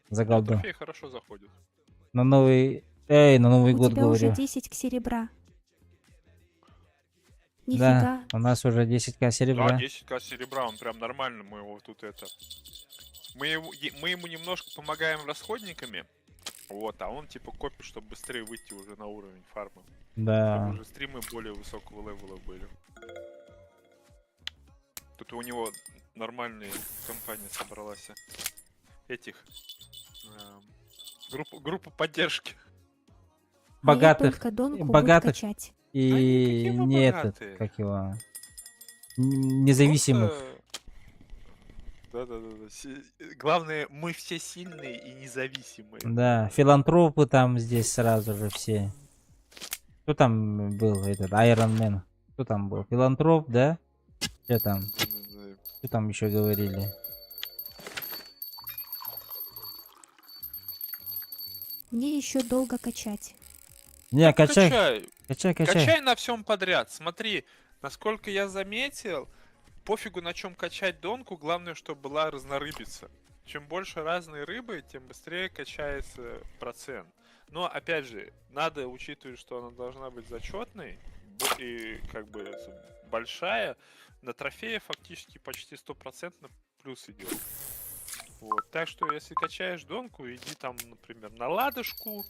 За Ну, голду. трофей хорошо заходит. На Новый... Эй, на Новый У год тебя уже говорю. 10 к серебра. Да, Нифига. у нас уже 10к Да, серебра. 10к серебра, он прям нормально, мы его тут это... Мы ему немножко помогаем расходниками, вот, а он типа копит, чтобы быстрее выйти уже на уровень фарма. Чтобы Да. уже стримы более высокого левела были. Тут у него нормальная компания собралась. Этих... группа поддержки. Богатых А я только донку буду богатых качать. и какие мы не этот, богатые. как его... Независимых. Просто- Да-да-да. Главное, мы все сильные и независимые. Да, филантропы там здесь сразу же все. Кто там был, этот, Iron Man? Кто там был? Филантроп, да? Что там? Да-да-да. Что там еще говорили? Мне еще долго качать. Не, качай, Качай. качай. Качай на всем подряд. Смотри, насколько я заметил, пофигу на чем качать донку, главное, чтобы была разнорыбица. Чем больше разной рыбы, тем быстрее качается процент. Но опять же, надо учитывать, что она должна быть зачетной и как бы большая. На трофее фактически почти 100% плюс идет. Вот. Так что если качаешь донку, иди там, например, на ладошку,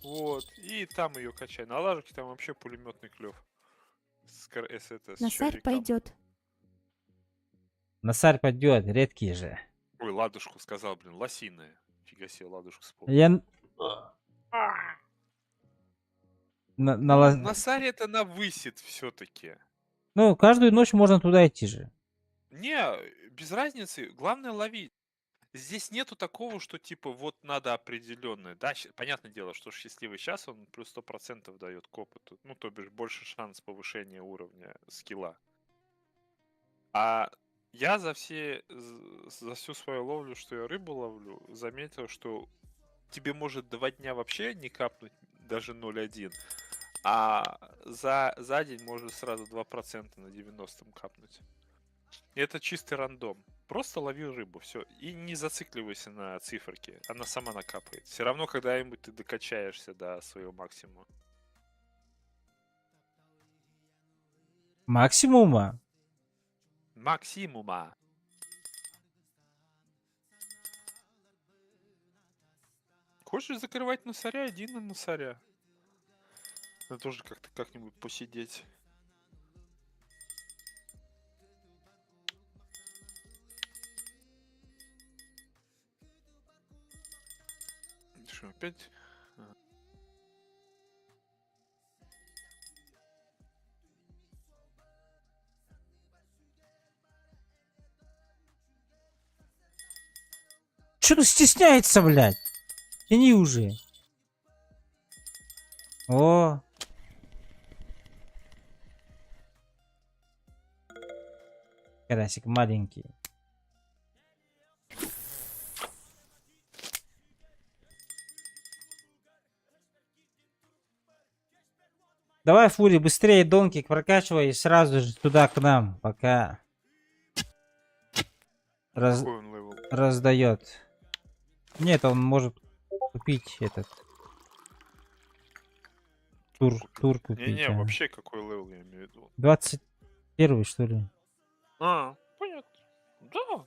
вот, и там ее качай. На ладошке там вообще пулеметный клев. С На сарь червяком. пойдет. На сарь пойдет, редкие же. Ой, ладушку сказал, блин, лосиная. Фига себе, ладушку вспомнил. Я... На саре это навысит все-таки. Ну, каждую ночь можно туда идти же. Не, без разницы, главное ловить. Здесь нету такого, что типа вот надо определенное. Да, понятное дело, что счастливый час он плюс 100% дает к опыту. Ну, то бишь больше шанс повышения уровня скилла. А я за всю свою ловлю, что я рыбу ловлю, заметил, что тебе может 2 дня вообще не капнуть, даже 0,1. А за день может сразу 2% на 90 капнуть. И это чистый рандом. Просто лови рыбу, все. И не зацикливайся на циферке. Она сама накапает. Все равно когда-нибудь ты докачаешься до своего максимума. Максимума? Максимума. Хочешь закрывать носаря, иди на носаря. Надо тоже как-то как-нибудь посидеть. Что, опять? Че ты стесняется, блядь? Тяни уже. О. Карасик маленький. Давай, Фури, быстрее донкик прокачивай и сразу же туда к нам, пока Какой он левел? раздает. Нет, он может купить этот тур купить. Не-не, а. вообще какой левел я имею в виду. 21 что ли? А, понятно. Да.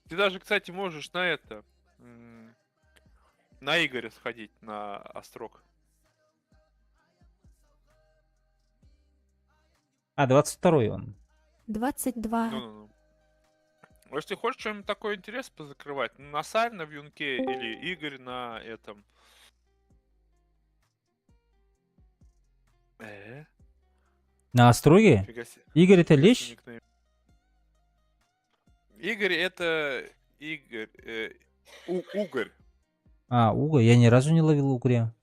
Ты даже, кстати, можешь на это... на Игоря сходить, на Острог. А, 22 он. 22. Ну-ну-ну. Если хочешь что-нибудь такое интересное позакрывать, на Сарь на Вьюнке или Игорь на этом... На Остроге? Фига себе. Игорь это Фига себе лещ? никнейм. Игорь это... Игорь... Угорь. А, угорь. Я ни разу не ловил угря.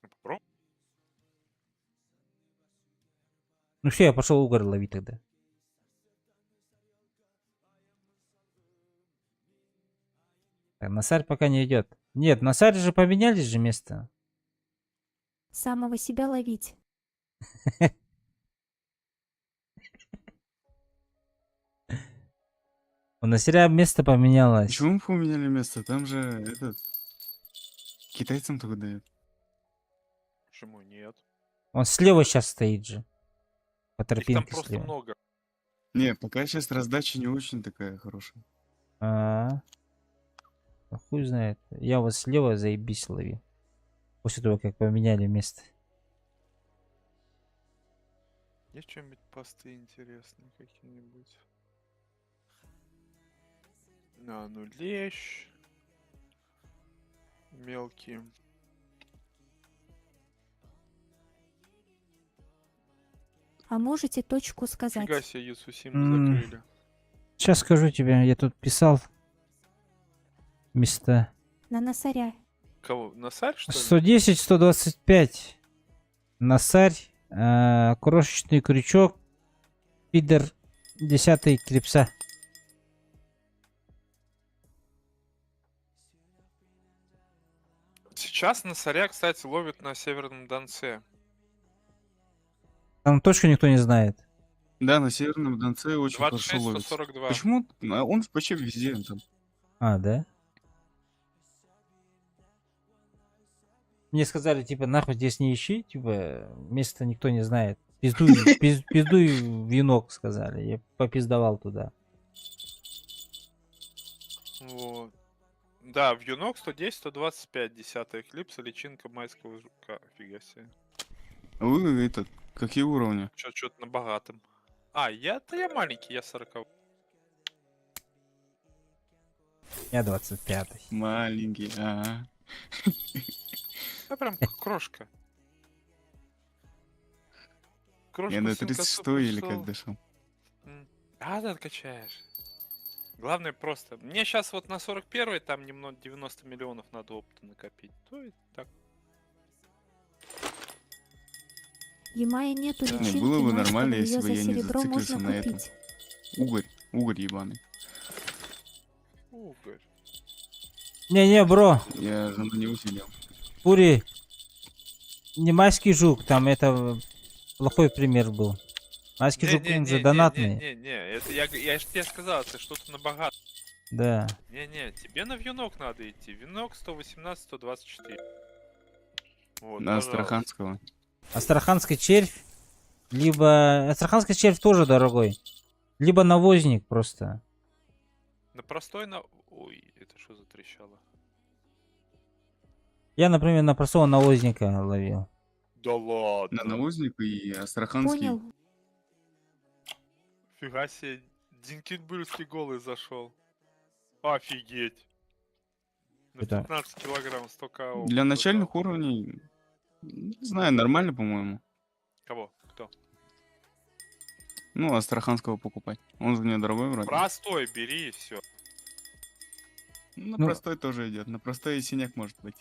Ну, попробуй. Ну все, я пошел угорь ловить тогда. Так, Насарь пока не идет. Нет, Насарь же поменялись же место. Самого себя ловить. У Насаря место поменялось. Почему мы поменяли место? Там же этот... Китайцам только дают. Почему нет? Он слева сейчас стоит же. По Их там тропинке просто слева. много. Не, пока сейчас раздача не очень такая хорошая. А, а хуй знает. Я вот слева заебись ловил. После того, как поменяли место. Есть что-нибудь посты интересные какие-нибудь? А, ну лещ. Мелкий. А можете точку сказать? Фига себе, Ясусиму М. закрыли. Сейчас скажу тебе, я тут писал места. На носаря. Кого? Насарь, что ли? 110, 125. Насарь, крошечный крючок, пидор, 10 крепса. Сейчас Насаря, кстати, ловят на Северном Донце. Там точно никто не знает. Да, на Северном Донце очень хорошо 26, ловится. 142. Почему? Он почти везде там. А, да? Мне сказали, типа, нахуй здесь не ищи, типа, место никто не знает. Пиздуй, пиздуй в Юнок, сказали. Я попиздовал туда. Вот. Да, в Юнок 110, 125, 10 эклипса, личинка майского жука. Фига себе. А вы этот, какие уровни? Что-то на богатом. А, я маленький, я 40. Я 25-й. Маленький, ага. Я прям крошка. Крошку Я на сын к отцу 36 или пришел. как дошел. Да, качаешь. Главное просто. Мне сейчас вот на 41 там немного 90 миллионов надо опыта накопить. То и так. Ямая нету Да. Не, личинки, было бы но нормально, чтобы если ее бы за я не серебро зациклился можно на этом. купить. Угорь ебаный. Угорь. Не-не, бро, Я же на него сидел. Пури, не майский жук, там это плохой пример был. Майский жук, он же донатный. Не, это я же тебе сказал, это что-то на богат. Да. Не, тебе на вьюнок надо идти. Вьюнок 118, 124. Вот, На пожалуйста. Астраханского. Астраханский червь, либо... Астраханский червь тоже дорогой. Либо навозник просто. На простой на... Ой, это что за трещало? Я, например, на простого навозника ловил. Да ладно. На навозник и Астраханский. Понял. Фига себе, Динкельбюрский голый зашел. Офигеть. На Это- 15 килограмм столько опыта Для начальных дал. уровней, не знаю, нормально, по-моему. Кого? Кто? Ну, Астраханского покупать. Он же недорогой вроде. Простой бери и все. На Ну- простой тоже идет. На простой и синяк может быть.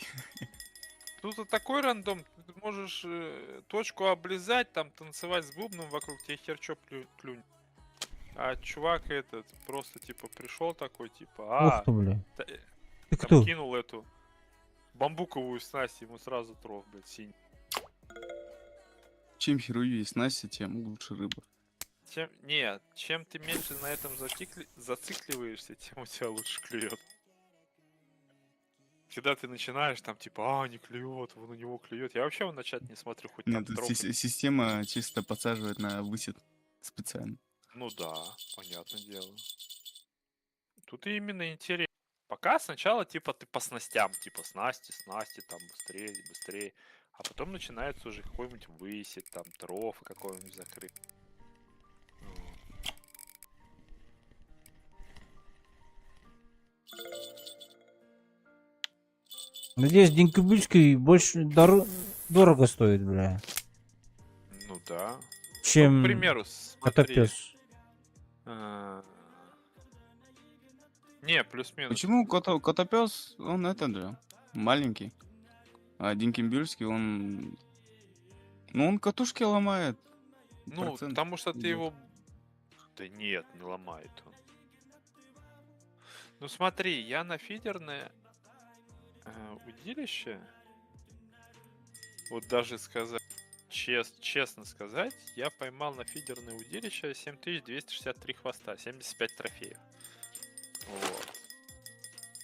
Тут и такой рандом, ты можешь точку облизать, там танцевать с бубном вокруг, тебе хер чё клюнь. А чувак этот просто типа пришел такой, типа, Ух ты, бля. та- Ты там кто? кинул эту бамбуковую снасть, ему сразу трог, блядь, синий. Чем херовее снасти, тем лучше рыба. Чем ты меньше на этом зацикливаешься, тем у тебя лучше клюет. Когда ты начинаешь там типа, не клюет, вон у него клюет. Я вообще вон начать не смотрю, хоть там Нет, тут тропы. система чисто подсаживает на высет специально. Ну да, понятное дело. Тут именно интересно. Пока сначала типа ты по снастям, типа снасти, там быстрее. А потом начинается уже какой-нибудь высет, там трофы какой-нибудь закрыть. Надеюсь, Динкубильский больше дорого стоит, бля. Ну да. Чем Ну, к примеру, смотри. котопес. Не, плюс-минус. Почему котопес, он это же? маленький. А Динкенбюргский, он... Ну, он катушки ломает. Ну, Процент потому что ты идёт. его... Да нет, не ломает он. Ну смотри, я на фидерное удилище, вот даже сказать, честно сказать, я поймал на фидерное удилище 7263 хвоста, 75 трофеев. Вот.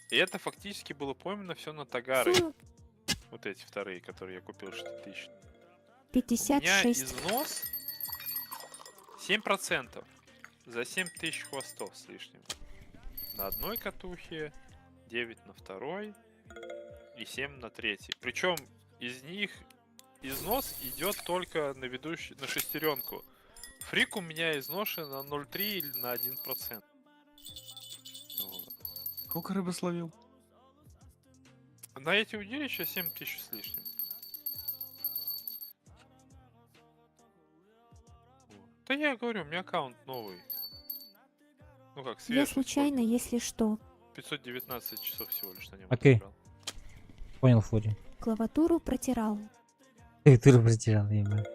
И это фактически было поймано все на тагары. Фу, Вот эти вторые, которые я купил 60 тысяч. У меня 56. износ 7% за 7000 хвостов с лишним. На одной катухе, 9 на второй и 7 на третьей. Причем из них износ идет только на ведущий, на шестеренку. Фрик у меня изношен на 0,3 или на 1%. Вот. Сколько рыбы словил? На эти удилища 7000 с лишним. Вот. Да я говорю, у меня аккаунт новый. Ну как, Я свежий. случайно, если что, 519 часов всего лишь на нем. Окей. Понял, Фури. клавиатуру протирал. Ты потерял, ебать.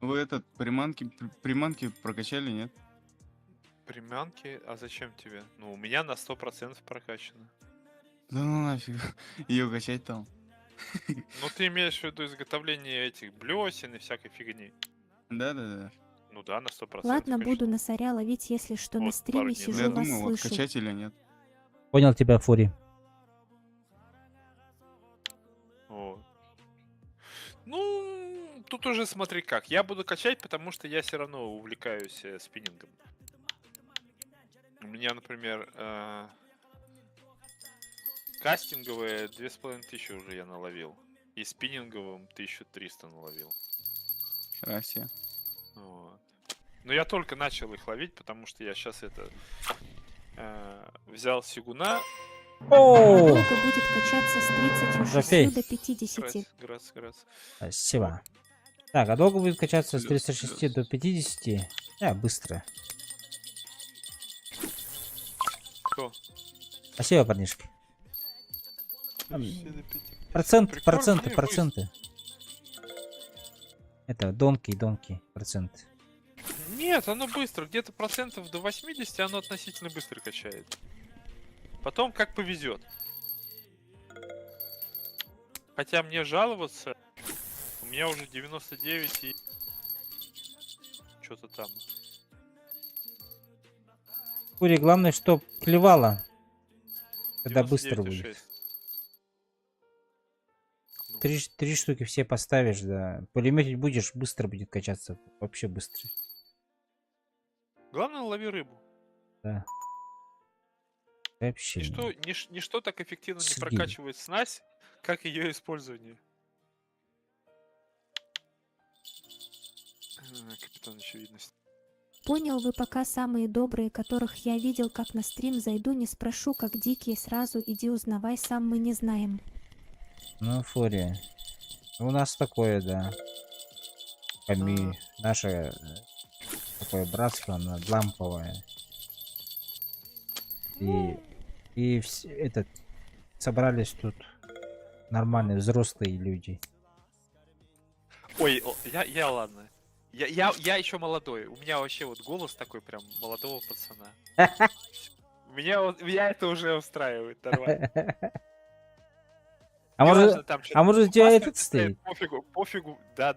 Вы этот, приманки прокачали, нет? Приманки? А зачем тебе? Ну, у меня на 100% прокачано. Да ну нафиг, ее качать там. Ну, ты имеешь в виду изготовление этих блесен и всякой фигни. Да-да-да. Ну да, на 100%. Ладно, конечно. буду на соря ловить, если что, на Вот стриме парни, Ну, сижу, я вас думаю, вот слышу. качать или нет. Понял тебя, Фури. Вот. Ну, тут уже смотри как. Я буду качать, потому что я все равно увлекаюсь спиннингом. У меня, например, кастинговые 2500 уже я наловил. И спиннинговым 1300 наловил. Россия. Вот. Но я только начал их ловить, потому что я сейчас взял сигуна. О, Долго будет качаться с 36 Жафей. до 50. Грац. спасибо. Так, а долго будет качаться с Плюс, 36 плюс. до 50? Да, быстро. Кто? Спасибо, парнишки. Прикольно, не, Проценты. Это донки, процент. Нет, оно быстро. Где-то процентов до 80 оно относительно быстро качает. Потом как повезет. Хотя мне жаловаться, у меня уже 99 и что-то там. Фури, главное, чтоб клевало. Тогда быстро 99,6. будет. Ну, Три штуки все поставишь, да. Пулеметить будешь, быстро будет качаться. Вообще быстро. главное, лови рыбу. Да. Вообще. Ничто так эффективно не Сидим. прокачивает снасть, как ее использование. Капитан очевидность. Понял, вы пока самые добрые, которых я видел, как на стрим зайду, не спрошу, как дикие, сразу иди узнавай, сам мы не знаем. Ну, Фури. У нас такое, да. Наше такое братство, оно ламповое. И этот собрались тут нормальные взрослые люди. Ой, я ладно. Я еще молодой. У меня вообще вот голос такой прям молодого пацана. Меня это уже устраивает, нормально. А Неважно, может, там а может у тебя маска этот стоит? Пофигу. Да.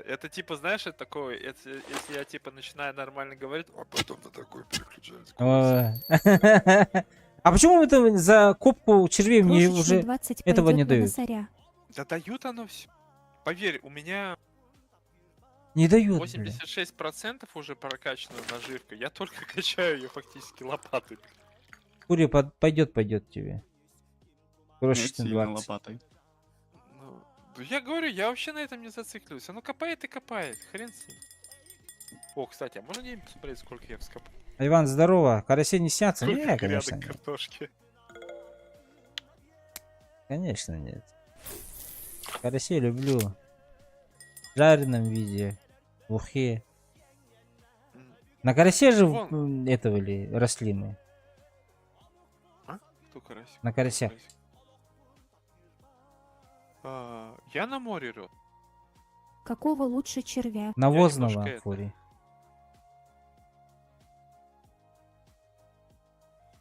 Это типа, знаешь, это такое, если я типа начинаю нормально говорить, а потом на такой переключается голос. А почему это за копку червей мне Крошечный уже 20 этого не пойдет на дают? носаря. Да дают оно все. Поверь, у меня Не дают, бля. 86% уже прокачана наживка. Я только качаю ее фактически лопатой. Фури, пойдет тебе. Нет, Крошечный сильно 20. лопатой. Ну, да я говорю, я вообще на этом не зацикливаюсь. Оно копает и копает. Хрен с ним. О, кстати, а можно где-нибудь посмотреть, сколько я вскопал? Иван, здорово. Карасей не снятся? Сколько Не, грядок конечно, нет. картошки? Конечно, нет. Карасей люблю. В жареном виде. В ухе. На карасе же Вон. этого ли рослины? Кто карасик? На карасях. Карасик. Я на море рёд. Какого лучше червя? Навозного немножко это. фури.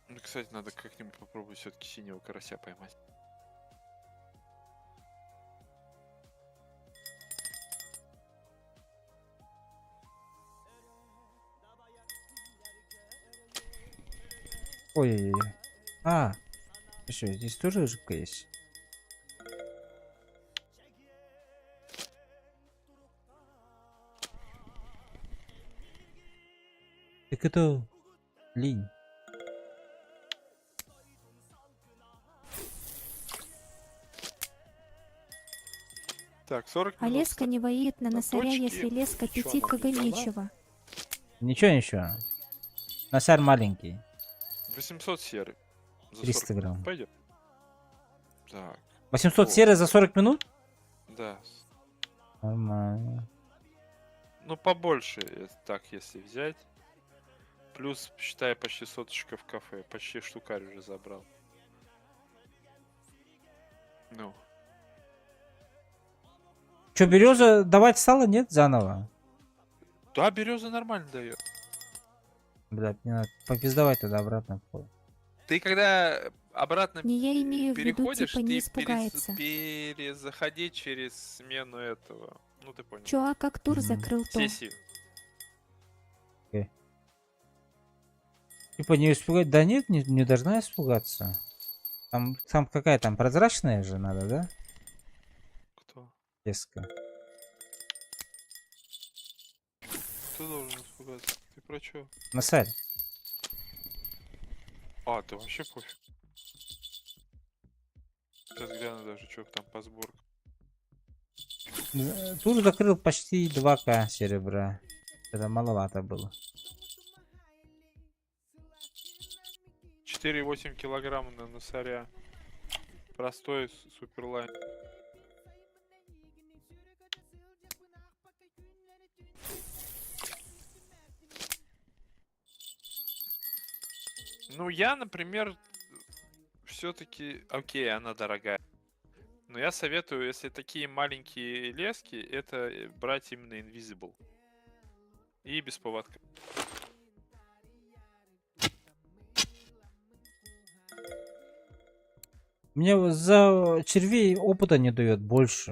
Ну, кстати, надо как-нибудь попробовать все-таки синего карася поймать. Ой-ой-ой. А, что, здесь тоже рыбка есть? Так это линь. Так, 40 А минут. леска не воит на носаря, точки. если леска Чё, 5 она кг не дала? нечего. Ничего. Носарь маленький. 800 серый. За 300 40 грамм. Пойдет. Так, 800 О. серы за 40 минут? да. Нормально. Ну, побольше, так, если взять. Плюс, считай, почти соточка в кафе. Почти штукарь уже забрал. Ну, Че, береза давать стало? Нет, заново? да, береза нормально дает. Блядь, мне надо попиздавать тогда обратно. Ты когда обратно Не я имею в виду, переходишь, типа, не ты испугается. перезаходи через смену этого. Ну, ты понял. Чё, а как тур Мгм. закрыл то? Сессию. Типа не испугать? Да нет, не должна испугаться. Там какая там прозрачная же надо, да? Кто? Леска. Кто должен испугаться? Ты про чё? Носарь. А, ты вообще пофиг. Сейчас гляну даже, что там по сборкам. Тур закрыл почти 2К серебра. Это маловато было. 4,8 килограмма на носаря. Простой суперлайн. Ну, я, например, все-таки... Окей, она дорогая. Но я советую, если такие маленькие лески, это брать именно Invisible. И без поводка. Мне вот за червей опыта не дает больше.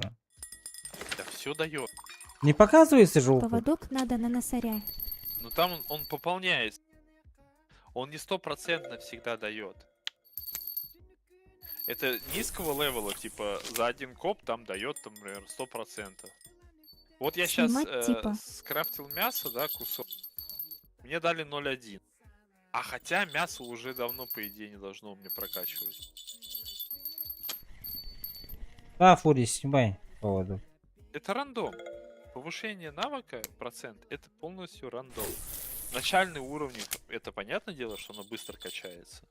Да все дает. Не показывается же опыт. Поводок надо на носаря. Но там он пополняется. Он не стопроцентно всегда дает. Это низкого левела, типа за один коп там дает, там, например, 100%. Вот я сейчас Снимать, типа. скрафтил мясо, да, кусок. Мне дали 0,1. А хотя мясо уже давно, по идее, не должно мне прокачивать. Да, Фури, снимай поводу. Это рандом. Повышение навыка, процент, это полностью рандом. Начальные уровни, это понятное дело, что оно быстро качается.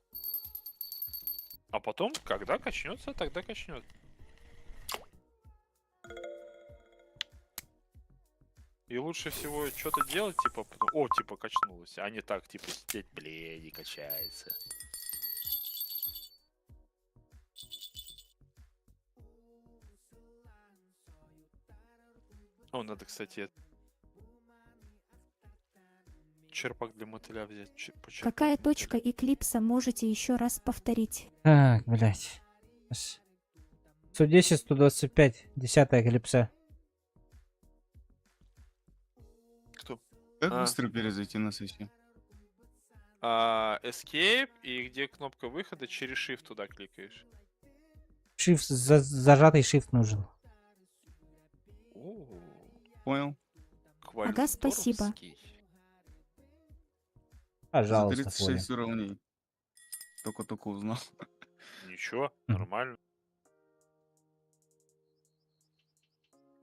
А потом, когда качнется, тогда качнется. И лучше всего что-то делать, типа, потом, о, типа, качнулось, а не так, типа, сидеть, блин, не качается. О, надо, кстати, черпак для мотыля взять. Какая точка эклипса можете еще раз повторить? Так, блядь. 110, 125, 10-я клипса. Кто? Как А. быстро перезайти на сессию? Escape, и где кнопка выхода, через Shift туда кликаешь. Shift, зажатый shift нужен. О, Понял. Ага, спасибо. квалифторовский. За Пожалуйста, Фури. 36 уровней. Только-только узнал. Ничего, Мгм. нормально.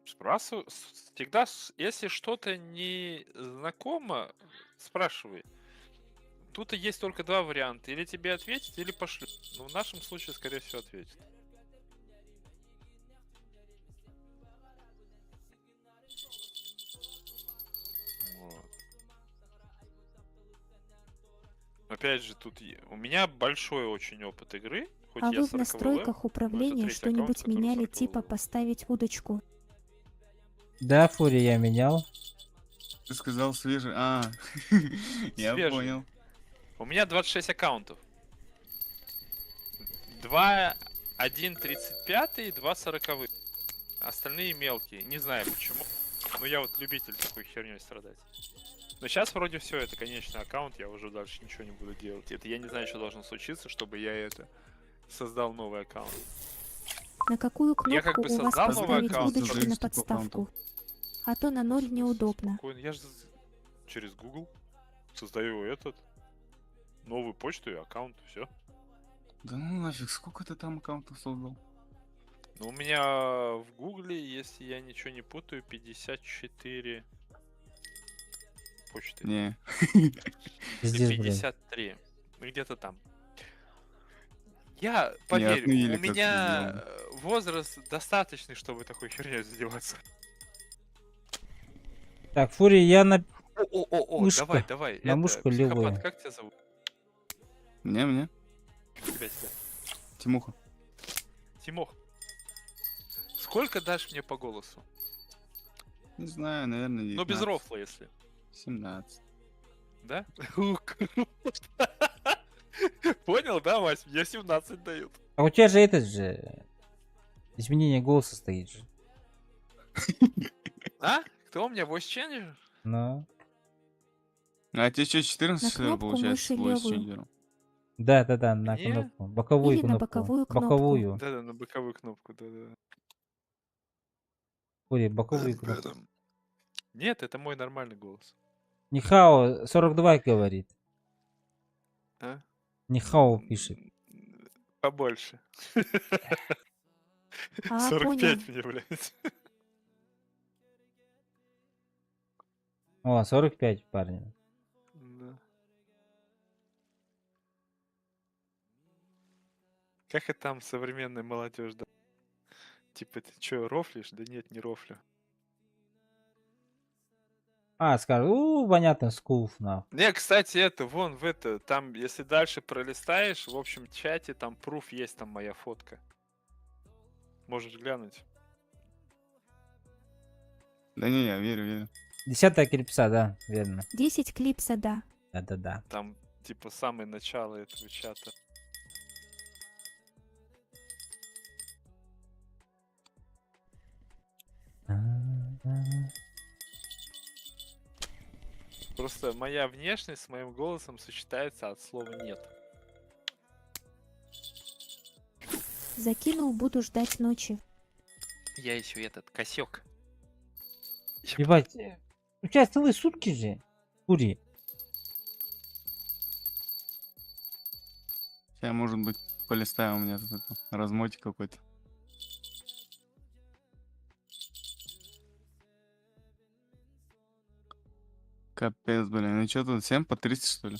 Спрашивай, всегда, если что-то не знакомо, спрашивай. Тут и есть только два варианта. Или тебе ответят, или пошлют. Но в нашем случае, скорее всего, ответят. Вот. Опять же, тут у меня большой очень опыт игры, хоть А я вы в 40 настройках управления третий что-нибудь аккаунт, который меняли 40 типа левел. поставить удочку? Да, Фури я менял. Ты сказал свежий. А, я Свежий. понял. У меня 26 аккаунтов. 2, 1 35 и 2 40. Остальные мелкие. Не знаю почему. Но я вот любитель такой херней страдать. Но сейчас вроде все, это конечный аккаунт, я уже дальше ничего не буду делать. Это я не знаю, что должно случиться, чтобы я это создал новый аккаунт. На какую Я как кнопку бы у вас создал новый поставить аккаунт, удочки потом- на подставку? А то на 0 неудобно. Спокойно, я же через Google создаю этот новую почту и аккаунт, все. Да ну нафиг, сколько ты там аккаунтов создал? Но у меня в Гугле, если я ничего не путаю, 54 почты. Не. Или Пиздец, блядь. 53. Ну где-то там. Я, Не поверь, отменили у как-то меня сделано. возраст достаточный, чтобы такой херней заниматься. Так, Фури, я на... О, Мышка. давай, давай. На Это, мышку психопат, левую. как тебя зовут? Мне? Тебя. Тимуха. Тимох. Сколько дашь мне по голосу? Не знаю, наверное, Ну, без 19, рофла, если. 17. Да? Понял, да, Вась? Мне 17 дают. А у тебя же этот же... Изменение голоса стоит же. А? Кто у меня voice changer? Ну... А тебе что, 14 На что ли, кнопку получается, мыши voice левую. changer? Да, на Мне? кнопку. Боковую Или на кнопку. боковую кнопку. Боковую. Да-да, на боковую кнопку, да-да. Фури, боковую кнопку. Нет, это мой нормальный голос. Нихао 42 говорит. А? Нихао пишет. Побольше. А, 45 понял. мне, блядь. О, 45, парни. Да. Как это там современная молодежь, да? Типа, ты чё, рофлишь? Да нет, не рофлю. А, скажу, понятно, скуф, на. Не, кстати, это, вон в это, там, если дальше пролистаешь, в общем чате, там пруф есть, там моя фотка. Можешь глянуть. Да не, я верю. 10-я клипса, да, верно. 10 клипса, да. Да. Там, типа, самое начало этого чата. Просто моя внешность с моим голосом сочетается от слова нет. Закинул, буду ждать ночи. Я еще этот косек. Ебать, у тебя целые сутки же, Фури. Сейчас, может быть, полистаю, у меня тут это, размотик какой-то. Капец, блин, ну что тут, 7 по 30, что ли?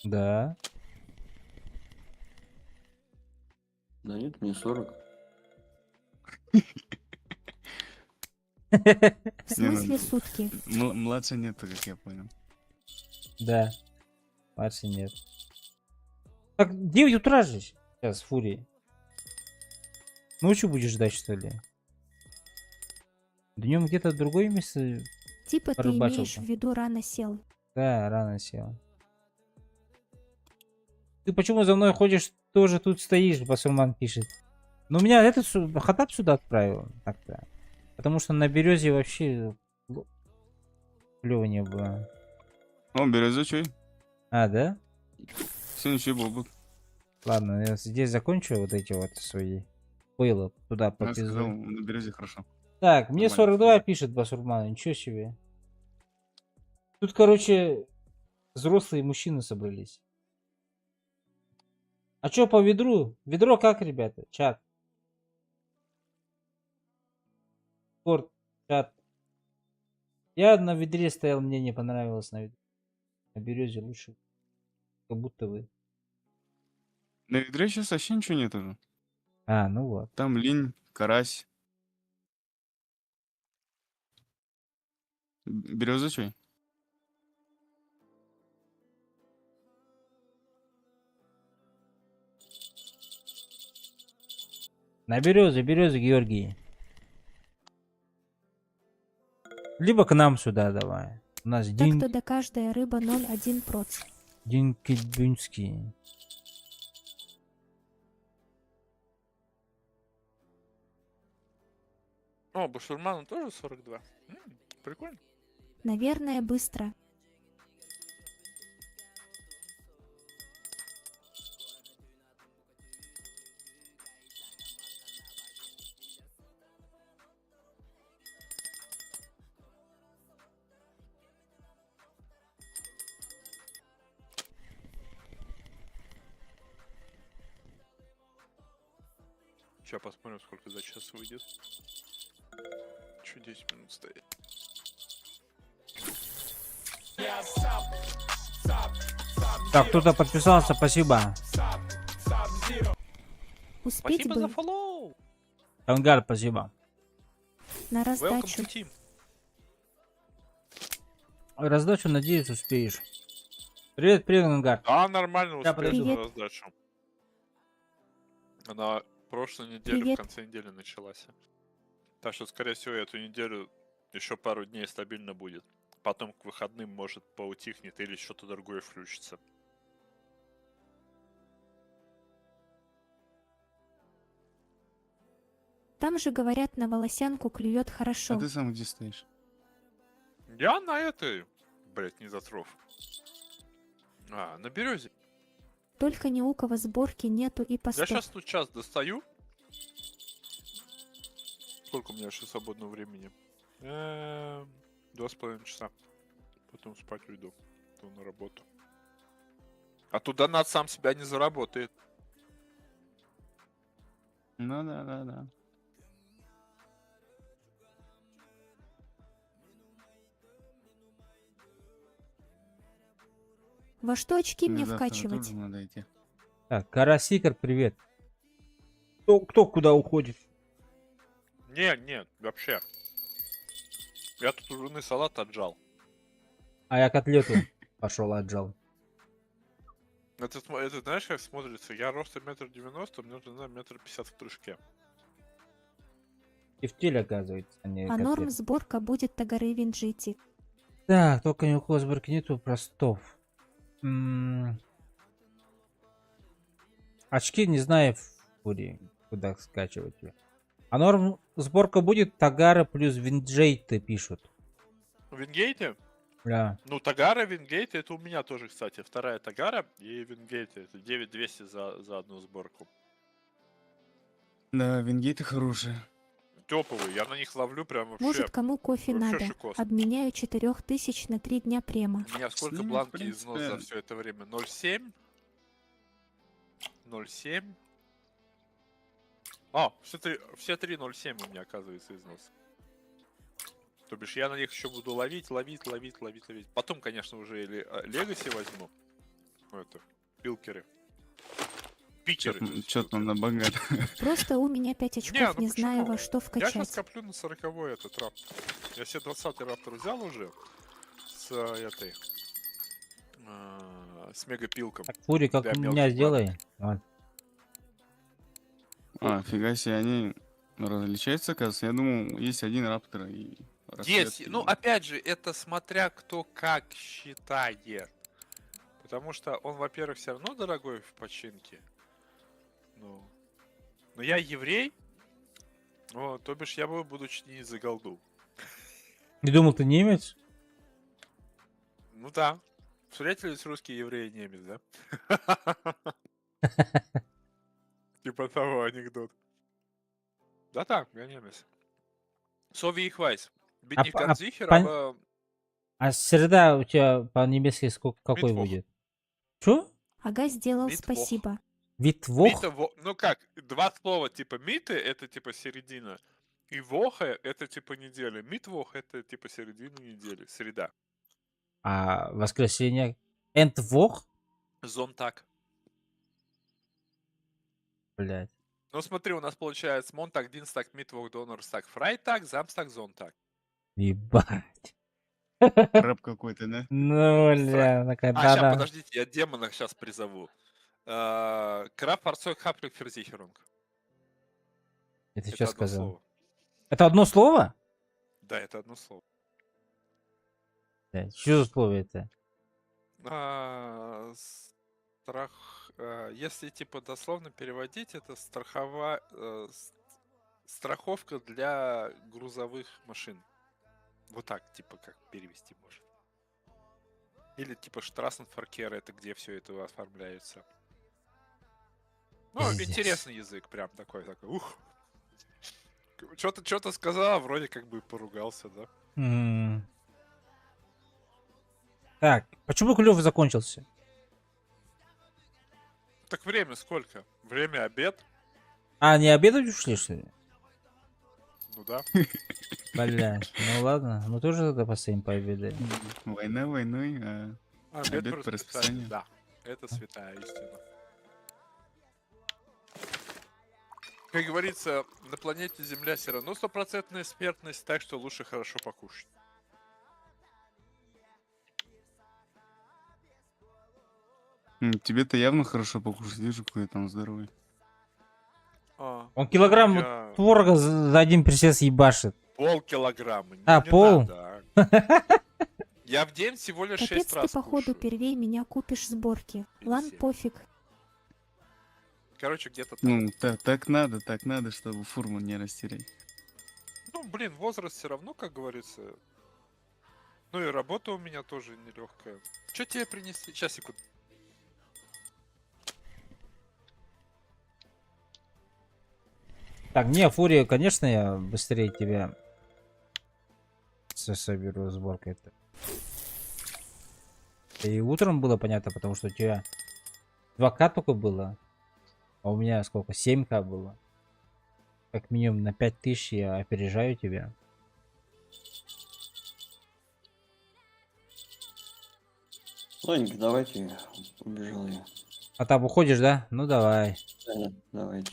Да. Да нет, мне 40. В Не, ну, смысле сутки? Младше нету, как я понял. Да. Младше нет. Так, 9 утра же сейчас, Фури. Ночью будешь ждать, что ли? Днем где-то другое место. Типа ты Порыбачил имеешь там. в виду рано сел. Да, рано сел. Ты почему за мной ходишь, тоже тут стоишь, Басурман пишет. Но у меня этот Хатаб сюда отправил. Так-то. Потому что на березе вообще клево не было. О, березовый. А, да? Все, ничего, бобут. Ладно, я здесь закончу вот эти вот свои пылы. Туда Я сказал, попизду. на березе хорошо. Так, мне Нормально. 42 пишет Басурман, ничего себе. Тут, короче, взрослые мужчины собрались. А чё по ведру? Ведро как, ребята? Чат. Спорт, чат. Я на ведре стоял, мне не понравилось на ведре. На березе лучше. Как будто вы. На ведре сейчас вообще ничего нет уже. А, ну вот. Там линь, карась. Березовый. На березы, березы, Георгий. Либо к нам сюда давай. У нас Так-то да каждая рыба 0,1 проц. Динки Дюнский. О, Башурману тоже 42. Прикольно. Наверное, быстро. Сейчас посмотрим, сколько за час выйдет. Еще 10 минут стоит. Так, кто-то подписался, спасибо. Успеть Спасибо бы за фоллоу! Ангар, спасибо. на Welcome раздачу. to team. Раздачу, надеюсь, успеешь. Привет, привет, Ангар. Да, нормально Я успел подойду. на Привет. раздачу. Она прошлой неделе, Привет. в конце недели началась. Так что, скорее всего, эту неделю еще пару дней стабильно будет. Потом к выходным, может, поутихнет или что-то другое включится. Там же, говорят, на волосянку клюет А хорошо. ты сам где стоишь? Я на этой, блять, не затров. А, на березе. Только ни у кого сборки нету и Я постов. сейчас тут час достаю. Сколько у меня еще свободного времени? 2,5 часа. Потом спать уйду. То на работу. А тут донат сам себя не заработает. Ну да. Во что очки мне завтра вкачивать? тоже надо идти. Так, Карасикер, привет. Кто куда уходит? Не, вообще. Я тут у жены салат отжал. А я котлету пошел отжал. Это знаешь, как смотрится? Я ростом 1,90 м, у меня жена 1,50 м в прыжке. И в теле, оказывается, а не А норм котлета. сборка будет Тагары Винджити. Так, только ни у кого сборки нету простов. Очки не знаю, фури, куда скачивать. А норм сборка будет Тагара плюс Винджейты пишут. В Вингейте? Да. Ну, Тагара, Вингейт, это у меня тоже, кстати. Вторая Тагара и Вингейт. Это 9200 за одну сборку. Да, вингейты хорошие. Топовые, я на них ловлю прям вообще. Может, кому кофе вообще надо? шикос. Обменяю 4000 на 3 дня према. У меня сколько ними, в бланки принципе, износ за все это время? 0,7? 0,7? А, все три 0,7 у меня, оказывается, износ. То бишь я на них еще буду ловить. Потом, конечно, уже или Легаси возьму. Это, пилкеры. Питеры. то есть Чё там пилкеры. на богат? Просто у меня 5 очков, ну не знаю почему? во что Я сейчас вкачать. коплю на 40-й этот раптор. Я себе 20-й раптор взял уже. С этой... с мегапилком. Так, фури, как Для у меня мелких сделай. Вот. А, фига себе, они различаются, оказывается. Я думал, есть один раптор и Есть, расцветки. ну опять же, это смотря кто как считает. Потому что он, во-первых, все равно дорогой в починке. Ну. Но я еврей, вот, то бишь я буду чинить за голду. Не думал, ты немец? Ну да. Встретились русский еврей и немец, да? Типа того анекдот. Да так, я немец. Сови их вайс. Бедних а Ганзихер, пон- aber А среда у тебя по-немецки какой Митвох. будет? Чё? Ага, сделал, Митвох. спасибо. Витвох? ну как, два слова типа миты, это типа середина. И воха это типа неделя. Митвох это типа середина недели, среда. А воскресенье? Энтвох? Зонтак. Блять. Ну смотри, у нас получается Монтак, Динстак, Митвох, Донорстак, Фрайтак, Замстак, Зонтак. Ебать. Рэп какой-то, да? Ну, бля, ну А, когда сейчас, да. подождите, я демона сейчас призову. Краб, Фарцой, Хаплик, Ферзихерунг. Это Это что одно сказал? слово. Это одно слово? Да, это одно слово. Да, что за слово это? А, если типа дословно переводить, это страховка для грузовых машин. Вот так, типа, как перевести может. Или типа Штрассенферкер, это где все это оформляется. Ну, Пиздец. интересный язык, прям такой, ух. Что-то сказал, вроде как бы поругался, да? М. Так, почему клёв закончился? Так время сколько? Время обед? А, не обедать ушли, что ли? Ну да. Блядь, ну ладно, мы тоже тогда постоим пообедаем. Война войной, а Обед обед по расписанию. Да, это святая истина. Как говорится, на планете Земля все равно стопроцентная смертность, так что лучше хорошо покушать. Тебе-то явно хорошо покушать, вижу, какой там здоровый. Он килограмм Я творога за один присест ебашит. полкилограмма. А, Не пол? надо, Я в день всего лишь 6 Капец, ты раз походу кушаю. первей меня купишь сборки. Или Ладно, 7. пофиг. Короче, где-то так. Ну, так надо, чтобы фурман не растерять. Ну, блин, возраст все равно, как говорится. Ну и работа у меня тоже нелегкая. Что тебе принести? Сейчас, секунду. Так, не, Фурия, конечно, я быстрее тебя соберу сборкой это. И утром было понятно, потому что у тебя 2К только было, а у меня сколько? 7К было. Как минимум на 5000 я опережаю тебя. Ладненько, давайте. Убежал я. А там уходишь, да? Ну давай. Да, давайте.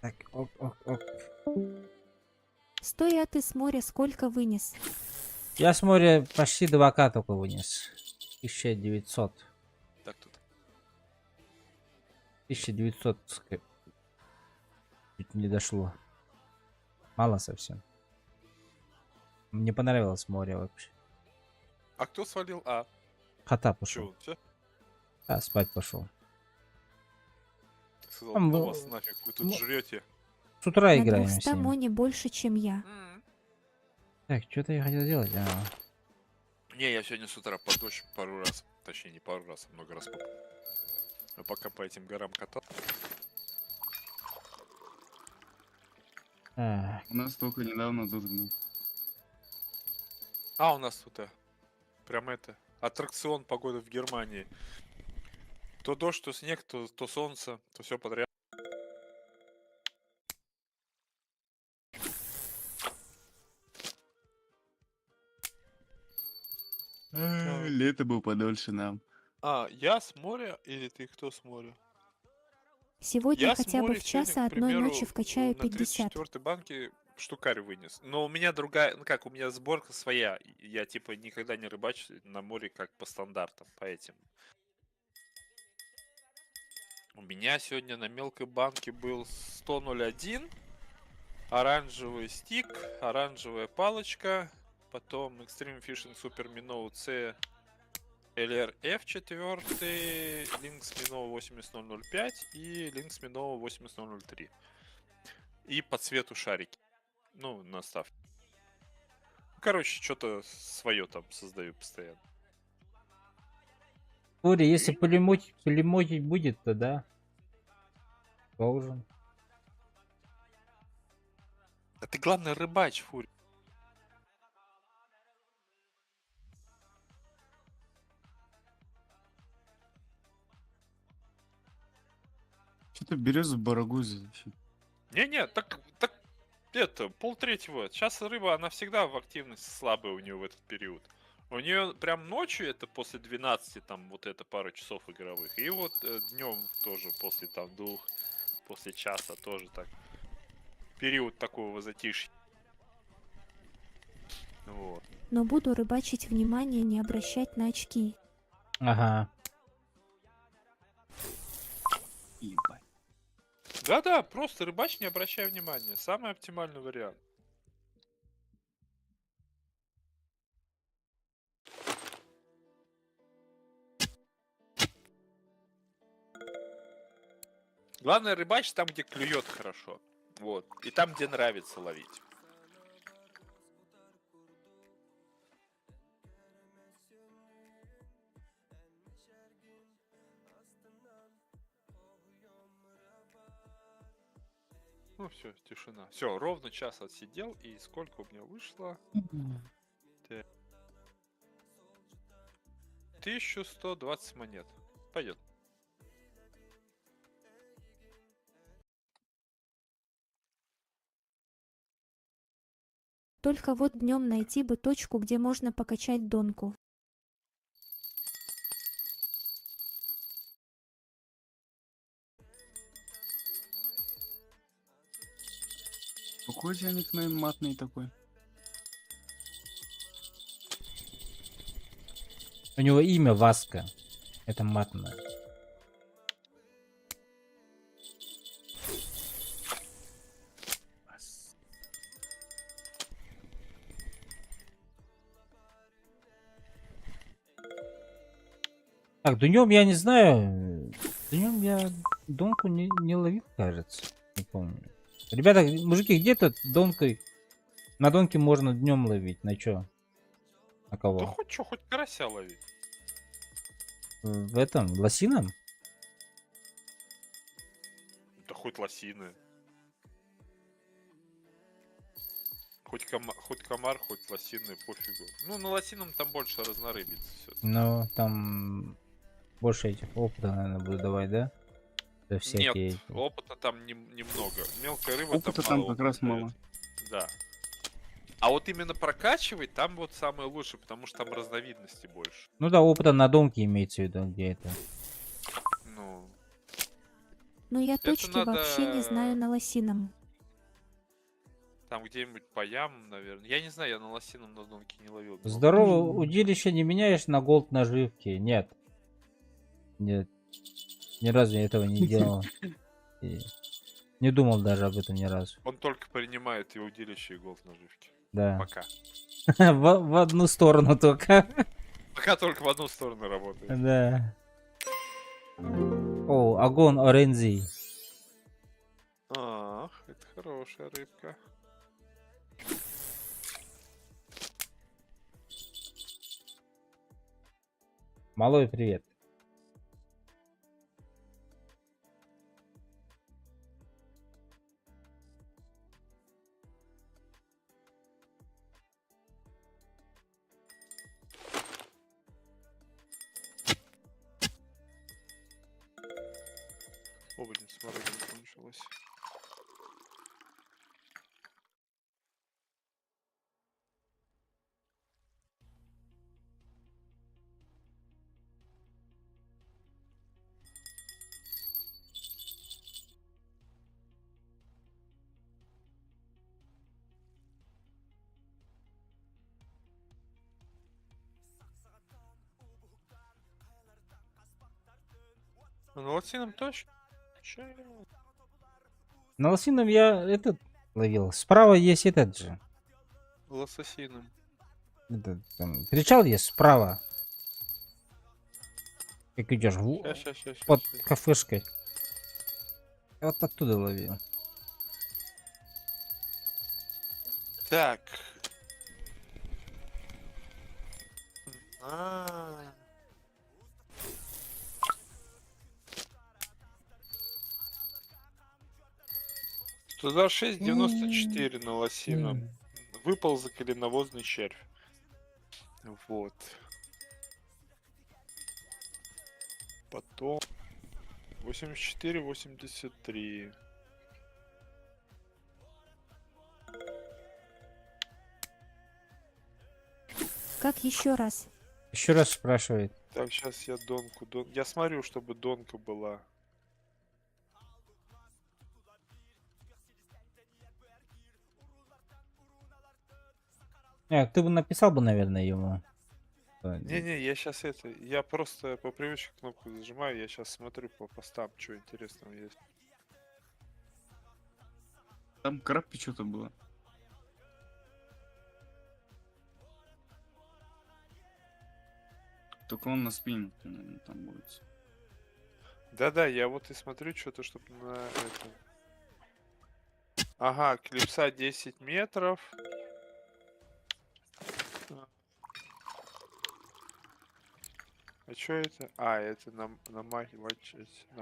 Так, ок, ок, ок. Стой, а ты с моря сколько вынес? Я с моря почти 2К только вынес. 1900. Так тут. 1900 чуть не дошло. Мало совсем. Мне понравилось море вообще. А кто свалил? А, Кота пошел. чё, все? А, спать пошел. Ты сказал, Там ну был- вас нафиг, вы тут ну- жрете. С утра На играем с 200 ним. моне больше, чем я. Так, что-то я хотел делать. Не, я сегодня с утра под дождь пару раз. Точнее, не пару раз, а много раз попал. А пока по этим горам катал. Так, У нас только недавно дождь был. А, у нас тут прям это. Аттракцион погоды в Германии. То дождь, то снег, то солнце, то все подряд. Лето бы подольше нам. А, я с моря или ты кто с моря? Сегодня Я с хотя бы моря в час, сегодня, а к одной примеру, ночи вкачаю на 50. 34-й банке штукарь вынес. Но у меня другая, ну как, у меня сборка своя. Я типа никогда не рыбачу на море как по стандартам, по этим. У меня сегодня на мелкой банке был 100.01, оранжевый стик, оранжевая палочка, потом Extreme Fishing Super Minnow C LRF 4, Lynx Minnow 80005 и Lynx Minnow 80003. И по цвету шарики. Ну, наставь. Короче, что-то свое там создаю постоянно. Фурия, если пулемотить будет, то да. Должен. А ты главное рыбач, Фури. Что-то березу барагузы вообще. Не-не, так это, полтретьего. Сейчас рыба, она всегда в активности слабая у нее в этот период. У нее прям ночью это после 12, там вот это пару часов игровых. И вот днем тоже после там 2, после часа тоже так. Период такого затишья. Вот. Но буду рыбачить, внимание не обращать на очки. Ага. Ебать. Да-да, просто рыбачь, не обращай внимания. Самый оптимальный вариант. Главное рыбачь там, где клюет хорошо. Вот. И там, где нравится ловить. Ну все, тишина. Все, ровно час отсидел, и сколько у меня вышло? 1120 монет. Пойдет. Только вот днем найти бы точку, где можно покачать донку. Какой у тебя никнейм матный такой? У него имя Васка. Это матное. Так, днем я не знаю. Днем я донку не ловил, кажется. Не помню. Ребята, мужики, где-то донкой. На донке можно днем ловить. На чё? На Да кого? хоть что, хоть карася лови. В этом, лосином? Да хоть лосины. Хоть комар, хоть лосины, пофигу. Ну, на лосином там больше разнорыбиться все. Ну, там больше этих опыта, наверное, будет давать, да? За Нет, всякие эти. опыта там немного. Мелкая рыба Опыта там мало как раз опыта дает. мало. Да. А вот именно прокачивать там вот самое лучшее, потому что там разновидностей больше. Ну да, опыта на донке имеется в виду, где это. Ну, Но я точки надо- вообще не знаю на лосином. там где-нибудь по ямам, наверное. Я не знаю, я на лосином на донке не ловил. Но- Здорово, удилище не меняешь на голд наживки? Нет. Нет. Ни разу я этого не делал. И не думал даже об этом ни разу. Он только принимает и удилище, и голд наживки. Да. Пока. В одну сторону только. Пока только в одну сторону работает. Да. О, огонь Орензи. Ах, это хорошая рыбка. Малой привет. О, блин, смородина кончилась. Ну, лосином точно. Чё? На лосином я этот ловил. Справа есть этот же. Лососином. Этот, там, причал есть справа. Как идешь Щас. под кафешкой. Я вот оттуда ловил. Так. А. Туда 6,94 на лосином. Выползок или навозный червь. Вот. Потом 84, 83. Как еще раз? Еще раз спрашивает. Так, сейчас я донку. Я смотрю, чтобы донка была. Ты бы написал бы, наверное, ему. Не-не, я сейчас это. Я просто по привычке кнопку зажимаю. Я сейчас смотрю по постам, что интересного есть. Там крапи что-то было. Только он на спиннинг, наверное, там будет. Да-да, я вот и смотрю что-то, чтобы на это... Ага, клипса 10 метров. А что это? А, это на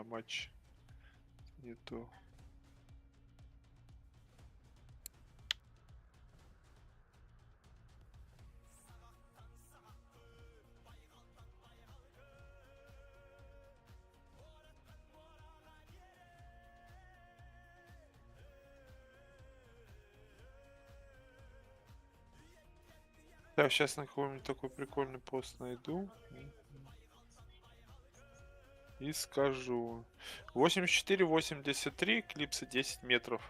матч. Не то. Так, сейчас на какой-нибудь такой прикольный пост найду. И скажу. 84-83, клипсы 10 метров.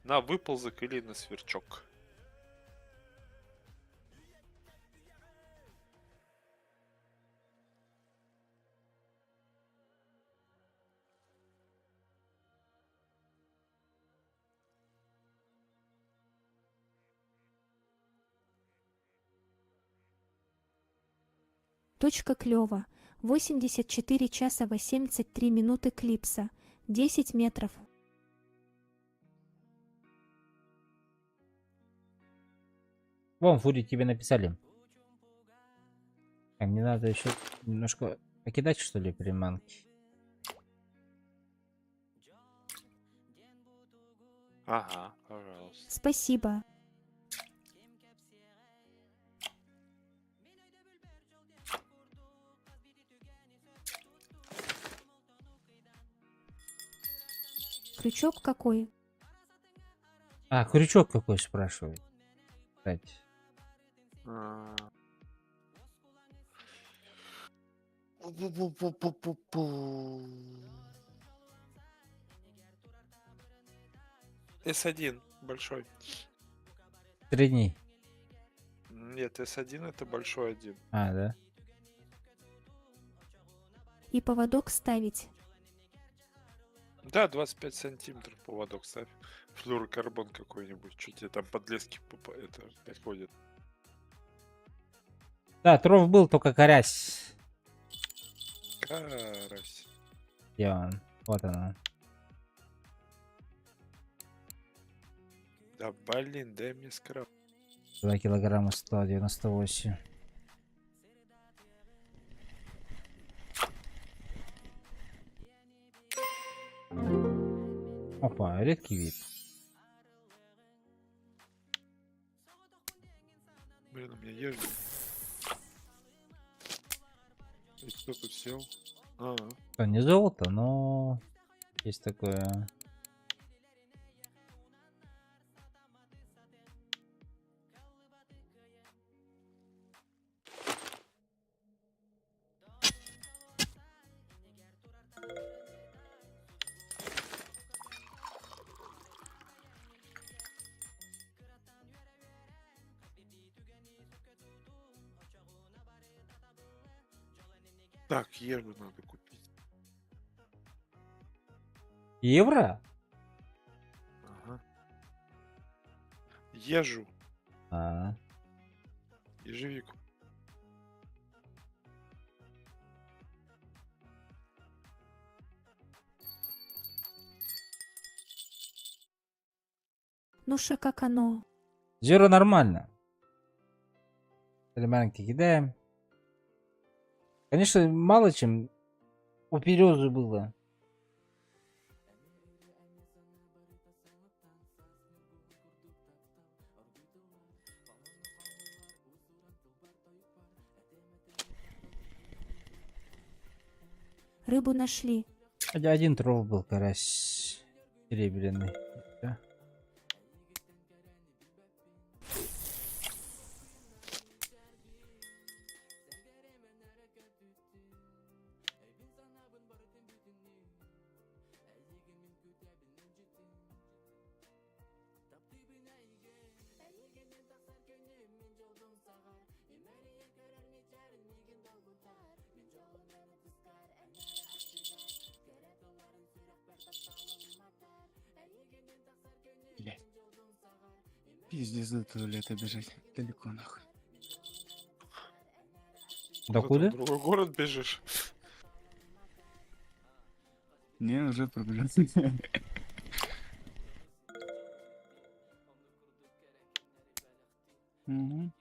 На выползок или на сверчок. Точка клёво. 84 часа 83 минуты клипса. 10 метров. Вон, Фури, тебе написали. А мне надо еще немножко покидать, что ли, приманки. Ага, пожалуйста. Спасибо. Крючок какой? А, крючок какой спрашивает. Кстати. А. S1 большой. Средний. Нет, S1 это большой один. А, да? И поводок ставить. Да, 25 сантиметров поводок ставь. Флюорокарбон какой-нибудь. Что тебе там подлески это подходит. Да, тров был, только карась. Карась. Где он? Вот она. Да блин, дай мне скраб. 2 килограмма 198. Опа, редкий вид. Блин, у меня ежик. И кто тут сел? А, Это не золото, но есть такое. так, ежу надо купить. Евро? Ага. Ежу. А, Ежевику. Ну-ша, как оно? зеро нормально. Элементки кидаем. Конечно, мало чем у березы было. Рыбу нашли. Один тров был, карась серебряный. Да. Пиздец, до туалета бежать. Далеко нахуй. Докуда? В другой город бежишь. Не, уже проблем. Мгм.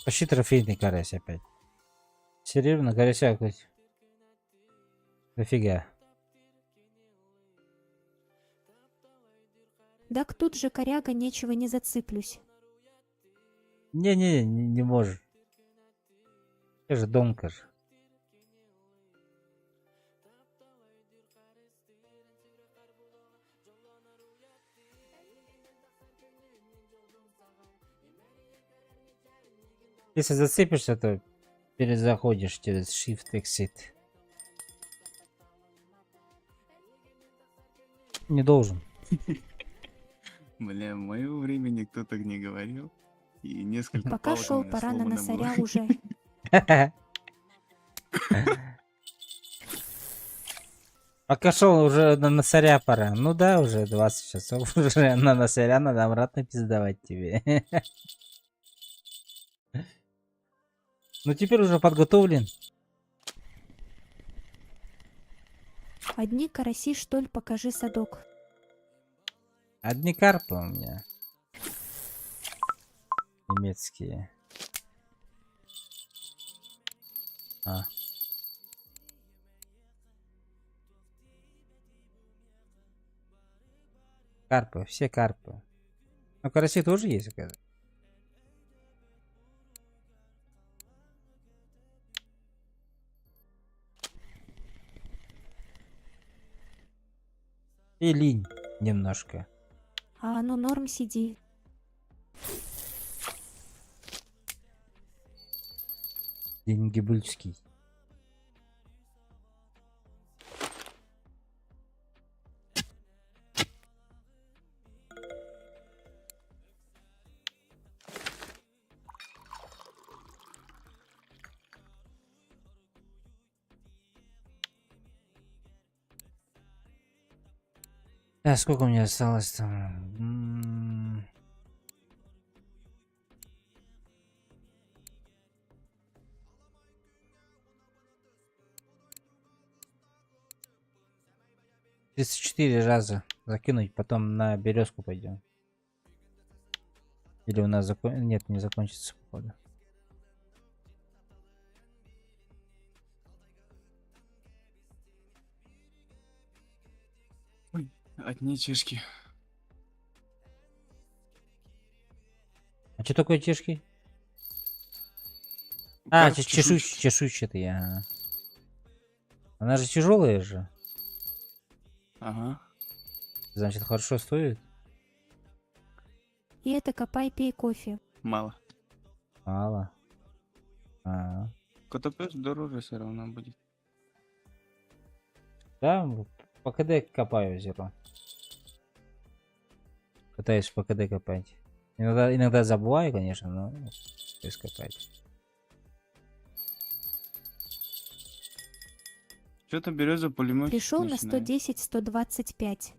Почти трофейный карась опять. Серьезно, карася хоть. Дофига. Так тут же, коряга, нечего не зацеплюсь. Не можешь. Я же донка же. Если зацепишься, то перезаходишь через Shift Exit. Не должен. Бля, в моё время никто так не говорил. И несколько Пока палок у шел, меня пора на сломано носаря было. уже. Пока шел, уже на носаря пора. Ну да, уже 20 часов. Уже на носаря надо обратно пиздовать тебе. Ну теперь уже подготовлен. Одни караси, что ли, покажи садок. Одни карпы у меня. Немецкие. А. Карпы, все карпы. Ну, караси тоже есть, оказывается. И линь немножко. А ну норм сиди. Деньгибульский. А сколько у меня осталось там? 34 раза закинуть, потом на березку пойдем. Или у нас нет, не закончится, походу. Ой, одни чешки. А что такое чешки? А, Карп чешуйчатый. чешуйчатый, ага. Она же тяжелая же. Ага. Значит, хорошо стоит. И это копай, пей кофе. Мало. Мало. А, Котопес дороже все равно будет. да, по КД копаю зеро. Пытаюсь по КД копать. Иногда забываю, конечно, но пытаюсь копать. Что-то береза пулемет. Пришел на 110-125.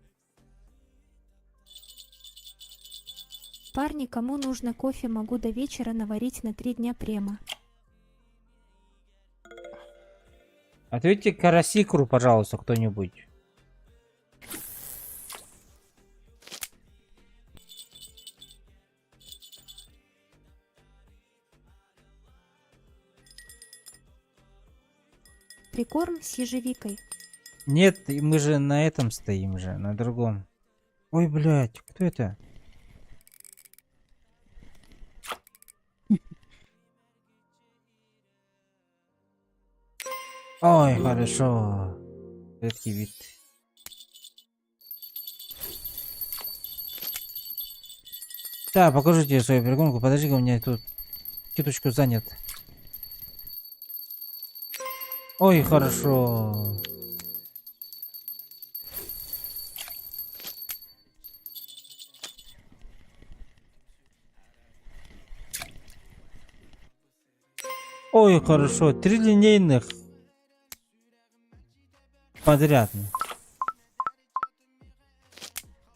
Парни, кому нужно кофе, могу до вечера наварить на 3 дня према. Ответьте карасикру, пожалуйста, кто-нибудь. Прикорм с ежевикой. Нет, и мы же на этом стоим же, на другом. Ой, блядь, кто это? Ой, хорошо. Редкий вид. Да, покажу тебе свою прикормку. Подожди, у меня тут чуточку занят. Ой, хорошо. Ой, хорошо. 3 линейных подряд.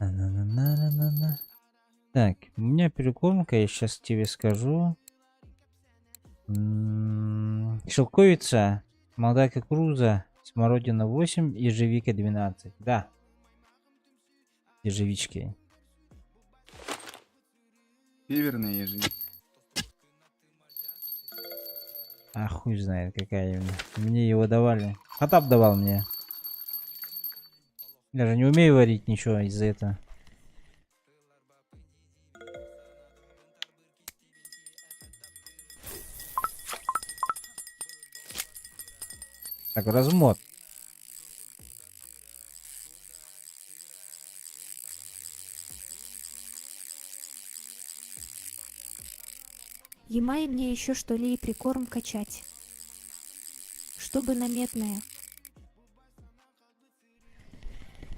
На-на-на-на-на-на. Так, у меня перекормка, я сейчас тебе скажу. Шелковица, молодая кукуруза, смородина 8, ежевика 12. Да. Ежевички. Северная ежи. А хуй знает какая именно. Мне его давали. Хатаб давал мне. Даже не умею варить ничего из-за этого. Так, размот. Ямай мне еще что ли и прикорм качать. Чтобы наметное.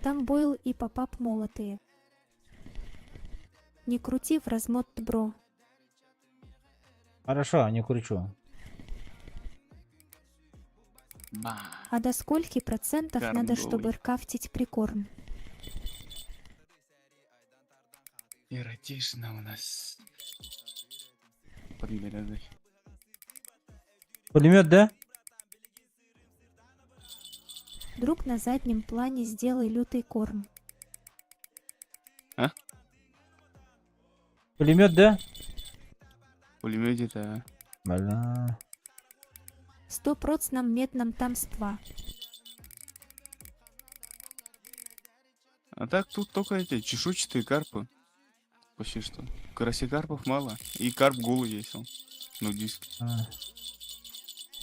Там бойл и попап молотые. Не крути в размот, бро. Хорошо, не кручу. Ба. А до скольки процентов надо, Кармбой. чтобы ркафтить прикорм? Эротично у нас. Под березой. Пулемет, да? Друг, на заднем плане сделай лютый корм. Пулемет, да? Пулемете-то. Бля. 100% медном тамства. А так тут только эти чешуйчатые карпы. Почти что. Карасикарпов мало. И карп голый весел. Ну, диск. А.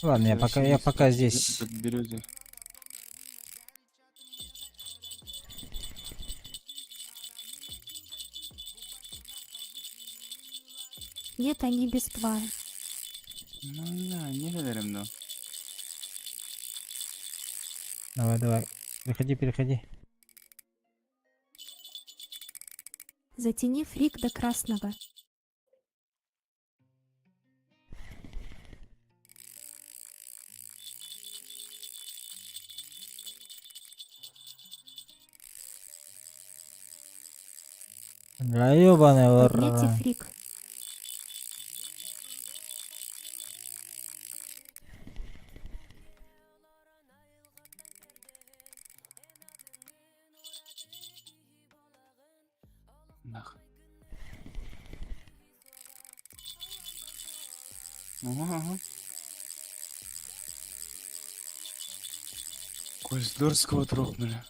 Ладно, я пока здесь. Под березой. Нет, они без пва. Ну да, не верим, да. Давай, давай. Переходи. Затяни фрик до красного. Да ёбаный Подняйте вор. фрик. Нах. Ага. Кольсдорского трогнули.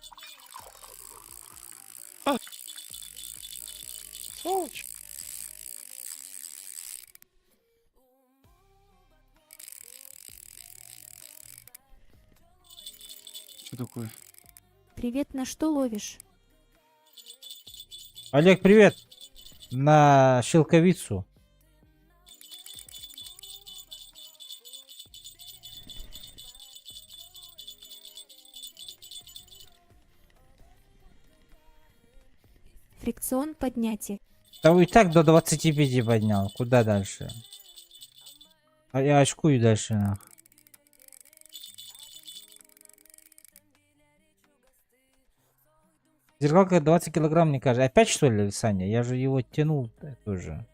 Сволочь. Что такое? Привет, на что ловишь? Олег, привет. На шелковицу. Фрикцион поднятие. Да вы и так до 25 поднял. Куда дальше? А я очкую дальше. Нах. Зеркалка 20 килограмм, мне кажется. Опять что ли, Саня? Я же его тянул тоже.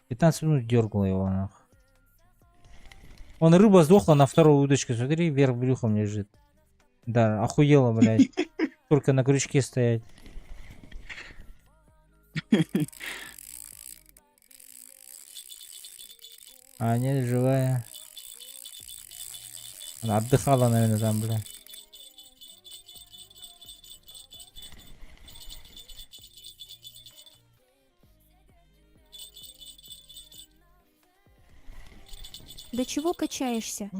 15 минут дергал его. Нах. Он рыба сдохла на второй удочке. Смотри, вверх брюхом лежит. Да, охуела, блядь. Только на крючке стоять. А нет, живая. Она отдыхала, наверное, там, бля. До чего качаешься?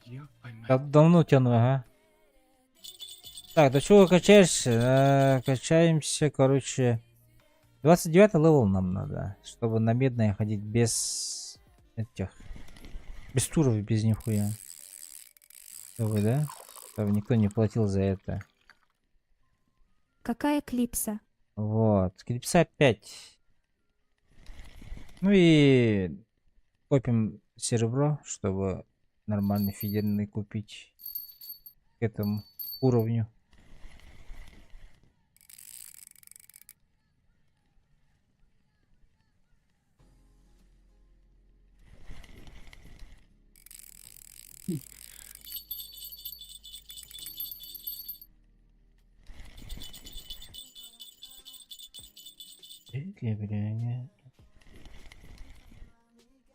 Я поймаю. Давно тяну, ага. Так, до чего качаешься? Качаемся, короче. 29 левел нам надо, чтобы на медное ходить без этих. Без туров и без нихуя. Вы, да? Чтобы никто не платил за это. Какая клипса? Вот. Клипса 5. Ну и копим серебро, чтобы нормальный фидерный купить к этому уровню.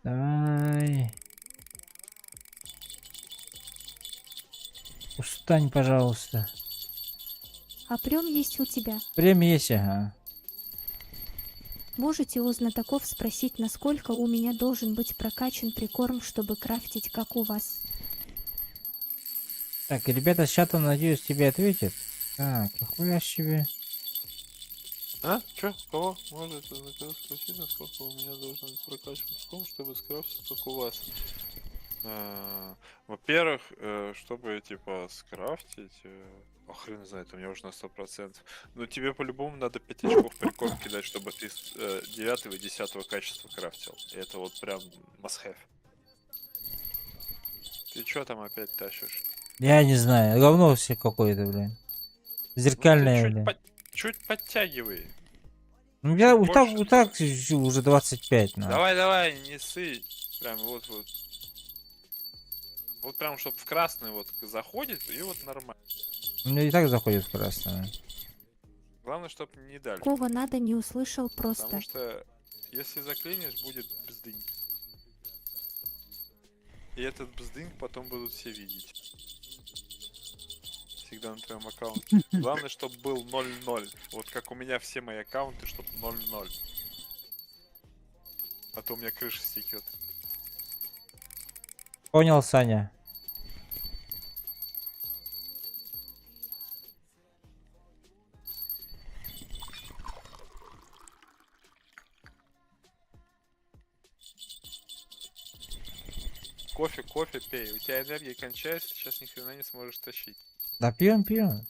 Давай. Устань, пожалуйста. А прем есть у тебя? Время есть, ага. Можете у знатоков спросить, насколько у меня должен быть прокачан прикорм, чтобы крафтить, как у вас? Так, и ребята с чата, надеюсь, тебе ответят. Так, нихуя себе. А? Чё? Кого? Может спросить, насколько у меня должен быть прокачан песком, чтобы скрафтить, как у вас? Во-первых, чтобы, типа, скрафтить... хрен знает, у меня уже на 100%. Но тебе по-любому надо 5 очков прикорм кидать, чтобы ты с 9 и 10 качества крафтил. И это вот прям must have. Ты чё там опять тащишь? Я не знаю, говно все какое-то, блин. Ну, Зеркальное, ты блин. чуть подтягивай. Ну я чуть вот так больше. уже 25, ну. Давай, не ссы. Прям вот. Вот прям, чтобы в красный вот заходит, и вот нормально. У меня и так заходит в красное. Главное, чтобы не дали. Кого надо не услышал просто. Потому что если заклинишь, будет бздынь. И этот бздынь потом будут все видеть. Всегда на твоем аккаунте. Главное, чтобы был 0-0. Вот как у меня все мои аккаунты, чтобы 0-0. А то у меня крыша стекет. Понял, Саня. Кофе пей. У тебя энергия кончается, сейчас ни хрена не сможешь тащить. Да пьем. Пьем.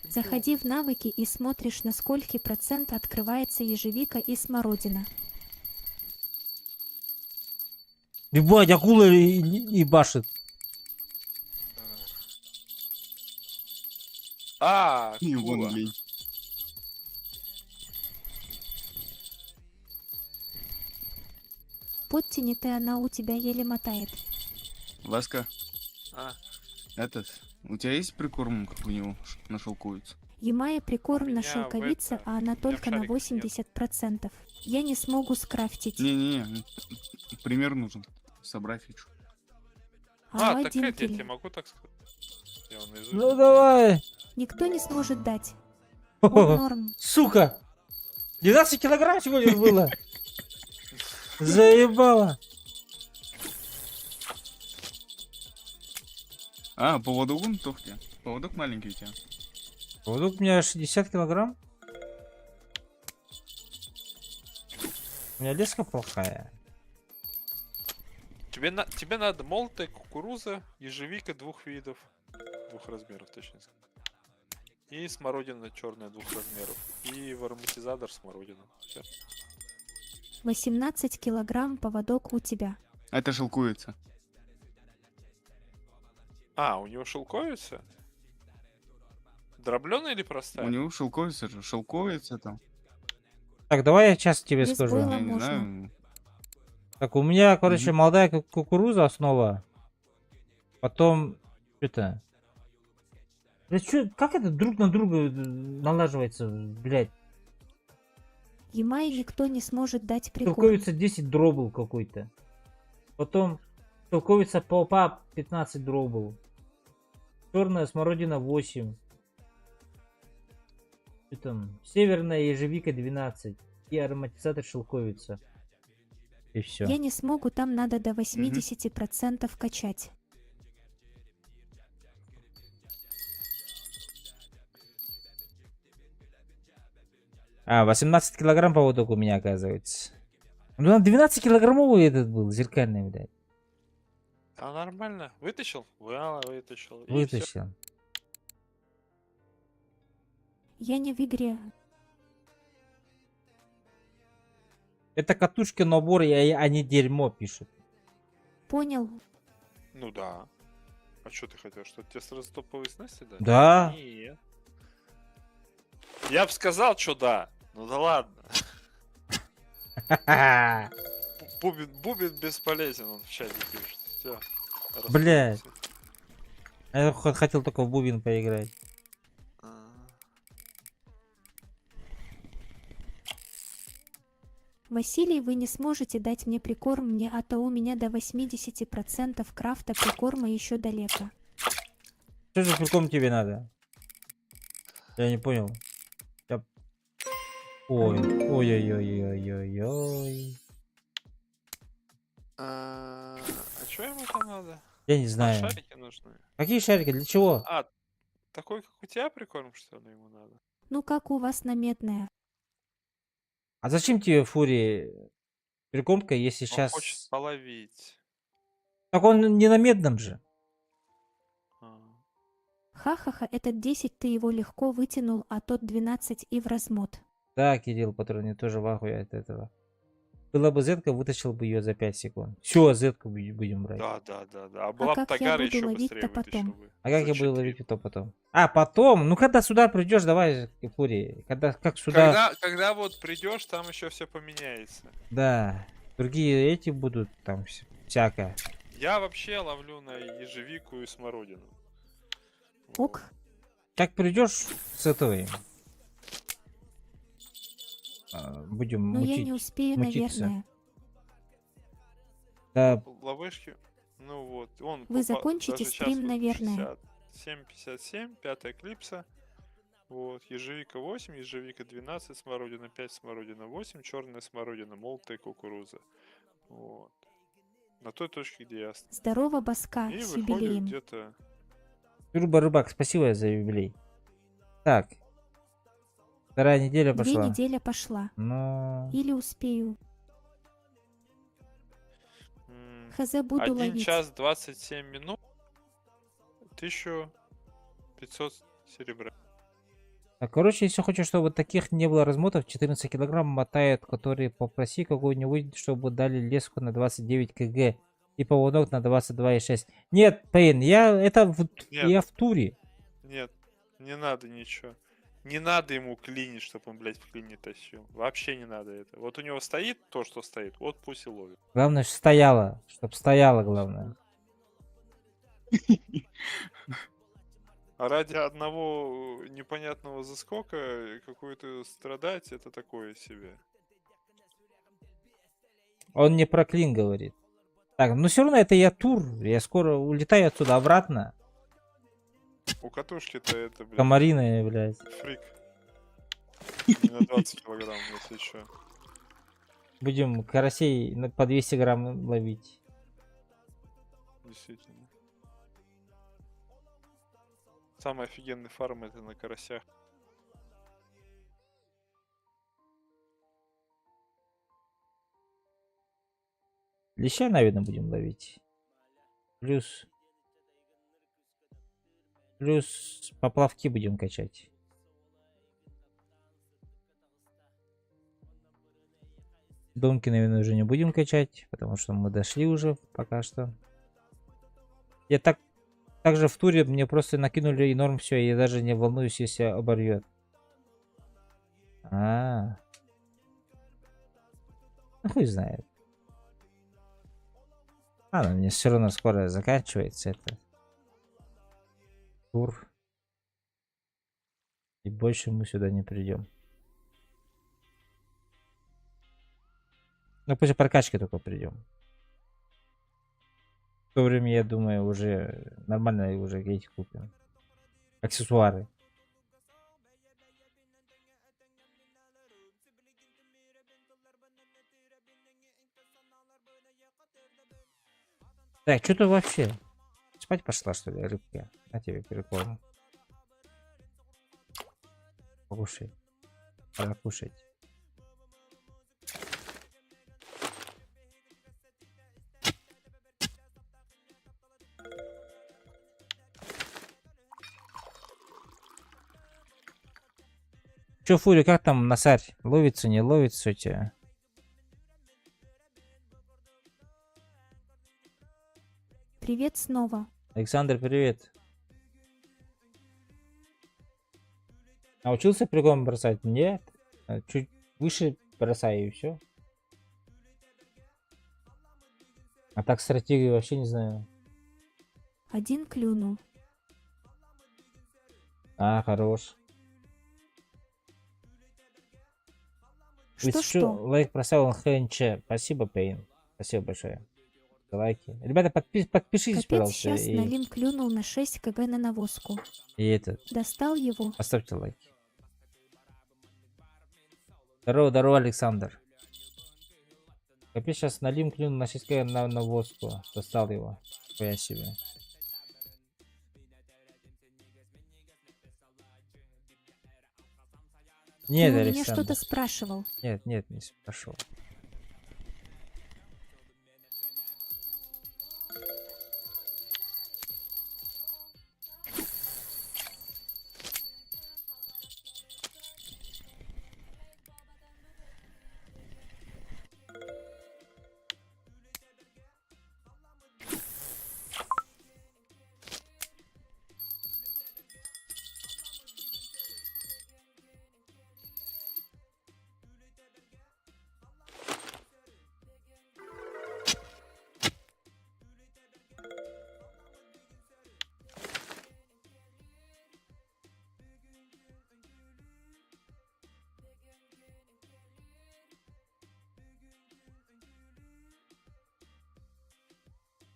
Заходи в навыки и смотришь, на скольки процент открывается ежевика и смородина. Ебать, акула и башит. И вон акула. лень. Подтяни-ты, она у тебя еле мотает. Ласка, А, этот, у тебя есть прикорм, как у него нашелкуется? Ямая прикорм на меня шелковице, в это- а она меня в только на шариках нет. 80%. Я не смогу скрафтить. Не-не-не, пример нужен. Собрать хочу. А так это я киль. тебе могу так сказать. Я вон наизусть. Ну давай. Никто не сможет дать. Он норм. Сука. 12 килограмм всего лишь было. Заебало. А, поводок вон тофти. Поводок маленький у тебя. Вот у меня 60 килограмм. У меня леска плохая. Тебе надо молотая кукуруза, ежевика 2 видов. 2 размеров, точнее сказать. И смородина черная 2 размеров. И ароматизатор смородина. Всё. 18 килограмм поводок у тебя. Это шелкуется. А, у него шелковица? Дробленая или простая? У него шелковица же, шелковица там. Так, давай я сейчас тебе Без скажу. бойла. Я не можно. знаю. Так, у меня, короче, молодая кукуруза основа. Потом, это... Да чё, как это друг на друга налаживается, блядь? Ямай никто не сможет дать прикорм. Шелковица 10 дробл какой-то. Потом шелковица полпа 15 дробл. Черная смородина 8. Что там? Северная ежевика 12. И ароматизатор шелковица. И все. Я не смогу, там надо до 80% качать. А, 18 килограмм поводок у меня оказывается. Ну там 12 килограммовый этот был, зеркальный, блядь. А нормально. Вытащил? Вытащил. И всё. Вытащил. Я не в игре. Это катушки набор, а не дерьмо пишут. Понял. Ну да. А что ты хотел? Что тебе сразу топовые снасти дать? Да. Нет. Я бы сказал, что да. Ну да ладно. Бубен бесполезен, он в чате пишет. Все. Блядь. Я хотел только в бубен поиграть. Василий, вы не сможете дать мне прикорм мне, а то у меня до 80% крафта прикорма еще далеко. Что же приком тебе надо? Я не понял. Ой, ой-ой-ой-ой-ой-ой. А что ему там надо? Я не А, знаю. шарики нужны. Какие шарики? Для чего? А, такой, как у тебя прикорм, что ли, ему надо? Ну как у вас наметная? А зачем тебе фури прикормка, если Он хочет сейчас... половить. Так он не на медном же. А. Ха-ха-ха, этот 10 ты его легко вытянул, а тот 12 и в размот. Да, Кирилл Патрони тоже в ахуе от этого. Была бы зетка, вытащил бы ее за 5 секунд. Все, зетку будем брать. Да. А была бы как я Тагара буду еще ловить-то быстрее вытащил потом? бы. А как За я буду 4. ловить это потом? А, потом? Ну, когда сюда придешь, давай, фури. Когда, как сюда... Когда вот придешь, там еще все поменяется. Да. Другие эти будут, там всякое. Я вообще ловлю на ежевику и смородину. Ок. Как придешь с этого, будем Но я мутить. не успею, мутиться. наверное. Да, Ловышки. Ну вот. Он Вы закончите стрим, наверное. 7:57, 5 клипса. Вот. Ежевика 8, ежевика 12, смородина 5, смородина 8, черная смородина, молотая кукуруза. Вот. На той точке, где я стоял. Здорово, Баска, И с выходит юбилеем. где-то... Турбо Рыбак, спасибо за юбилей. Так. Вторая неделя 2 пошла. недели пошла. Но... Или успею. Хз, буду 1 ловить. час 27 минут. 1500 серебра. Так, короче, если хочешь, чтобы таких не было размотов, 14 килограмм мотают, которые попроси какой-нибудь, чтобы дали леску на 29 кг и поводок на 22,6. Нет, Пейн, я в туре. Нет, не надо ничего. Не надо ему клинить, чтобы он, блядь, в клине тащил. Вообще не надо это. Вот у него стоит то, что стоит, вот пусть и ловит. Главное, что стояла. Чтоб стояла, главное. А ради одного непонятного заскока какой-то страдать, это такое себе. Он не про клин говорит. Так, ну все равно это я тур. Я скоро улетаю отсюда обратно. У катушки-то это, блядь, Комарины, блядь. фрик. Не на 20 килограмм, если что. Будем карасей по 200 грамм ловить. Действительно. Самый офигенный фарм это на карасях. Леща, наверное, будем ловить. Плюс поплавки будем качать. Донки, наверное, уже не будем качать, потому что мы дошли уже пока что. Я также в туре мне просто накинули и норм все, я даже не волнуюсь, если оборвет. Ну хуй знает. Ладно, мне все равно скоро заканчивается это тур. И больше мы сюда не придем. Ну, после прокачки только придем. В то время, я думаю, уже нормально уже эти купим. Аксессуары. Так, что ты вообще? Спать пошла, что ли, рыбка? На тебе перекорму. Покушай. Пора кушать. Че, Фури, как там Насарь? Ловится, не ловится у тебя? Привет снова. Александр, привет. Научился приком бросать? Нет. Чуть выше бросай и все. А так стратегию вообще не знаю. Один клюнул. А, хорош. Что? Лайк проставил ХНЧ. Спасибо, Пейн. Спасибо большое. За лайки. Ребята, подпишитесь, Капец, пожалуйста. сейчас И, Налим клюнул на 6 кг на навозку. и этот. Достал его. Поставьте лайки. Здорово, здорово, Александр. Капец, сейчас Налим клюнул на 6 кг на воску. Достал его. Хуя себе. Нет, Ты у меня Александр. что-то спрашивал. Нет, не спрашивал.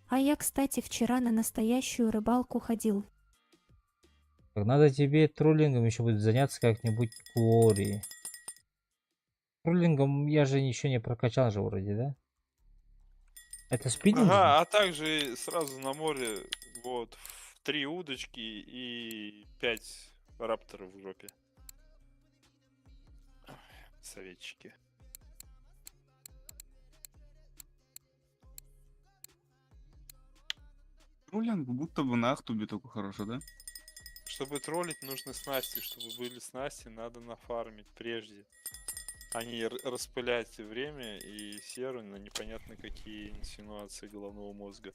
А я, кстати, вчера на настоящую рыбалку ходил. Так, надо тебе троллингом еще будет заняться как-нибудь в Куори. Троллингом я же еще не прокачал же вроде, да? Это спиннинг? Ага, а также сразу на море вот 3 удочки и 5 рапторов в жопе. Ой, советчики. Троллинг будто бы на Ахтубе только хорошо, да? Чтобы троллить, нужны снасти. Чтобы были снасти, надо нафармить прежде. А не распылять время и серу на непонятно какие инсинуации головного мозга.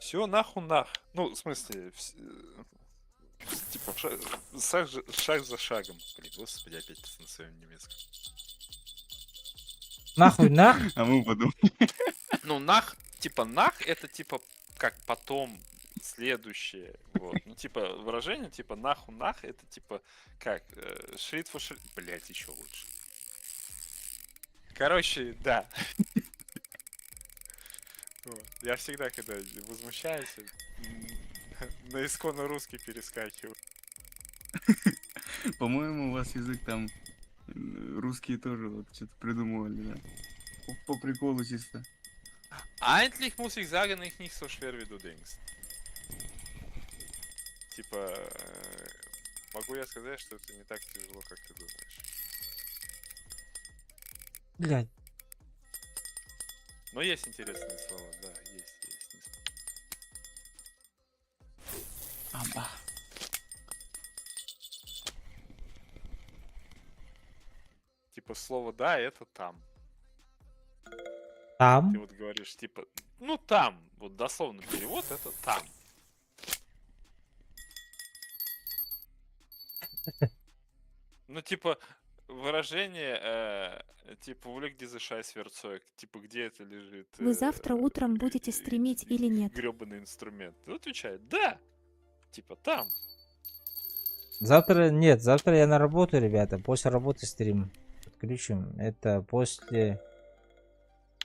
Все нахуй нах. Ну, в смысле, типа шаг за шагом. Блин, господи, опять на своем немецком. Нахуй нах? А мы подумали. Ну, нах, типа нах, это типа как потом следующее. Вот. Ну, типа, выражение, типа нахуй нах, это типа как шрит фу шрит. Блять, еще лучше. Короче, да. Вот. Я всегда, когда возмущаюсь, на исконно русский перескакиваю. По-моему, у вас язык там русские тоже вот что-то придумывали, да? По приколу чисто. Eigentlich muss ich sagen, ich nicht so schwer, wie du denkst. Типа, могу я сказать, что это не так тяжело, как ты думаешь. Блядь. Но есть интересные слова, да, есть. Аба. Типа слово да, это там. Там? Ты вот говоришь, типа, ну там, вот дословно перевод это там. Ну, типа, выражение, типа «Улик дизышай сверцой», типа где это лежит Вы завтра утром будете стримить или нет? гребаный инструмент. Ну, отвечает, да, типа там. Завтра нет, завтра я на работу, ребята. После работы стрим подключим. Это после...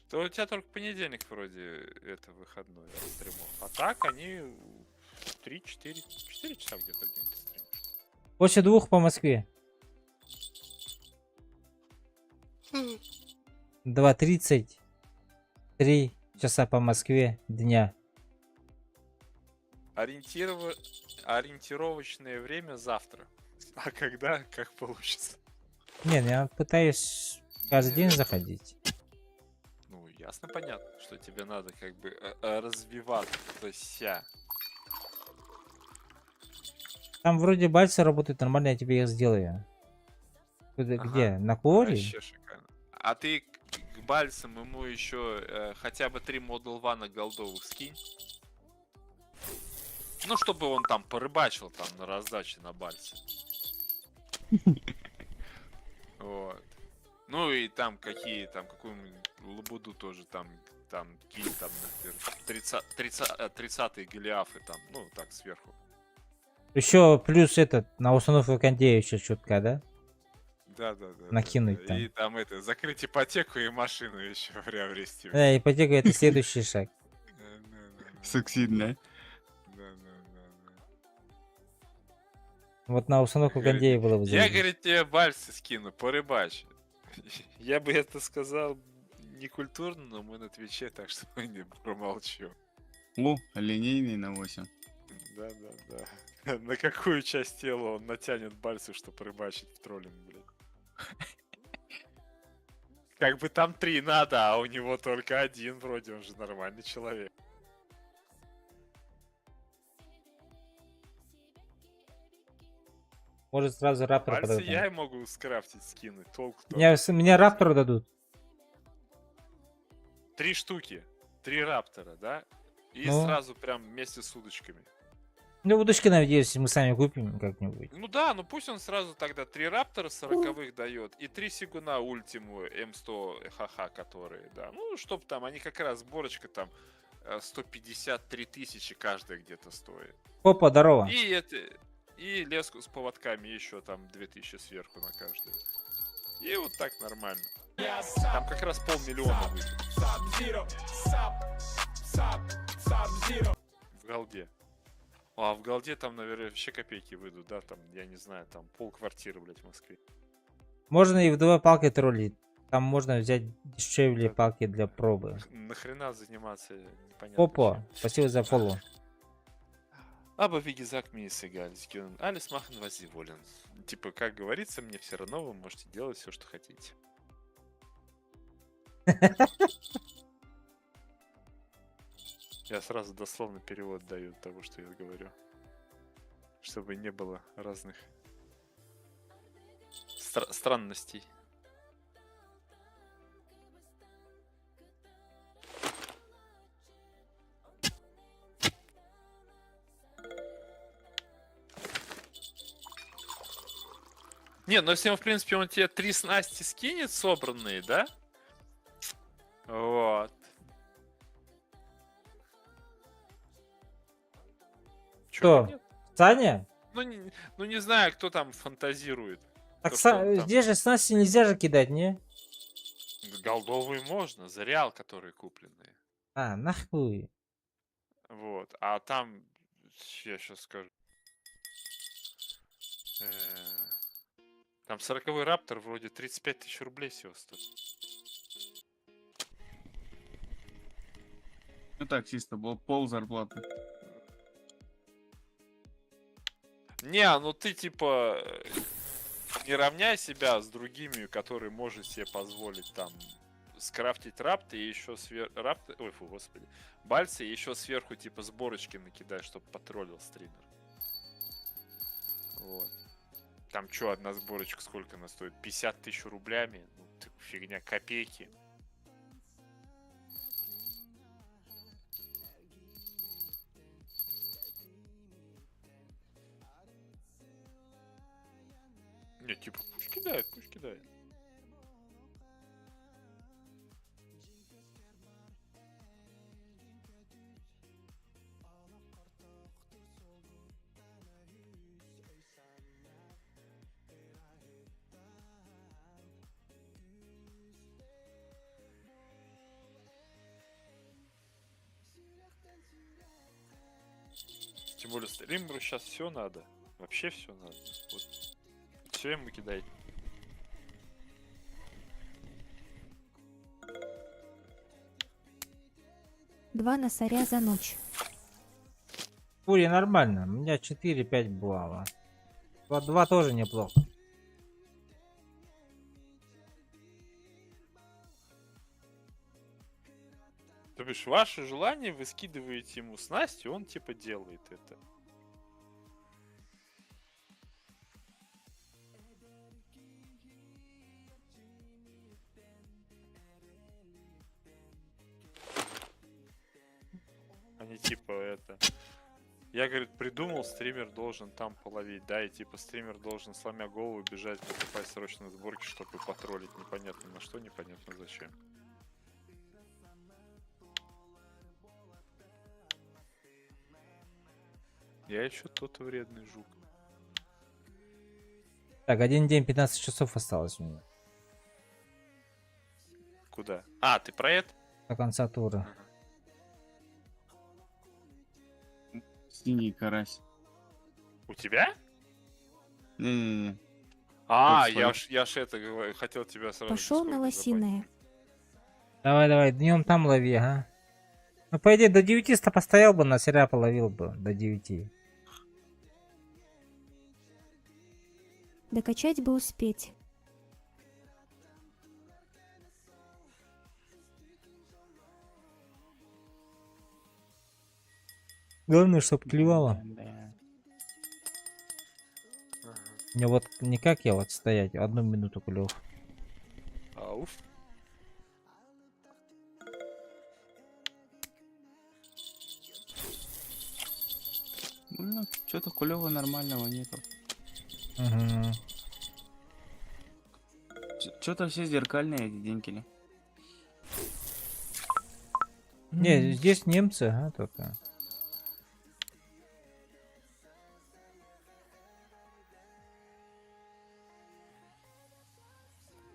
То у тебя только понедельник вроде это выходной стримов. А так они 3-4 часа где-то в день ты стримишь. После 2 по Москве. 2:30. 3 часа по Москве дня. Ориентировочное время завтра. А когда, как получится. Не, ну я пытаюсь каждый день заходить. Ну, ясно, понятно, что тебе надо как бы развиваться. Там вроде бальцы работают нормально, я тебе их сделаю. Ага. Где? На Куоре? Вообще шикарно. А ты к бальцам ему еще хотя бы 3 Model One голдовых скинь. Ну, чтобы он там порыбачил там на раздаче на бальце. Вот. Ну и там какую-нибудь лабуду тоже там кинь там, например, 30-й Голиафы там, ну так сверху. Еще плюс этот, на установку кондея еще чутка, да? Да. Накинуть там. И там это, закрыть ипотеку и машину еще приобрести. Ипотека это следующий шаг. Сексидно. Да. Вот на установку Говорит, кондея было бы Я, заебись. говорит, тебе бальцы скину, порыбачь. Я бы это сказал некультурно, но мы на Твиче, так что не промолчу. О, линейный на 8. Да. На какую часть тела он натянет бальцы, чтобы рыбачить в троллинг, блядь? Как бы там 3 надо, а у него только 1, вроде он же нормальный человек. Может сразу раптор Пальцы подадут. я и могу скрафтить, скинуть. Толк кто? Меня раптору дадут. 3 штуки. 3 раптора, да? И Ну. сразу прям вместе с удочками. Ну, удочки, надеюсь, мы сами купим как-нибудь. Ну да, ну пусть он сразу тогда 3 раптора 40-х дает и 3 сигуна ультиму М100 ХХ, которые, да. Ну, чтоб там, они как раз сборочка там 153 тысячи каждая где-то стоит. Опа, здорово. И это, и леску с поводками еще там 2000 сверху на каждую. И вот так нормально. Там как раз 500 000 выйдет. В голде. А в голде там, наверное, вообще копейки выйдут, да? Там, я не знаю, там полквартиры, блядь, в Москве. Можно и в 2 палки троллить. Там можно взять дешевле палки для пробы. Нахрена заниматься непонятно Опа, чем. спасибо за фоллоу. Aber wie gesagt, mir ist egal. Sie können alles machen, was sie wollen. Типа, как говорится, мне все равно, вы можете делать все, что хотите. Я сразу дословно перевод даю того, что я говорю. Чтобы не было разных странностей. Не, ну если он, в принципе, он тебе 3 снасти скинет собранные, да? Вот. Чё, Кто? нет? Саня? Ну не знаю, кто там фантазирует. Так То, что он там- здесь же снасти нельзя же кидать, не? Голдовые можно, за реал, которые купленные. А, нахуй. Вот. А там, я сейчас скажу. Там 40-й раптор вроде 35 000 рублей всего стоит. Ну так, чисто был пол зарплаты. Не, ну ты типа не равняй себя с другими, которые может себе позволить там скрафтить рапты и еще сверху... Ой, фу, господи. Бальцы и еще сверху типа сборочки накидай, чтобы потроллил стример. Вот. Там что, одна сборочка сколько она стоит? 50 000 рублями? Ну, ты, фигня, копейки. Не, типа, пусть кидает, пусть кидает. Тем более стримеру сейчас все надо. Вообще все надо. Вот. Все ему кидай. Два носаря за ночь. Фури нормально. У меня 4-5 было. 2 тоже неплохо. То бишь, ваше желание, вы скидываете ему снасть, и он типа делает это. А не типа это. Я, говорит, придумал, стример должен там половить, да, и типа стример должен, сломя голову, бежать, покупать срочно сборки, чтобы потроллить непонятно на что, непонятно зачем. Я еще тот вредный жук. Так, 1 день, 15 часов осталось у меня. Куда? А, ты про это? До конца тура. Синий карась. У тебя? Не-не-не. А, Тут я ж это говорю, хотел тебя сразу. Пошел Discord на лосиное. Давай, днем там лови, ага. Ну, по идее, до 9 постоял бы, на серия половил бы. До 9. Докачать бы успеть. Главное, чтоб клевало. Да. Мне вот никак я вот стоять 1 минуту клев. Ауф. Ну, что-то кулева нормального нету. Угу. Что-то все зеркальные эти денькили. Не, здесь немцы, а, только.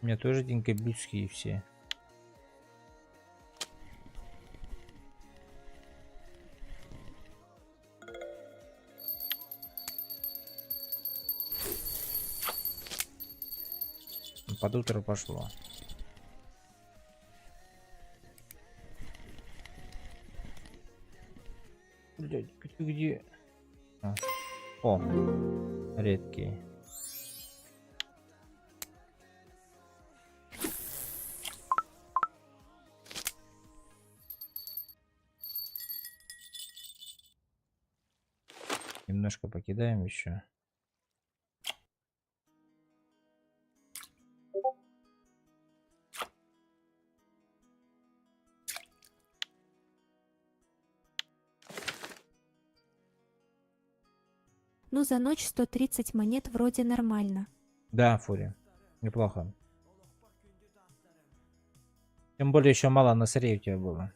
У меня тоже денькобютские все. Под утро пошло. Блядь, ты где? А. О, редкий. Немножко покидаем еще. Ну, за ночь 130 монет вроде нормально. Да, Фури. Неплохо. Тем более еще мало на сырье у тебя было.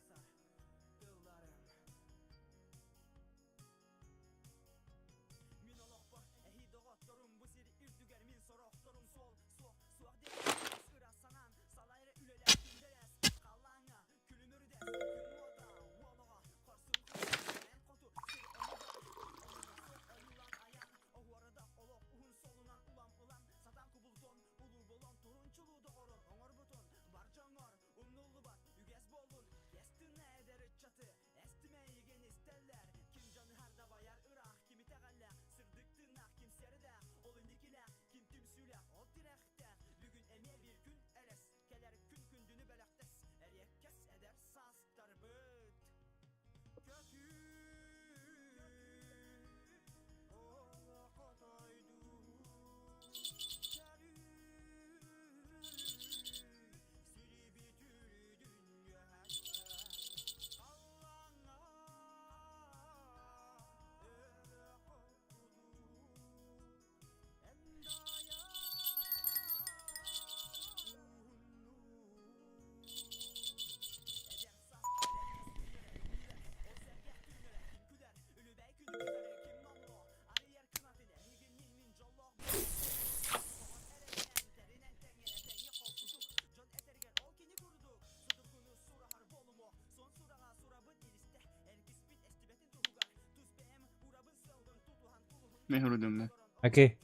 Я вроде мне. Окей.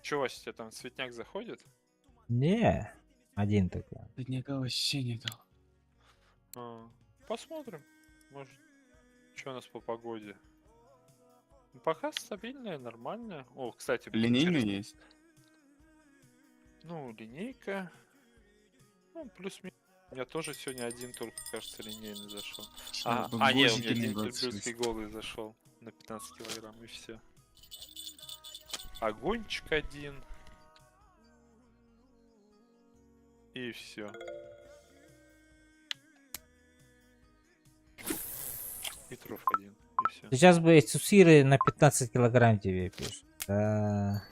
Чё, Вася, тебе там цветняк заходит? Не, один такой. Тут никого вообще нету. Посмотрим. Может, что у нас по погоде? Ну, пока стабильная, нормальная. О, кстати, Линейный интересно. есть. Ну, линейка. Ну, плюс-минус. У меня тоже сегодня один только, кажется, линейный зашел. Сейчас бы Не, у гвоздики меня не день 26. тюркский голый зашел на 15 килограмм, и все. Огончик один. И все. Петров один. И все. Сейчас бы эти сусиры на 15 килограмм тебе пишут. Да.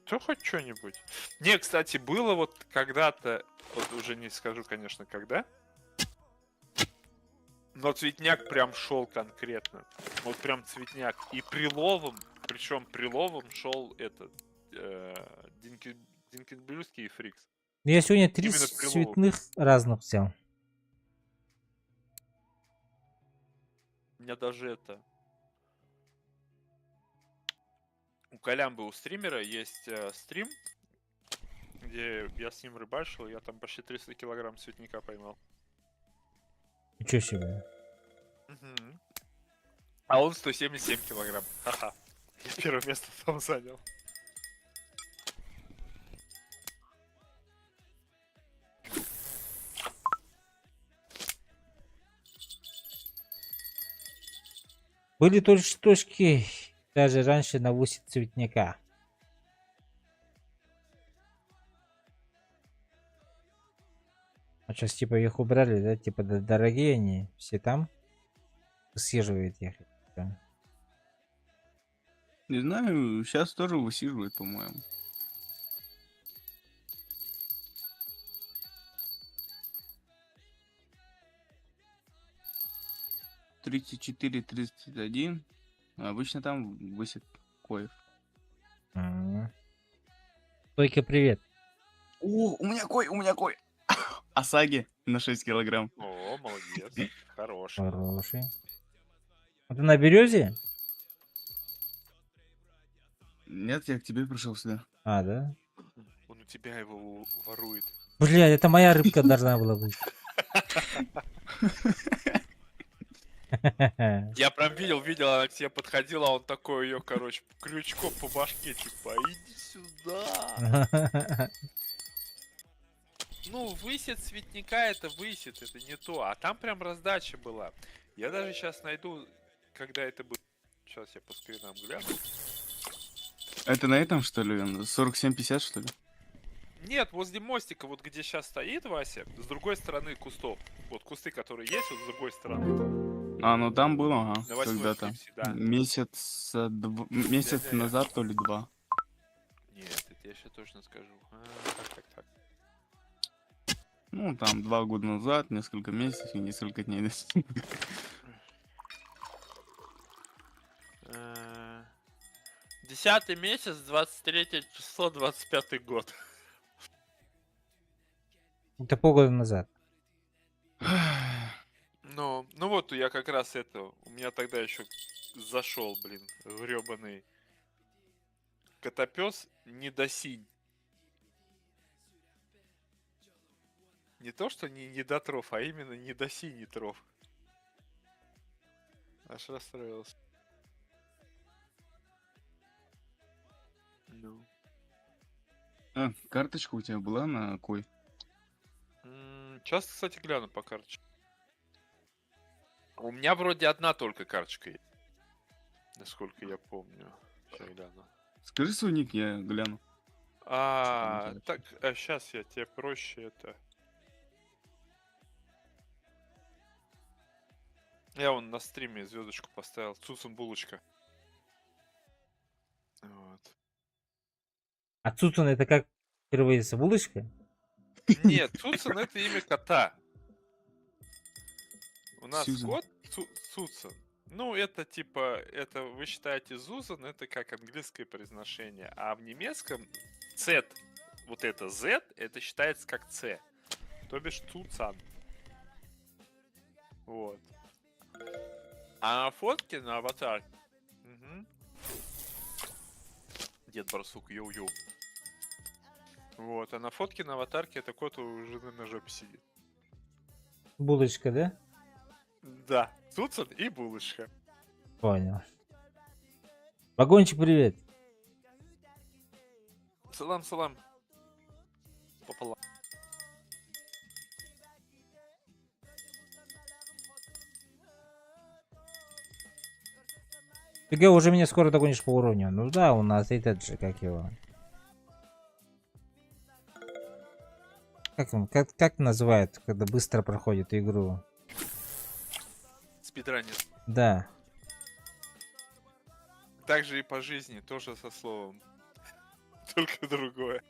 То хоть что-нибудь. Не, кстати, было вот когда-то, вот уже не скажу, конечно, когда, но цветняк прям шел конкретно. Вот прям цветняк. И приловом, причем приловом шел этот Динкенбрюский и Фрикс. Я сегодня Именно 30 приловок. цветных разных взял. У меня даже это... У Колямбы, у стримера есть стрим, где я с ним рыбачил, и я там почти 300 килограмм цветника поймал. Ничего себе. Мгм. А он 177 килограмм. Ха-ха. Я первое место там занял. Были точки даже раньше на 8 цветника. А сейчас типа их убрали, да? Типа дорогие они все там. Съезживают их. Да. Не знаю, сейчас тоже высиживает, по-моему. Тридцать 34-31. Обычно там высит коев. М. Только привет. О, у меня кой! Асаги на 6 килограмм. О, молодец. Хорош. Хороший. А ты на березе? Нет, я к тебе пришел сюда. А, да? Он у тебя его ворует. Бля, это моя рыбка должна была быть. Я прям видел, она к тебе подходила, а он такой ее, короче, крючком по башке, типа, иди сюда. Ну, высит цветника, это высит, это не то. А там прям раздача была. Я даже сейчас найду, когда это было. Сейчас я по скринам гляну. Это на этом, что ли? 47-50, что ли? Нет, возле мостика, вот где сейчас стоит Вася, с другой стороны кустов. Вот кусты, которые есть, вот с другой стороны там. А, ну там было, ага, На 8-й когда-то. клипсе, да. Месяц Да-да-да. назад, то ли 2. Нет, это я сейчас точно скажу. Так. Ну, там 2 года назад, несколько месяцев и несколько дней. 10-й месяц, 23 число, 25-й год. Это полгода назад. Ну вот я как раз это, у меня тогда еще зашел, блин, гребаный котопес недосинь. Не то, что не недотров, а именно недосиний троф. Аж расстроился. Ну. А, карточка у тебя была на кой? Сейчас, кстати, гляну по карточке. У меня вроде одна только карточка есть. Насколько я помню. Сейчас гляну. Скажи свой ник, я гляну. Так, сейчас я тебе проще это. Я вон на стриме звездочку поставил. Цуцин булочка. Вот. А Цуцун это как переводится? Булочка? Нет, Цуцин это имя кота. У нас Сьюзен. кот Цуцин. Ну, это типа, это вы считаете Зузан, это как английское произношение. А в немецком Цет вот это Z, это считается как C. То бишь Цуцан. Вот. А на фотке, на аватар. Мгм. Дед Барсук, йоу-йоу. Вот, а на фотке на аватарке это кот уже на жопе сидит. Булочка, да? Да, Цуцан и булочка. Понял. Вагончик, привет. Салам-салам. Пополам. Ты уже меня скоро догонишь по уровню. Ну да, у нас этот же, как его. Как называют, когда быстро проходит игру? Спидранер. Да. Так же и по жизни, тоже со словом. Только другое.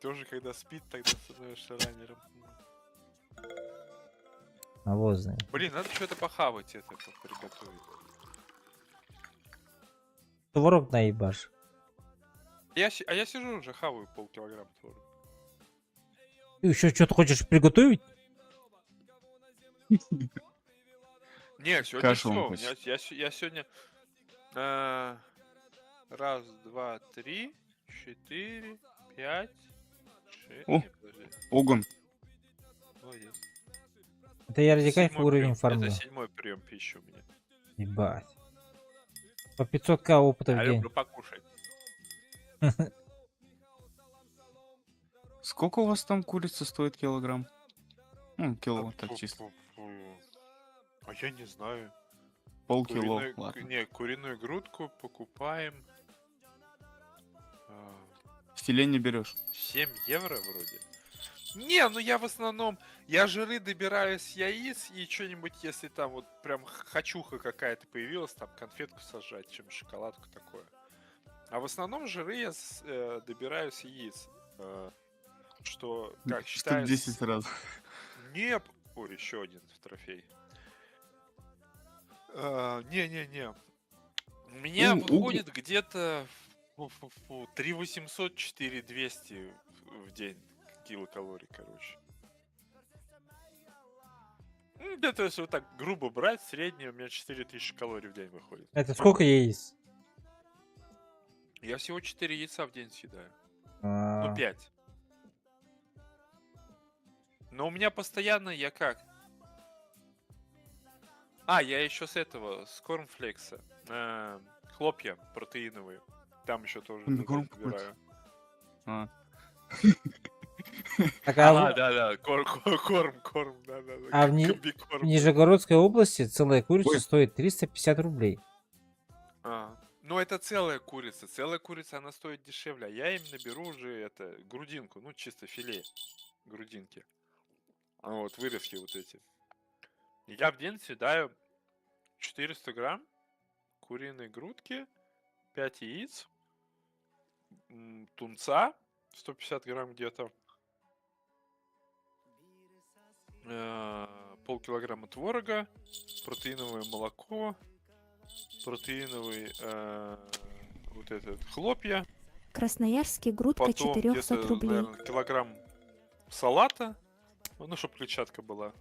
Тоже когда спит, тогда становишься раннером. Навозный. Блин, надо что-то похавать это приготовить. Творог наебашь. А я сижу уже, хаваю полкилограмма творога. Ты еще что-то хочешь приготовить? Не, сегодня Кашу он все. хочет. Я сегодня... раз, два, три, 4, 5, 6. О. Огонь. Молодец. Это я ради кайфа Седьмой уровень прием. фармлю. Это 7-й прием пищи у меня. Ебать. По 500к опыта Я в день. люблю покушать. Сколько у вас там курица стоит килограмм? Ну, кило, так чисто. А я не знаю. Полкило, ладно. Не, куриную грудку покупаем. Филе не берешь. 7 евро вроде. Не, ну я в основном, я жиры добираю с яиц и что-нибудь, если там вот прям хочуха какая-то появилась, там конфетку сажать, чем шоколадку такое. А в основном жиры я добираю с яиц. Что, как Штук считаю... 10 раз. Не, ой, еще один трофей. Не-не-не. У меня выходит где-то 3800, 4200 в день килокалорий, короче. Ну, где-то, если вот так грубо брать, средний у меня 4000 калорий в день выходит. Это сколько яиц? Я всего 4 яйца в день съедаю. А, Ну, 5. Но у меня постоянно, я как? Я еще с этого, с кормфлекса. Хлопья протеиновые. Там еще тоже Корм забираю. А. Так, Да, корм, да. А в Комбикорм. Нижегородской области целая курица Ой. стоит 350 рублей. Ну, это целая курица. Целая курица, она стоит дешевле. А я именно беру уже грудинку, ну, чисто филе грудинки. Вот, вырезки вот эти. Я в день съедаю 400 грамм куриной грудки, 5 яиц, тунца, 150 грамм где-то, полкилограмма творога, протеиновое молоко, протеиновый вот этот хлопья, Красноярский грудка потом 400 где-то, рублей. наверное, килограмм салата, ну, чтобы клетчатка была.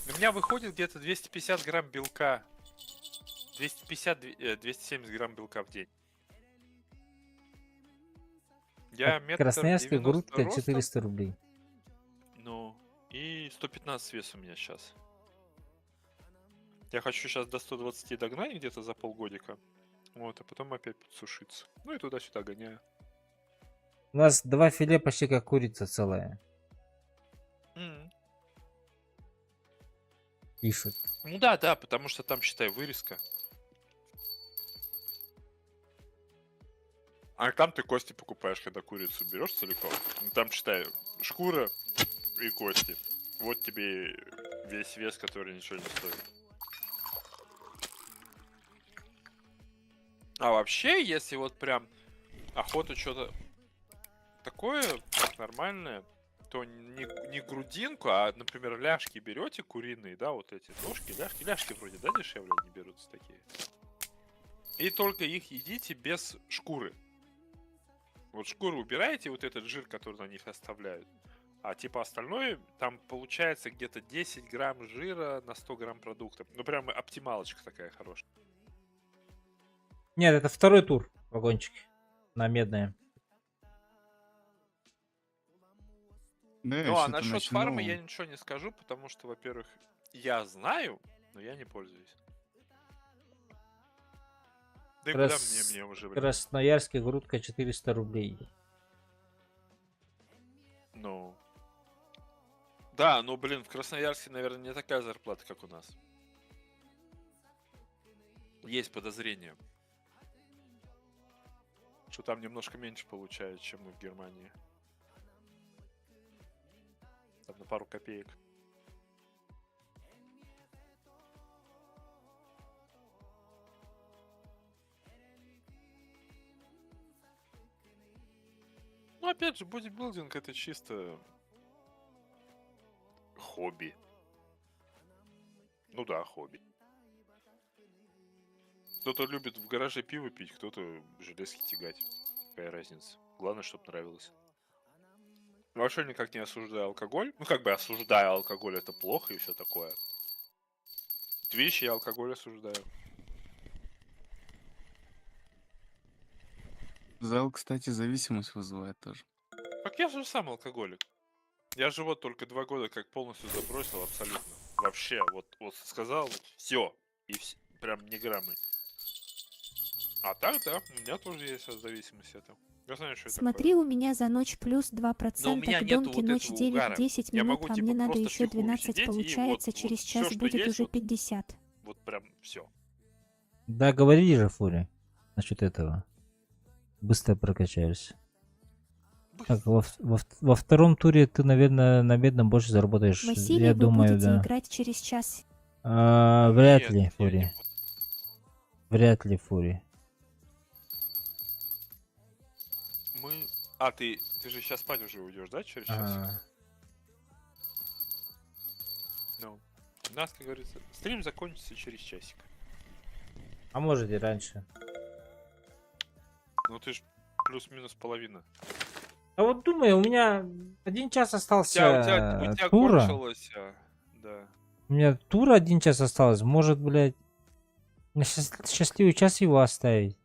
У меня выходит где-то 250 грамм белка, 250-270 грамм белка в день. Я метр Красноярская 90 грудка роста, 400 рублей. ну, и 115 вес у меня сейчас. Я хочу сейчас до 120 догнать где-то за полгодика. Вот, а потом опять подсушиться. Ну и туда-сюда гоняю. У нас 2 филе почти как курица целая. Пишут. Ну да, потому что там, считай, вырезка. А там ты кости покупаешь, когда курицу берешь целиком. Ну, там, считай, шкура и кости. Вот тебе и весь вес, который ничего не стоит. А вообще, если вот прям охота что-то такое нормальное, то не грудинку, а, например, ляжки берете куриные, да, вот эти ножки, ляжки вроде, да, дешевле не берутся такие. И только их едите без шкуры. Вот шкуру убираете, вот этот жир, который на них оставляют. А типа остальное, там получается где-то 10 грамм жира на 100 грамм продукта. Ну прям оптималочка такая хорошая. Нет, это второй тур вагончик на медное. Да, я Ну а что-то насчет фармы начинал. я ничего не скажу, потому что, во-первых, я знаю, но я не пользуюсь. Да и куда мне уже, блин? Красноярский грудка 400 рублей. Ну. Да, ну блин, в Красноярске, наверное, не такая зарплата, как у нас. Есть подозрение, что там немножко меньше получают, чем в Германии. Там на пару копеек. Ну, опять же, бодибилдинг это чисто хобби. Ну да, хобби. Кто-то любит в гараже пиво пить, кто-то железки тягать. Какая разница? Главное, чтобы нравилось. Вообще никак не осуждаю алкоголь. Ну, как бы осуждаю алкоголь, это плохо и все такое. Твич я алкоголь осуждаю. Зал, кстати, зависимость вызывает тоже. Так я же сам алкоголик. Я же вот только 2 года как полностью забросил абсолютно. Вообще, вот сказал, все. И прям не граммы. А так, да, у меня тоже есть зависимость это. Я знаю, что это Смотри, у меня за ночь плюс 2% Но у меня к нету домке, вот ночь этого 9, угара. 10 Я минут, могу, а типа, мне надо просто еще втихую 12, сидеть и получается, вот через всё, час что будет есть, уже вот 50. Вот прям все. Да, говорили же, Фури, насчет этого. Быстро прокачаешься. Так, во втором туре ты, наверное, на медном больше заработаешь. Василий, Я вы думаю, будете да. играть через час. Вряд ли, я не Фури. буду. Вряд ли, Фури. Мы... А, ты же сейчас спать уже уйдешь, да, через час? Ага. Ну. У нас, как говорится, стрим закончится через часик. А может и раньше. Ну ты ж плюс-минус половина. А вот думаю, у меня 1 час У остался тебя тура. кончилось, да. У меня тура 1 час осталось. Может, блядь, на счастливый час его оставить.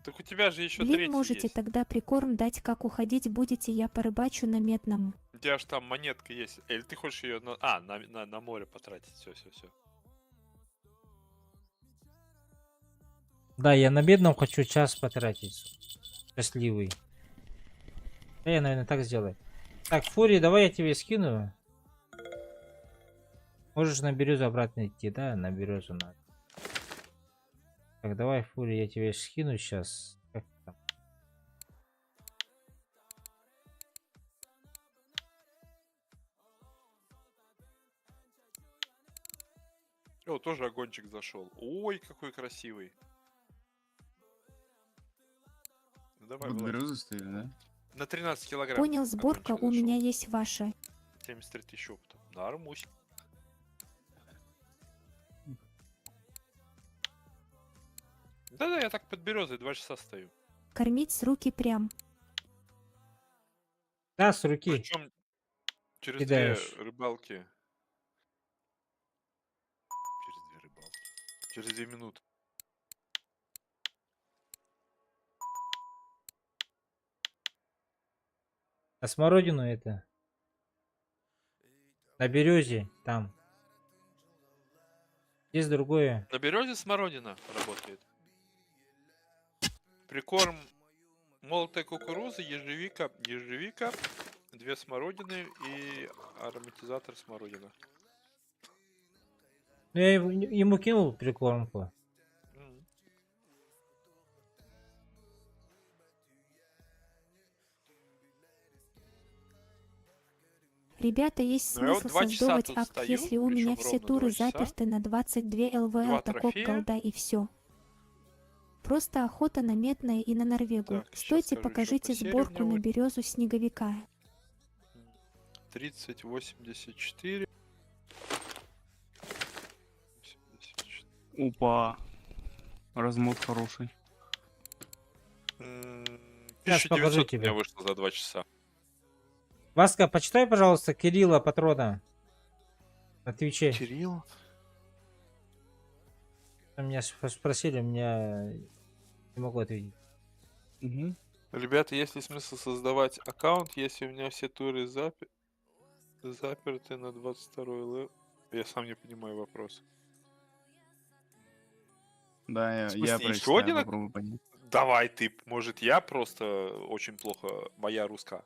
Так у тебя же еще Блин, третий можете есть. тогда прикорм дать, как уходить будете, я порыбачу на медном. У тебя же там монетка есть. Или ты хочешь ее на море потратить? Все. Да, я на бедном хочу час потратить. Счастливый. Да, я, наверное, так сделаю. Так, Фури, давай я тебе скину. Можешь на березу обратно идти, да? На березу надо. Так, давай, Фури, я тебе скину сейчас. Как там? О, тоже огончик зашел. Ой, какой красивый. Ну давай, Вот Влад. березы стоит, да? На 13 килограмм. Понял, сборка огончик у зашел. меня есть ваша. 73 тысячи опыта. Нормусь. Да-да, я так под березой 2 часа стою. Кормить с руки прям. Да, с руки. Причем через Кидаешь. 2 рыбалки. Через 2 рыбалки. Через 2 минуты. А смородину это? На березе, там. Есть другое. На березе смородина работает. Прикорм молотой кукурузы, ежевика, 2 смородины и ароматизатор смородина. Ну, я ему кинул прикормку. М. Ребята, есть Ну, я вот смысл 2 часа создавать тут акт, стою, если у меня причем все ровно туры 2 часа. заперты на 22 ЛВЛ, 2 такоп, трофея. голда и все. Просто охота на медное и на Норвегу. Так, щас Стойте, скажу, чё покажите по серии у сборку меня на будет. березу снеговика. 30, 84. 84. Опа. Размот хороший. Сейчас покажу 1900 у меня тебе. вышло за 2 часа. Васка, почитай, пожалуйста, Кирилла Патрона на Твиче. Кирилл? Меня спросили, меня не могу ответить. Мгм. Ребята, есть ли смысл создавать аккаунт, если у меня все туры заперты на 22-й левел? Я сам не понимаю вопрос. Да, В я смысле, еще прочитаю, один попробую понять. Давай ты, может, я просто очень плохо, моя русская.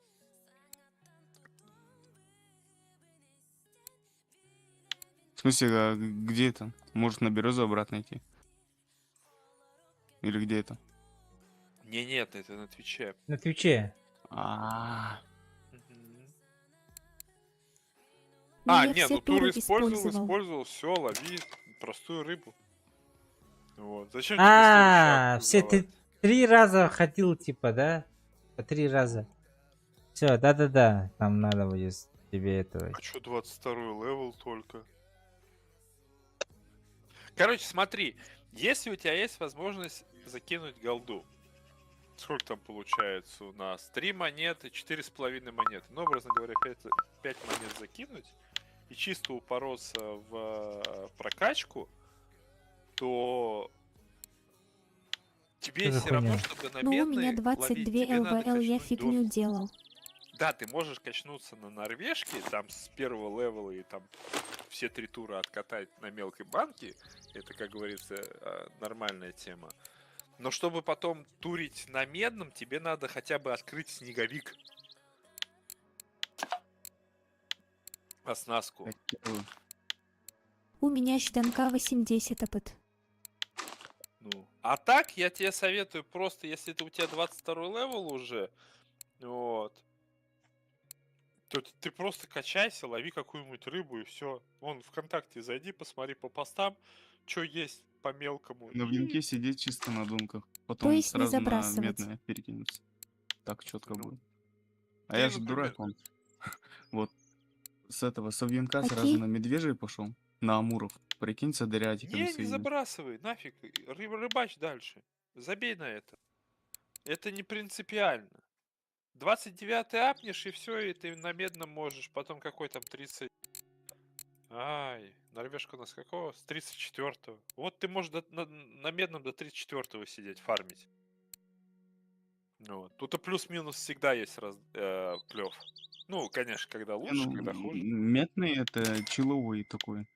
В смысле, а где это? Может, на березу обратно идти? Или где это? Не, нет, это на Твиче. На Твиче. А, Мгм. Но А, я не, все ну тур туры использовал, все, лови простую рыбу. Вот. Зачем тебе А, следующий все акт создавать? 3 раза ходил, типа, да? По 3 раза. Все, да-да-да. Там надо будет тебе этого. А чё 22-й левел только? Короче, смотри, если у тебя есть возможность закинуть голду, сколько там получается у нас? 3 монеты, 4,5 монеты. Ну, образно говоря, 5 монет закинуть и чисто упороться в прокачку, то тебе Что за все равно, хуйня? чтобы на Ну, у меня медный 22 ловить, тебе надо ЛВЛ, я качнуть фигню до... делал. Да, ты можешь качнуться на норвежке, там с первого левела и там все 3 тура откатать на мелкой банке. Это, как говорится, нормальная тема. Но чтобы потом турить на медном, тебе надо хотя бы открыть снеговик. Оснастку. хотел. У меня щданка 80 опыт. Ну. А так, я тебе советую просто, если у тебя 22 левел уже, вот, то ты просто качайся, лови какую-нибудь рыбу и все. Вон, ВКонтакте зайди, посмотри по постам, что есть по мелкому. На И вьюнке сидеть чисто на думках. То Потом есть не сразу на забрасывать. медное перекинуться. Так четко Ну, будет. А ты, я же например, дурак, он. Вот. С этого, с вьюнка сразу Окей. на медвежий пошел. На Амуров. Прикинь, с адриатиками не соединить. забрасывай, нафиг, рыбачь дальше. Забей на это. Это не принципиально. 29 апнешь, и все, и ты на медном можешь. Потом какой там 30. Ай, норвежка у нас какого? С 34-го. Вот ты можешь на медном до 34-го сидеть, фармить. Ну, вот. Тут и плюс-минус всегда есть плев. Ну, конечно, когда Не, лучше, ну, когда хуже. медный это чиловый такой.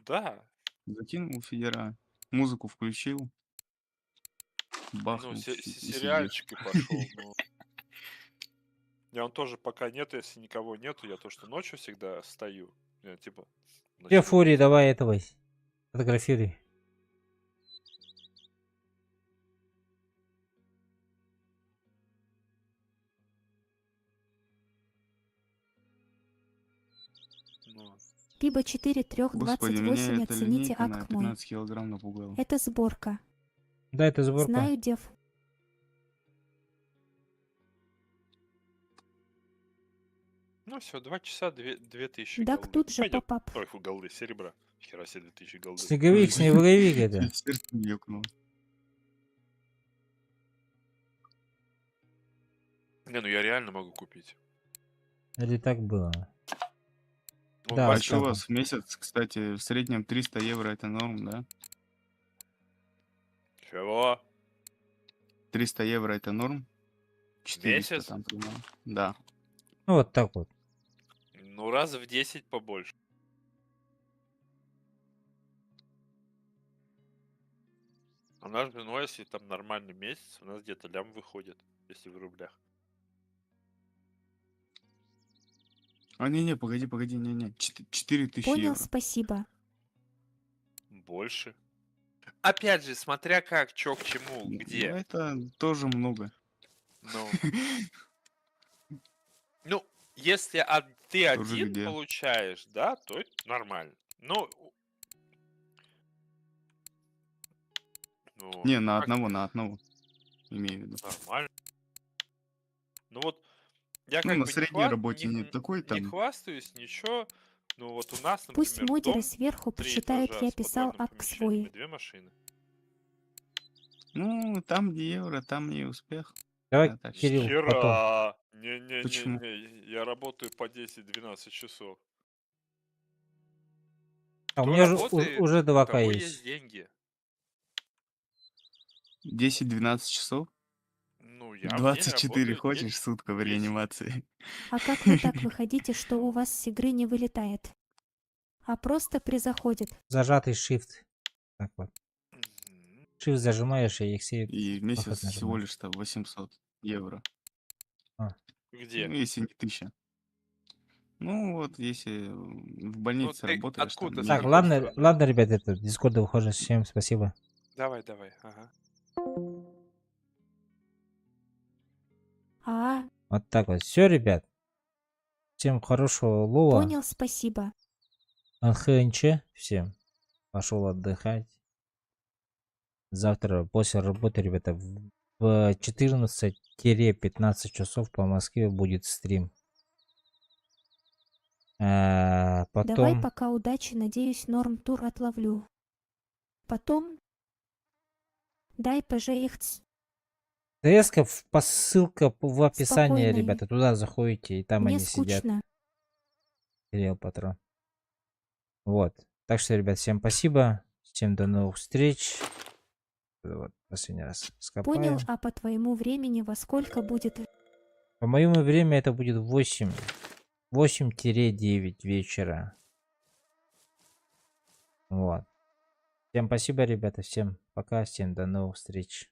Да. Закинул фидера, музыку включил, Ну, бахнул и сидишь. сериальчик и пошел. Ну. Я он тоже пока нету, если никого нету, я то, что ночью всегда стою. Я, типа, Где начну Фури, думать. давай этого. Фотографируй. Ну, Либо 4 3 Господи, меня 28 эта оцените линейка на акт мой. 15 килограмм напугала. Это сборка. Да, это сборка. Знаю, дев. ну все, 2 часа, 2000 Так голды. тут же Пойдет. попап. Ой, фу, голды, серебра. Хера себе 2000 голды. Снеговик, снеговик это. Чуть сердце не ёкнуло. Не, ну я реально могу купить. Или так было? Он Да, А Васька- что у так. вас в месяц, кстати, в среднем 300 евро это норм, да? Чего? 300 евро это норм? 400 Месяц? там примерно. Да. Ну вот так вот. Ну, раз в 10 побольше. А наш, ну, если там нормальный месяц, у нас где-то лям выходит, если в рублях. А не-не, погоди, не-не. 4000 Понял, евро. спасибо. Больше. Опять же, смотря как, чё к чему, Ну, где. это тоже много. Ну, ну, если ты Тоже один где. получаешь, да, то это нормально. Ну, ну, Не, на как одного. Имею в виду. нормально. Ну вот, я Ну, как на бы средней работе не, нет такой не там. хвастаюсь, ничего. Ну вот у нас, Пусть например, модеры дом сверху 3 посчитают, этажа я с писал подвальным акт помещением и свой. 2 машины. Ну, там где евро, там и успех. Давай, Да, так, Кирилл, потом. Хера! Почему? Не-не-не-не, я работаю по 10-12 часов. А у Кто меня же работает, уже у 2К того есть есть. деньги. 10-12 часов? Ну, я в день 24 работаю хочешь сутка в 10. реанимации? А как вы так выходите, что у вас с игры не вылетает? А просто призаходит. Зажатый shift. Так вот. Мгм. Shift зажимаешь и exit И в месяц выход всего нажимаешь. лишь-то 800 евро. А. Ну, Где? если не 1000. Ну, вот если в Ну, больнице ты работаешь, там откуда, с Так, неделю. какой ладно, страны? ладно, ребят, это в Дискорда выхожу. Всем спасибо. Давай, давай, ага. А, Вот так вот. Все, ребят. Всем хорошего лова. понял, спасибо. АХНЧ. Всем. Пошел отдыхать. Завтра после работы, ребята, в 14-15 часов по Москве будет стрим. Давай Потом пока удачи, надеюсь, норм тур отловлю. Потом дай ПЖХЦ. ДС-ка ссылка в описании, Спокойной. ребята. Туда заходите, и там Мне они сидят. скучно. Кирилл Патрон. Вот. Так что, ребят, всем спасибо. Всем до новых встреч. Вот, последний раз скопаем. Понял, а по твоему времени во сколько будет? По моему времени это будет 8. 8-9 вечера. Вот. Всем спасибо, ребята. Всем пока. Всем до новых встреч.